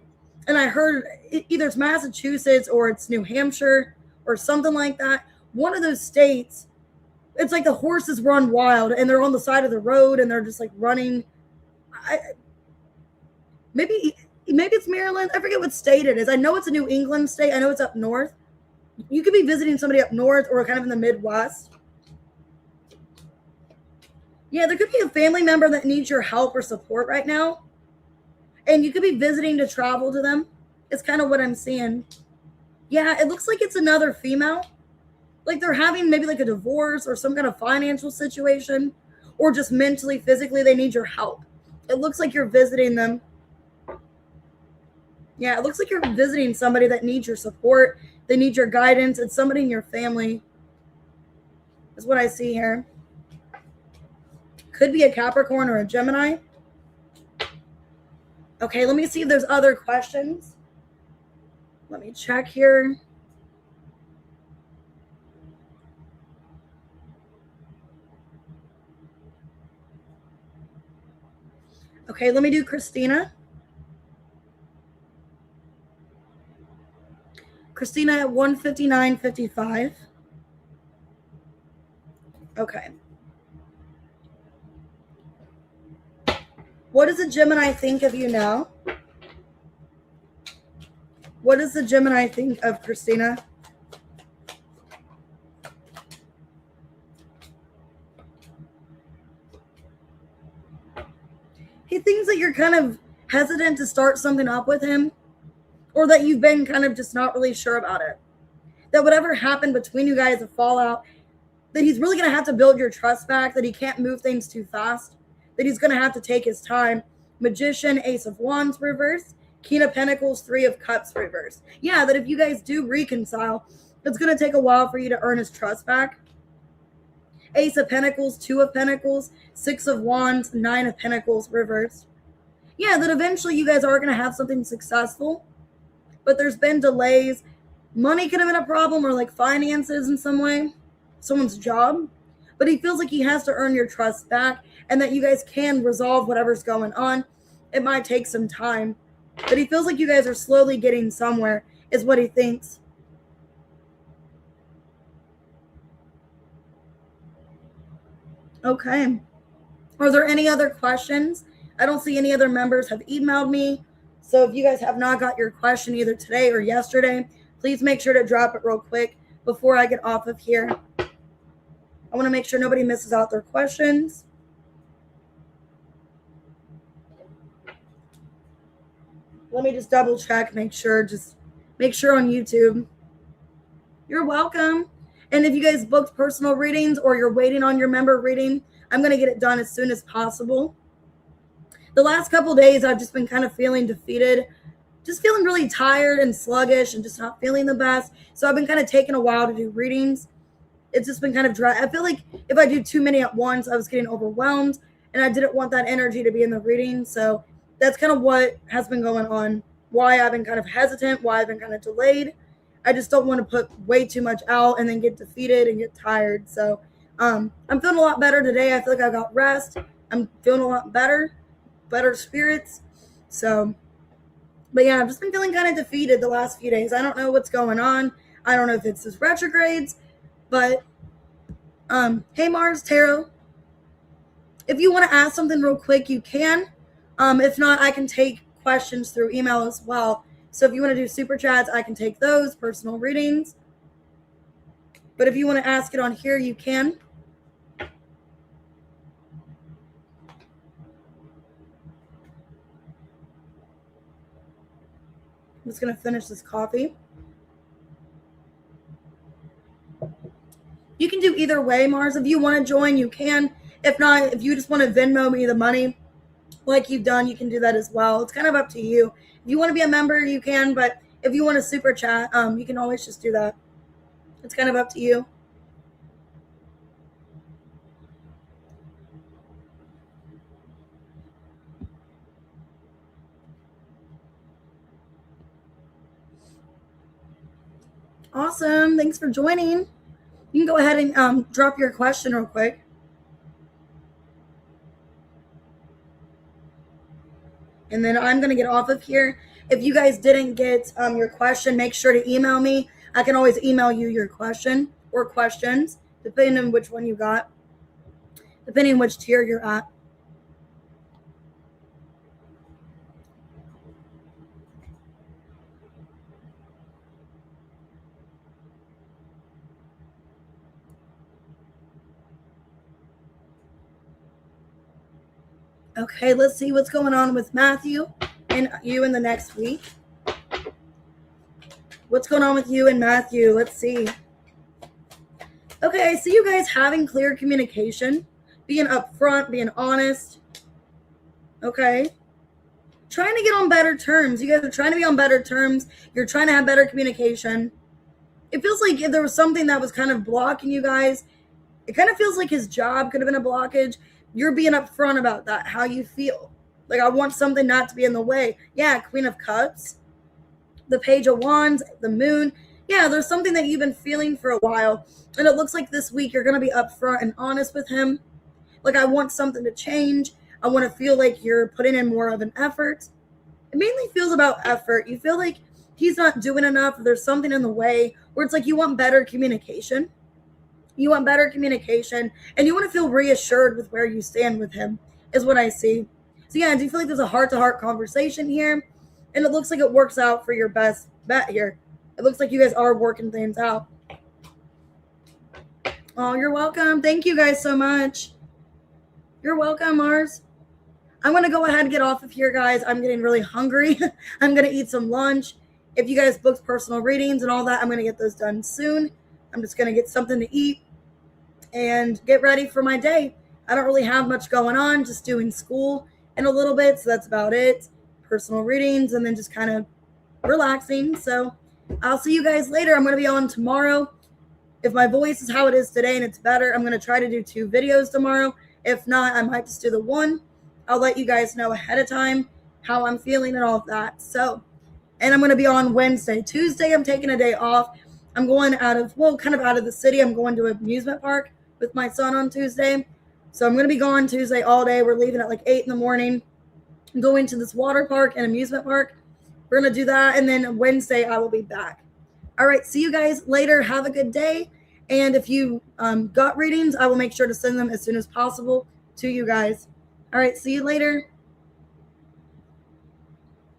And I heard either it's Massachusetts or it's New Hampshire or something like that. One of those states, it's like the horses run wild and they're on the side of the road and they're just like running. Maybe it's Maryland. I forget what state it is. I know it's a New England state. I know it's up north. You could be visiting somebody up north or kind of in the Midwest. Yeah, there could be a family member that needs your help or support right now. And you could be visiting to travel to them. It's kind of what I'm seeing. Yeah, it looks like it's another female. Like they're having maybe like a divorce or some kind of financial situation, or just mentally, physically, they need your help. It looks like you're visiting them. Yeah, it looks like you're visiting somebody that needs your support. They need your guidance. It's somebody in your family. That's what I see here. Could be a Capricorn or a Gemini. Okay, let me see if there's other questions. Let me check here. Okay, let me do Christina. Christina at 159.55. Okay. What does a Gemini think of you now? What does the Gemini think of Christina? He thinks that you're kind of hesitant to start something up with him, or that you've been kind of just not really sure about it. That whatever happened between you guys, a fallout, that he's really going to have to build your trust back, that he can't move things too fast, that he's going to have to take his time. Magician, Ace of Wands reverse, King of Pentacles, Three of Cups reverse. Yeah, that if you guys do reconcile, it's going to take a while for you to earn his trust back. Ace of Pentacles, Two of Pentacles, Six of Wands, Nine of Pentacles reversed. Yeah, that eventually you guys are going to have something successful, but there's been delays. Money could have been a problem, or like finances in some way, someone's job. But he feels like he has to earn your trust back, and that you guys can resolve whatever's going on. It might take some time, but he feels like you guys are slowly getting somewhere, is what he thinks. Okay. Are there any other questions? I don't see any other members have emailed me. So if you guys have not got your question either today or yesterday, please make sure to drop it real quick before I get off of here. I want to make sure nobody misses out their questions. Let me just double check, make sure on YouTube. You're welcome. And if you guys booked personal readings or you're waiting on your member reading, I'm going to get it done as soon as possible. The last couple days, I've just been kind of feeling defeated, just feeling really tired and sluggish and just not feeling the best. So I've been kind of taking a while to do readings. It's just been kind of dry. I feel like if I do too many at once, I was getting overwhelmed, and I didn't want that energy to be in the reading. So that's kind of what has been going on, why I've been kind of hesitant, why I've been kind of delayed. I just don't want to put way too much out and then get defeated and get tired. So I'm feeling a lot better today. I feel like I got rest. I'm feeling a lot better spirits. So, but yeah, I've just been feeling kind of defeated the last few days. I don't know what's going on. I don't know if it's this retrogrades, but hey Mars Tarot, if you want to ask something real quick, you can. If not, I can take questions through email as well. So if you want to do super chats, I can take those, personal readings. But if you want to ask it on here, you can. I'm just going to finish this coffee. You can do either way, Mars. If you want to join, you can. If not, if you just want to Venmo me the money like you've done, you can do that as well. It's kind of up to you. If you want to be a member, you can. But if you want to super chat, you can always just do that. It's kind of up to you. Awesome. Thanks for joining. You can go ahead and drop your question real quick. And then I'm going to get off of here. If you guys didn't get your question, make sure to email me. I can always email you your question or questions, depending on which one you got, depending on which tier you're at. Okay, let's see what's going on with Matthew and you in the next week. What's going on with you and Matthew? Let's see. Okay, I see you guys having clear communication, being upfront, being honest. Okay. Trying to get on better terms. You guys are trying to be on better terms. You're trying to have better communication. It feels like if there was something that was kind of blocking you guys, it kind of feels like his job could have been a blockage. You're being upfront about that, how you feel. Like, I want something not to be in the way. Yeah, Queen of Cups, the Page of Wands, the Moon. Yeah, there's something that you've been feeling for a while. And it looks like this week you're going to be upfront and honest with him. Like, I want something to change. I want to feel like you're putting in more of an effort. It mainly feels about effort. You feel like he's not doing enough. There's something in the way where it's like you want better communication. You want better communication and you want to feel reassured with where you stand with him, is what I see. So, yeah, I do feel like there's a heart to heart conversation here. And it looks like it works out for your best bet here. It looks like you guys are working things out. Oh, you're welcome. Thank you guys so much. You're welcome, Mars. I'm going to go ahead and get off of here, guys. I'm getting really hungry. I'm going to eat some lunch. If you guys booked personal readings and all that, I'm going to get those done soon. I'm just going to get something to eat and get ready for my day. I don't really have much going on, just doing school in a little bit. So that's about it. Personal readings and then just kind of relaxing. So I'll see you guys later. I'm going to be on tomorrow. If my voice is how it is today and it's better, I'm going to try to do 2 videos tomorrow. If not, I might just do the one. I'll let you guys know ahead of time how I'm feeling and all of that. So, and I'm going to be on Wednesday. Tuesday, I'm taking a day off. I'm going kind of out of the city. I'm going to an amusement park with my son on Tuesday. So I'm going to be gone Tuesday all day. We're leaving at like 8 in the morning. I'm going to this water park and amusement park. We're going to do that. And then Wednesday, I will be back. All right. See you guys later. Have a good day. And if you got readings, I will make sure to send them as soon as possible to you guys. All right. See you later.